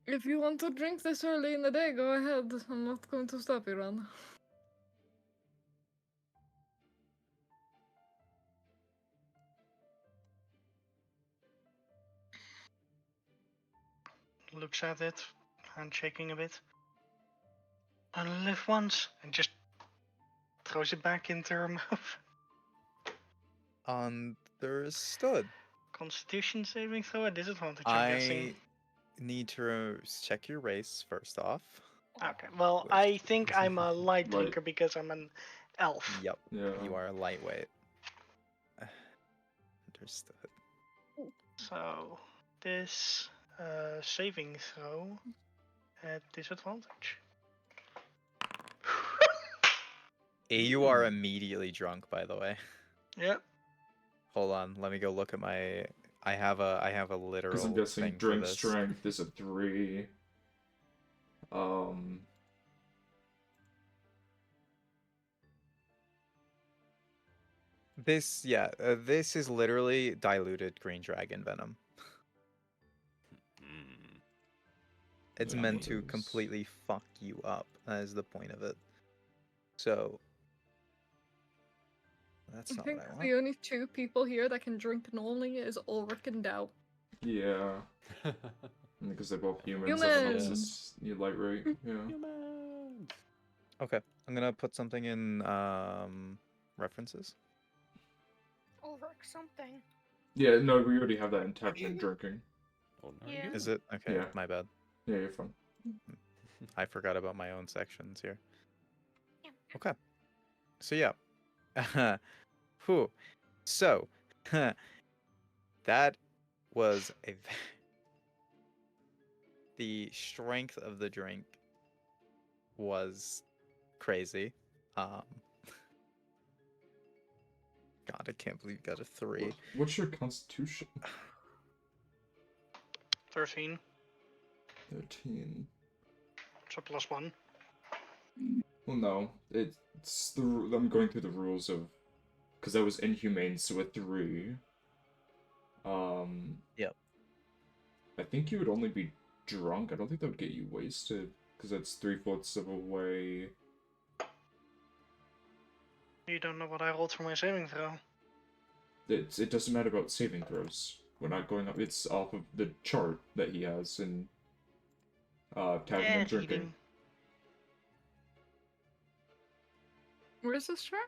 If you want to drink this early in the day, go ahead. I'm not going to stop you, Ron. Looks at it, handshaking a bit. Only live once, and just throws it back into her mouth. Understood. Constitution saving throw at disadvantage, I'm guessing. I need to check your race first off. Okay, well, Which- I think I'm a light Light. drinker because I'm an elf. Yep, Yeah. you are a lightweight. Understood. So, this saving throw at disadvantage. You are immediately drunk, by the way. Yep. Hold on, let me go look at my. I have a literal Because I'm guessing thing for drink this. strength is a 3. This this is literally diluted green dragon venom. Mm. It's Yeah, meant it to is. completely fuck you up. That is the point of it. So that's I not think what I want. the only 2 people here that can drink normally is Ulrich and Dow. Yeah. Because they're both humans. Everyone else is light rate. Yeah. Humans. Okay, I'm gonna put something in references. Ulrich something. Yeah, no, we already have that in tavern and drinking. Ordinary Yeah. good. Is it? Okay, Yeah. my bad. Yeah, you're fine. I forgot about my own sections here. Yeah. Okay. So yeah. Whew. So that was the strength of the drink was crazy. Um God, I can't believe you got a 3. What's your constitution? 13. 13. So +1. Well, no. It's the. I'm going through the rules of. Because that was inhumane, so a 3. Yep. I think you would only be drunk. I don't think that would get you wasted. Because that's 3/4 of a way. You don't know what I rolled for my saving throw. It doesn't matter about saving throws. We're not going up. It's off of the chart that he has in Tavern and Drinking. Cheating. Where's this chart?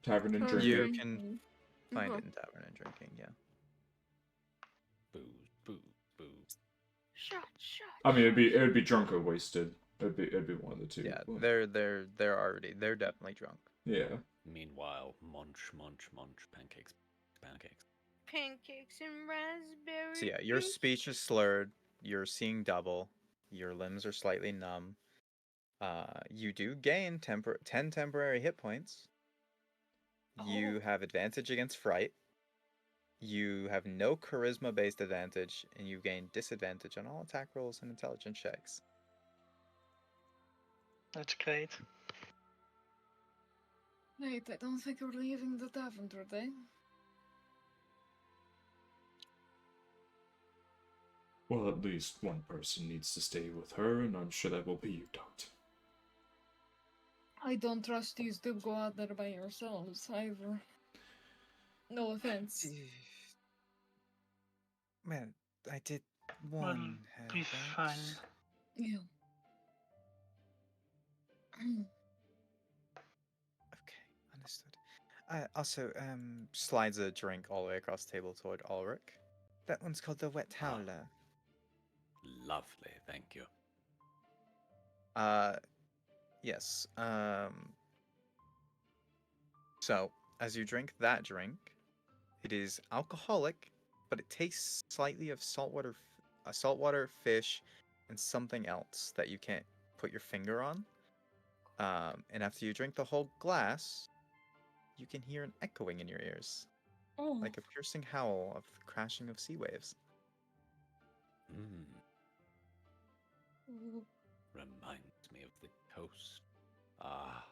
Tavern and Tavern You Drinking. can Drinking. find Okay. it in Tavern and Drinking, yeah. Booze, booze, booze. Shot. I mean, it'd be drunk or wasted. It'd be one of the two. Yeah, but- they're definitely drunk. Yeah. Meanwhile, munch, munch, munch, pancakes, pancakes. Pancakes and raspberry. So yeah, your juice. speech is slurred, you're seeing double, your limbs are slightly numb. You do gain 10 temporary hit points. You Oh. have advantage against fright. You have no charisma based advantage, and you gain disadvantage on all attack rolls and intelligence checks. That's great. Wait, I don't think we're leaving the tavern today. Well, at least one person needs to stay with her, and I'm sure that will be you, Dot. I don't trust you to go out there by yourselves either. No offense. Man, I did Well, one. be fine. Yeah. Okay, understood. Also, slides a drink all the way across the table toward Ulrich. That one's called the Wet Howler. Lovely, thank you. Yes. So, as you drink that drink, it is alcoholic, but it tastes slightly of saltwater, fish, and something else that you can't put your finger on. And after you drink the whole glass, you can hear an echoing in your ears, Oh. like a piercing howl of the crashing of sea waves. Mm, Ooh. reminds me of the coast. Ah,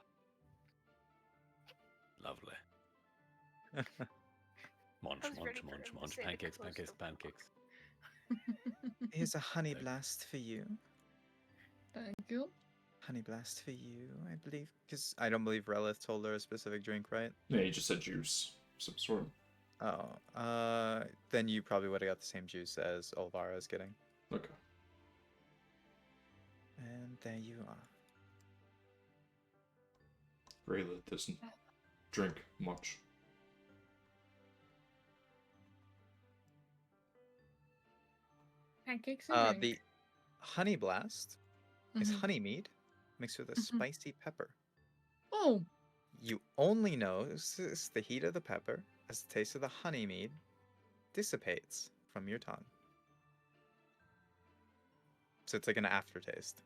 lovely. Munch, I was ready munch, for munch, him to munch, say the pancakes, coast pancakes, of- pancakes. Here's a honey Thank- blast for you. Thank you. Honey blast for you, I believe. Because I don't believe Relith told her a specific drink, right? Yeah, you just said juice. Some sort. Oh, then you probably would have got the same juice as Olvara is getting. Okay. And there you are. Rayla doesn't drink much. Pancakes and drink. The honey blast is Mhm. honey mead mixed with a Mhm. spicy pepper. Oh, You only notice the heat of the pepper as the taste of the honey mead dissipates from your tongue. So it's like an aftertaste.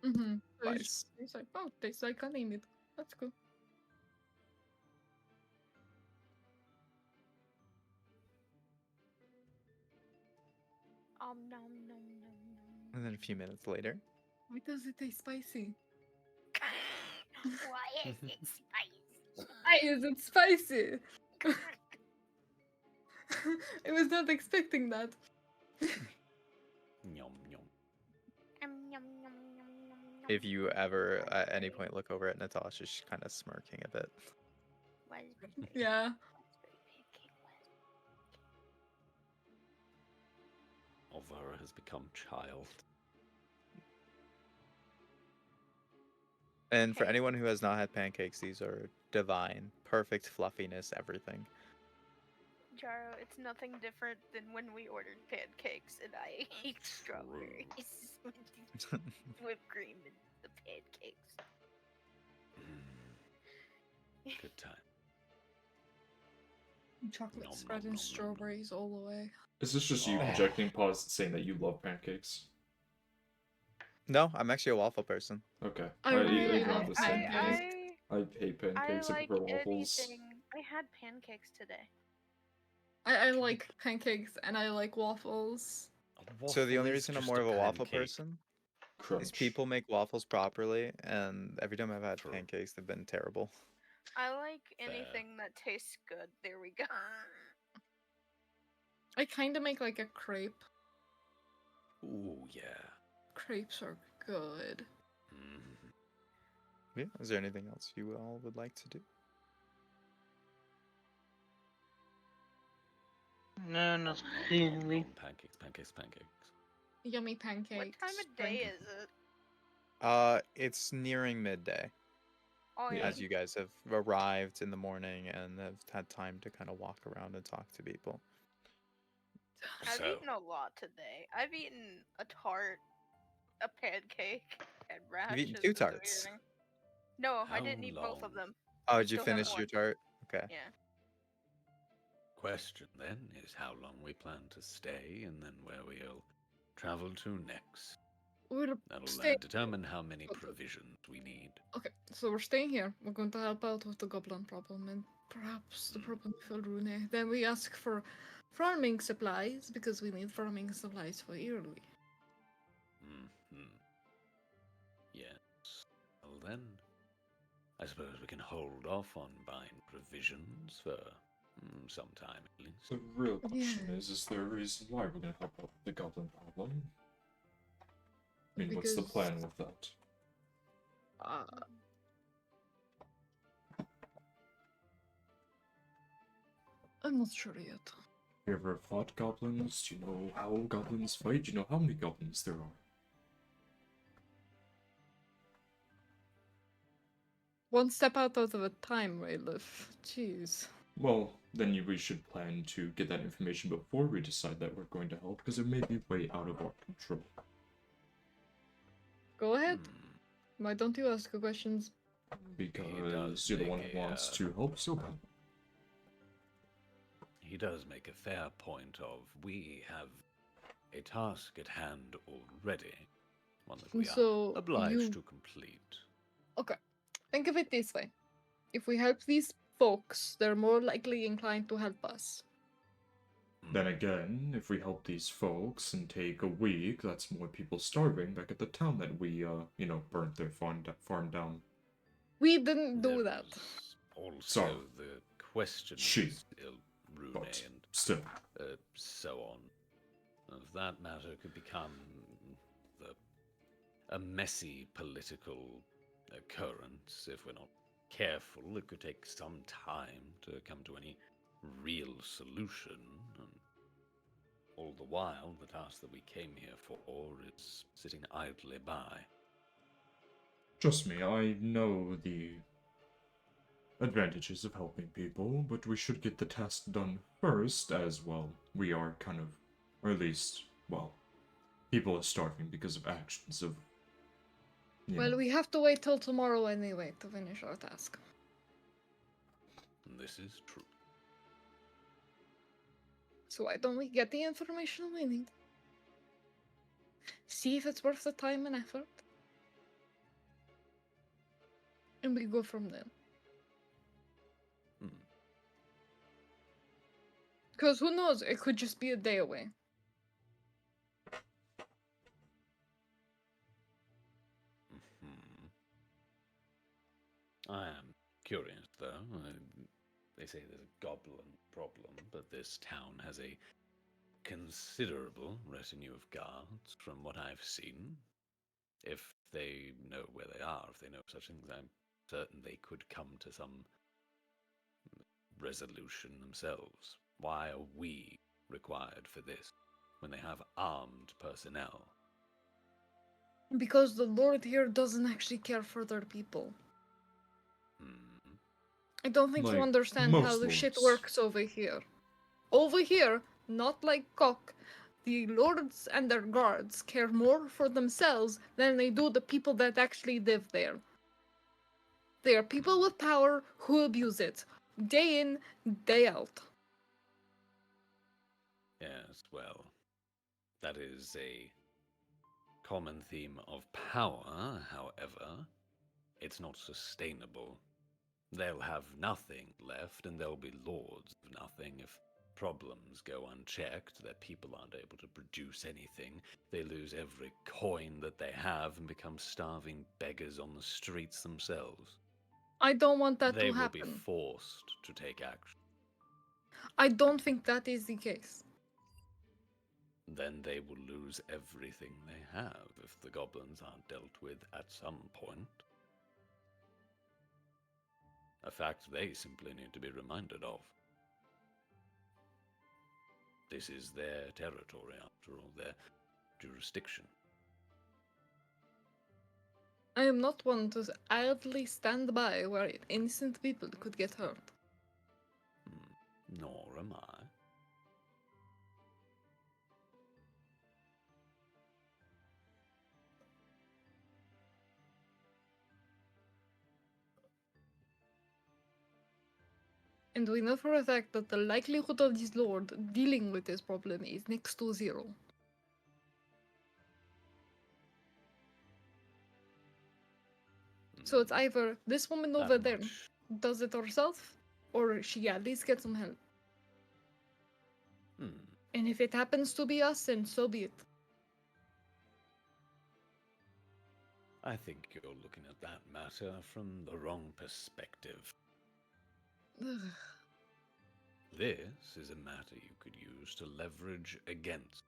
mm-hmm. So Spice. it's like, oh, tastes like honey meat. That's cool. Nom nom nom. And then a few minutes later, Why does it taste spicy? Why is it spicy? Why is it spicy? I was not expecting that. Yum, yum. Yum, yum, yum, yum, yum, if yum. you ever at any point look over at Natasha, she's kind of smirking a bit. Raspberry Yeah. pancake was. Olvara has become child. And for Okay. anyone who has not had pancakes, these are divine, perfect fluffiness, everything. Charo, it's nothing different than when we ordered pancakes and I ate strawberries with whipped cream and the pancakes. Good time. Chocolate Nom, spread nom, and nom, nom, nom. strawberries all the way. Is this just you Oh. projecting pause saying that you love pancakes? No, I'm actually a waffle person. Okay. I really even on love the same pancakes. page. I hate I pancakes. I like prefer waffles. anything. I had pancakes today. I like pancakes and I like waffles. A So the waffle only is reason I'm just more a of a waffle pancake. person is Crunch. people make waffles properly, and every time I've had True. pancakes, they've been terrible. I like Fair. anything that tastes good. There we go. I kind of make like a crepe. Ooh, yeah. Crepes are good. Mm. Yeah. Is there anything else you all would like to do? No, not Nom, really. nom, pancakes, pancakes, pancakes. Yummy pancakes. What time of day is it? It's nearing midday, Oh Yeah. yeah. as you guys have arrived in the morning and have had time to kind of walk around and talk to people. I've So, eaten a lot today. I've eaten a tart, a pancake, and rashes. eaten 2 in the tarts. morning. No, I How didn't eat both of long? them. Oh, I did you still have finish one. your tart? Okay. Yeah. Question then is how long we plan to stay and then where we'll travel to next. We're That'll staying. determine how many provisions we need. Okay, so we're staying here. We're going to help out with the goblin problem and perhaps the problem with Elrune. Then we ask for farming supplies because we need farming supplies for yearly. Hmm. Yes. Well then, I suppose we can hold off on buying provisions for some time at least. The real question Yeah. is there a reason why we're gonna help out with the goblin problem? I mean, what's the Because- plan with that? I'm not sure yet. You ever fought goblins? Do you know how goblins fight? Do you know how many goblins there are? One step out of a time, Rayliff. Jeez. Well, then we should plan to get that information before we decide that we're going to help, because it may be way out of our control. Go ahead. Hmm. Why don't you ask the questions? Because you're the one who wants to help so bad. He does make a fair point of we have a task at hand already, one that we So, are obliged you- to complete. Okay, think of it this way. If we help these folks, they're more likely inclined to help us. Then again, if we help these folks and take a week, that's more people starving back at the town that we, burnt their farm down. We didn't do There that. is also Sorry. the question She. of Rune But and still, so on. Of that matter could become a messy political occurrence if we're not careful. It could take some time to come to any real solution. And all the while, the task that we came here for is sitting idly by. trust me, I know the advantages of helping people, but we should get the task done first, as well. We are kind of, or at least, well, people are starving because of actions of. Well, we have to wait till tomorrow anyway to finish our task. This is true. So why don't we get the information we need? See if it's worth the time and effort. And we go from there. Hmm. Because who knows, it could just be a day away. I am curious, though. They say there's a goblin problem, but this town has a considerable retinue of guards, from what I've seen. If they know where they are, if they know such things, I'm certain they could come to some resolution themselves. Why are we required for this when they have armed personnel? Because the Lord here doesn't actually care for their people. I don't think you Like understand how most the shit lords. works over here. Over here, not like cock, the lords and their guards care more for themselves than they do the people that actually live there. They are people with power who abuse it, day in, day out. Yes, well, that is a common theme of power, however. It's not sustainable. They'll have nothing left, and they'll be lords of nothing if problems go unchecked, their people aren't able to produce anything, they lose every coin that they have and become starving beggars on the streets themselves. I don't want that They to will be happen. forced to take action. I don't think that is the case. Then they will lose everything they have if the goblins aren't dealt with at some point. A fact they simply need to be reminded of. This is their territory, after all, their jurisdiction. I am not one to idly stand by where innocent people could get hurt. Nor am I. And we know for a fact that the likelihood of this lord dealing with this problem is next to zero. So it's either this woman That over there much. does it herself, or she at least gets some help. And if it happens to be us, then so be it. I think you're looking at that matter from the wrong perspective. Ugh. This is a matter you could use to leverage against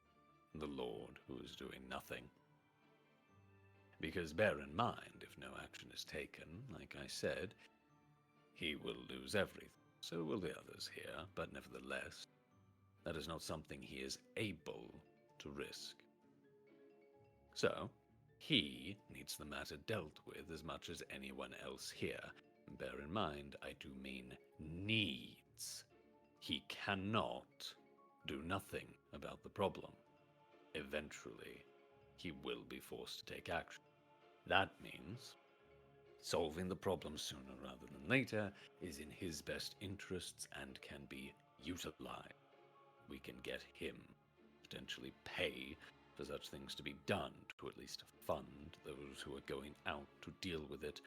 the Lord who is doing nothing. Because bear in mind, if no action is taken, like I said, he will lose everything. So will the others here, but nevertheless, that is not something he is able to risk. So, he needs the matter dealt with as much as anyone else here. Bear in mind, I do mean needs. He cannot do nothing about the problem. Eventually, he will be forced to take action. That means solving the problem sooner rather than later is in his best interests and can be utilized. We can get him potentially pay for such things to be done, to at least fund those who are going out to deal with it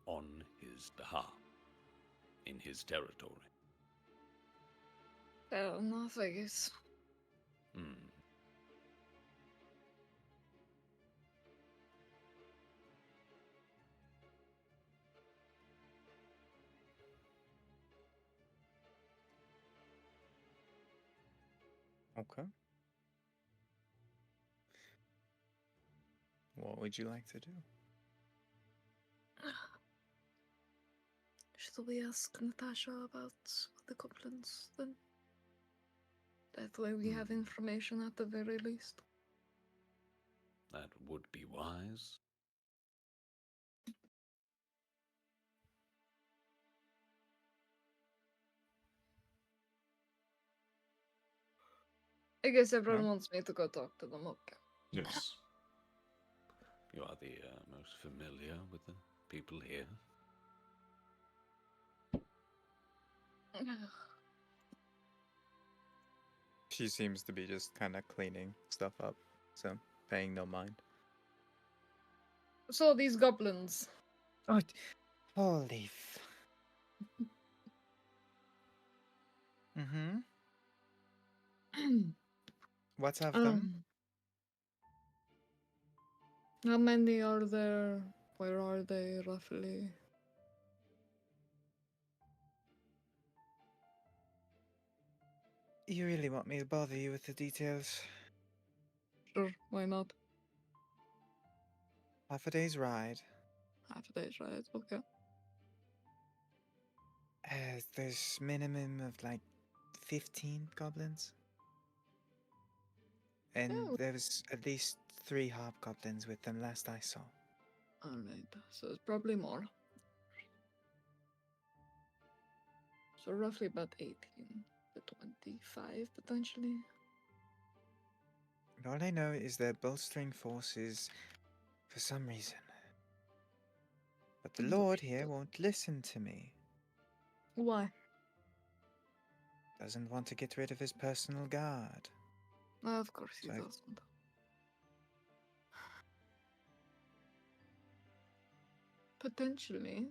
on his behalf, in his territory. Fair enough, I guess. Okay. What would you like to do? Should we ask Natasha about the goblins then? That way we have information at the very least. That would be wise. I guess everyone wants me to go talk to them, okay. Yes. You are the most familiar with the people here. She seems to be just kind of cleaning stuff up, so paying no mind. So these goblins. Oh, holy. What's of them? How many are there? Where are they roughly? You really want me to bother you with the details? Sure, why not? Half a day's ride. Half a day's ride, okay. There's minimum of like 15 goblins. And Yeah. there was at least 3 hobgoblins with them last I saw. Alright, so it's probably more. So roughly about 18. 25 potentially. All I know is they're bolstering forces for some reason. But the Lord here won't listen to me. Why? Doesn't want to get rid of his personal guard. Of course he So doesn't. Potentially,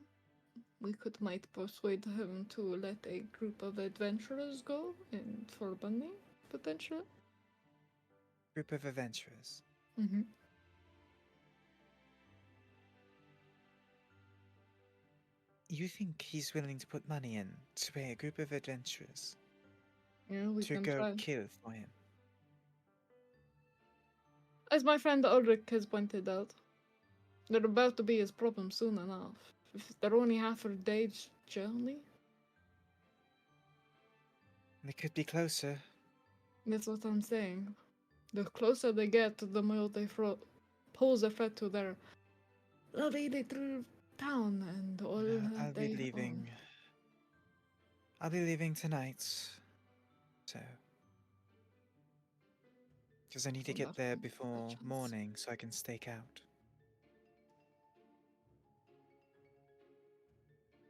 we might persuade him to let a group of adventurers go and for money, potentially. Group of adventurers. Mm-hmm. You think he's willing to put money in to pay a group of adventurers Yeah, we to can go try. kill for him? As my friend Ulrich has pointed out, they're about to be his problem soon enough. If they're only half a day's journey, They could be closer. that's what I'm saying. The closer they get, the more they pose a threat to their already through town and all I'll be they leaving. own. I'll be leaving tonight. So. Because I need to get there Wonderful, by before chance. morning so I can stake out.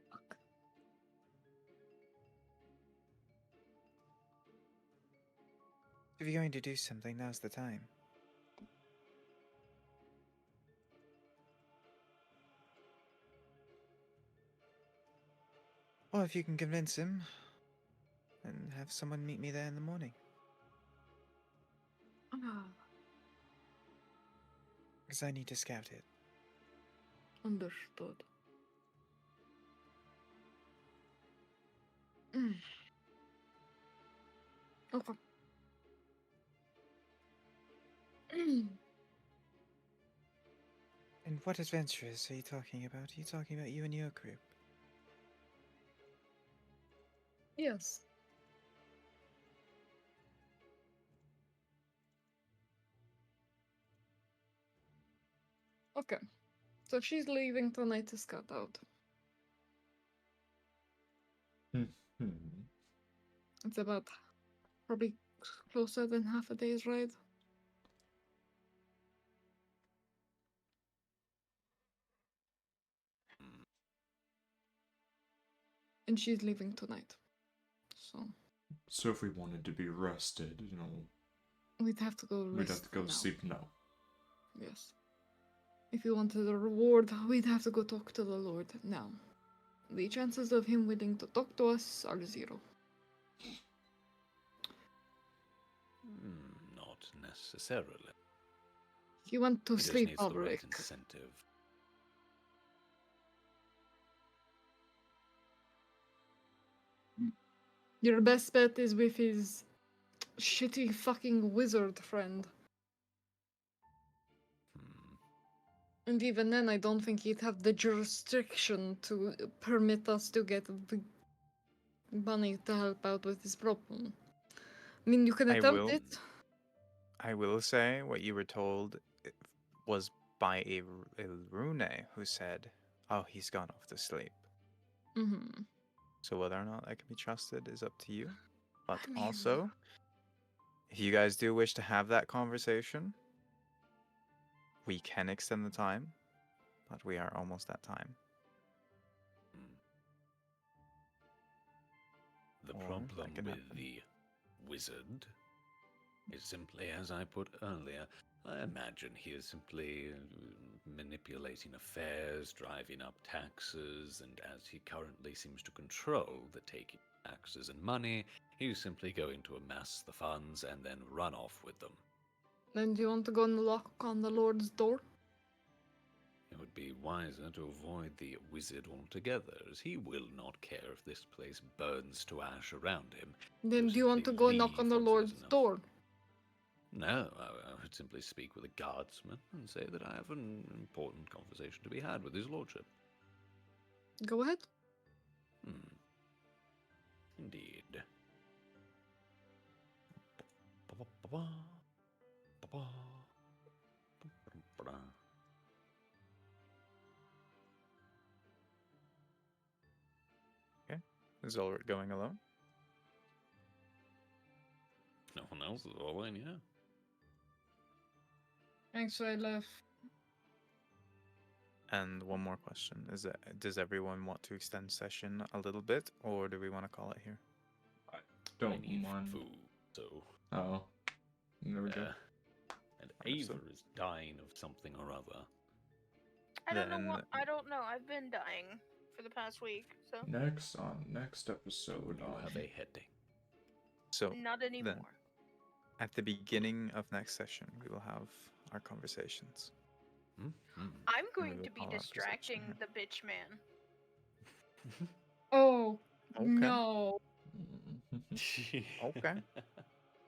Fuck. If you're going to do something, now's the time. Or if you can convince him, and have someone meet me there in the morning. Ah, Because I need to scout it. understood. Mm. Okay. And what adventurers are you talking about? Are you talking about you and your group? Yes. Okay. So she's leaving tonight to scout out. Hmm. It's about probably closer than half a day's ride. And she's leaving tonight. So if we wanted to be rested, we'd have to go we'd have rest to go now. sleep now. Yes. If you wanted a reward, we'd have to go talk to the Lord now. The chances of him willing to talk to us are 0. Not necessarily. If you want to He just sleep, needs the right Ulrich, incentive. your best bet is with his shitty fucking wizard friend. And even then, I don't think he'd have the jurisdiction to permit us to get the money to help out with this problem. I mean, you can attempt it. I will say what you were told was by a Rune who said, "Oh, he's gone off to sleep." Mm-hmm. So whether or not that can be trusted is up to you. But I mean- also, if you guys do wish to have that conversation, we can extend the time, but we are almost at time. The Or problem that can with happen. the wizard is simply as I put earlier. I imagine he is simply manipulating affairs, driving up taxes, and as he currently seems to control the taking of taxes and money, he's simply going to amass the funds and then run off with them. Then do you want to go and knock on the Lord's door? It would be wiser to avoid the wizard altogether, as he will not care if this place burns to ash around him. Then He'll do you want to simply go and knock leave on the once he has Lord's enough. door? No, I would simply speak with a guardsman and say that I have an important conversation to be had with his lordship. Go ahead. Indeed. Okay. Is Ulrich going alone? everyone else is all in, yeah. Actually, I left. And one more question: does everyone want to extend session a little bit, or do we want to call it here? I Don't need mind. food, so. Oh. There we go. And Understood. Ava is dying of something or other. I don't know Then- what. I don't know. I've been dying for the past week, so Next episode You have a headache. So not anymore. at the beginning of next session, we will have our conversations. Mhm. I'm we going will to be call our position distracting here. the bitch man. Oh Okay. no, Okay.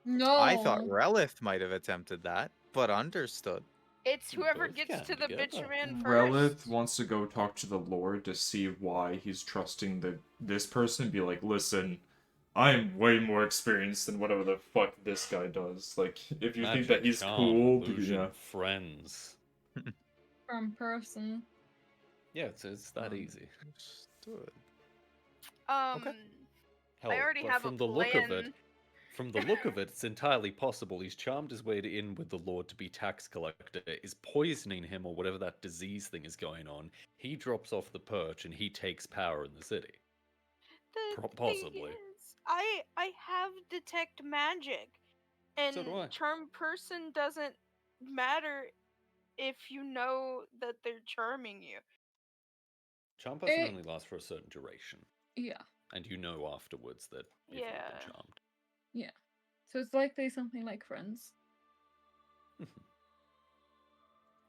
no! I thought Relith might have attempted that, but understood. It's You whoever both gets can to the bitch together. man first. Relith wants to go talk to the Lord to see why he's trusting this person. Be like, listen, I'm way more experienced than whatever the fuck this guy does. Like, if you think that Magic, he's charm, cool, illusion, yeah. friends. From person. Yeah, it's that easy. Understood. Um, Hell, I already but have from a the look of it, plan. it's entirely possible he's charmed his way in with the Lord to be tax collector, is poisoning him or whatever that disease thing is going on. He drops off the perch and he takes power in the city. The thing Possibly. is, I have detect magic, and So do I. charm person doesn't matter if you know that they're charming you. Charm person Eh. only lasts for a certain duration, Yeah, and you know afterwards that if you've Yeah. been charmed. yeah. So it's likely something like friends.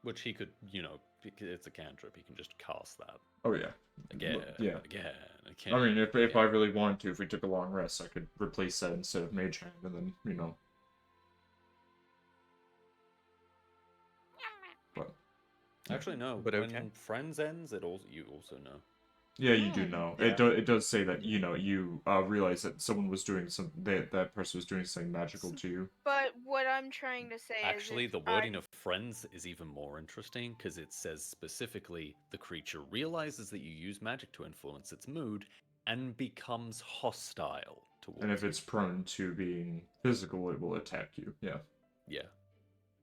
Which he could, it's a cantrip. He can just cast that Oh yeah. again, Yeah. again, again. I mean, if I again. really wanted to, if we took a long rest, I could replace that instead of Mage Hand, and then, But Actually, no. But when okay. Friends ends, you also know. yeah, you do know. Yeah. It does say that you realize that someone was doing that person was doing something magical to you. But what I'm trying to say Actually, is, the wording of Friends is even more interesting because it says specifically the creature realizes that you use magic to influence its mood and becomes hostile towards And if you. it's prone to being physical, it will attack you. Yeah. Yeah.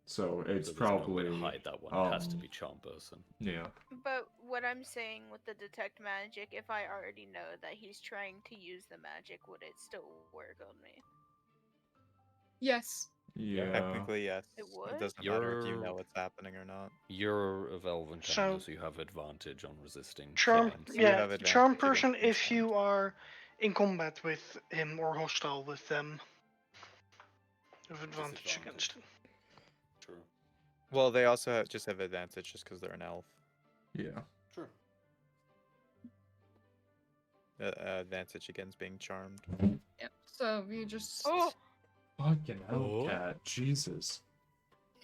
So it's So there's probably no way to hide that one. It has to be charm person. Yeah. But what I'm saying with the detect magic, if I already know that he's trying to use the magic, would it still work on me? Yes. Yeah. Technically, yes. It would? It doesn't matter if you You're- know what's happening or not. You're of Elven So- Canada, so you have advantage on resisting Charm, charms. You have yeah, advantage charm against person being if charmed. you are in combat with him or hostile with them. You have advantage against him. True. Well, they also just have advantage just because they're an elf. Yeah. True. Advantage against being charmed. Yeah. So we just. Oh, Fucking hell, Oh. cat. Jesus.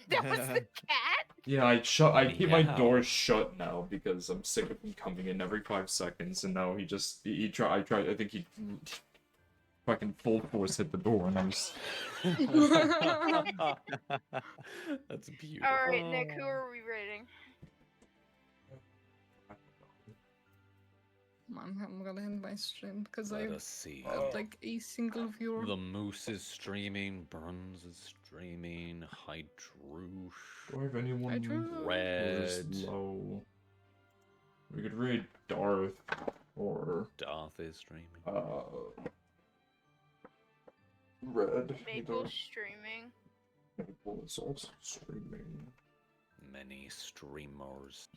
that was the cat? Yeah, I keep my Meow. door shut now because I'm sick of him coming in every 5 seconds, and now I think he fucking full force hit the door, and I was... That's beautiful. Alright, Nick, who are we rating? I'm gonna end my stream because I Let us see. have like a single viewer. The Moose is streaming. Burns is streaming. Hydroosh. Do I have anyone I drew. who Red. is low? We could raid Darth, or, Darth is streaming. Red. Maple streaming. Maple is also streaming. Many streamers.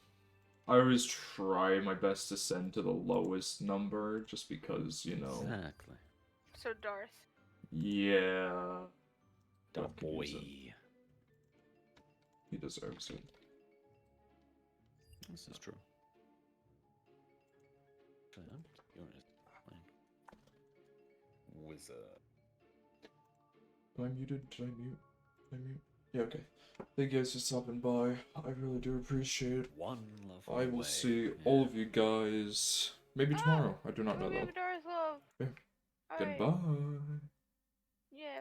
I always try my best to send to the lowest number, just because, Exactly. So Darth. Yeah. The Darth could use it. boy. He deserves it. This is true. Wizard. Am I muted? Did I mute? Yeah, okay. Thank you guys for stopping by. I really do appreciate it. One love. I will see all of you guys maybe tomorrow. I do not know We'll though. give Darth love. Yeah. Alright. Goodbye. Yeah.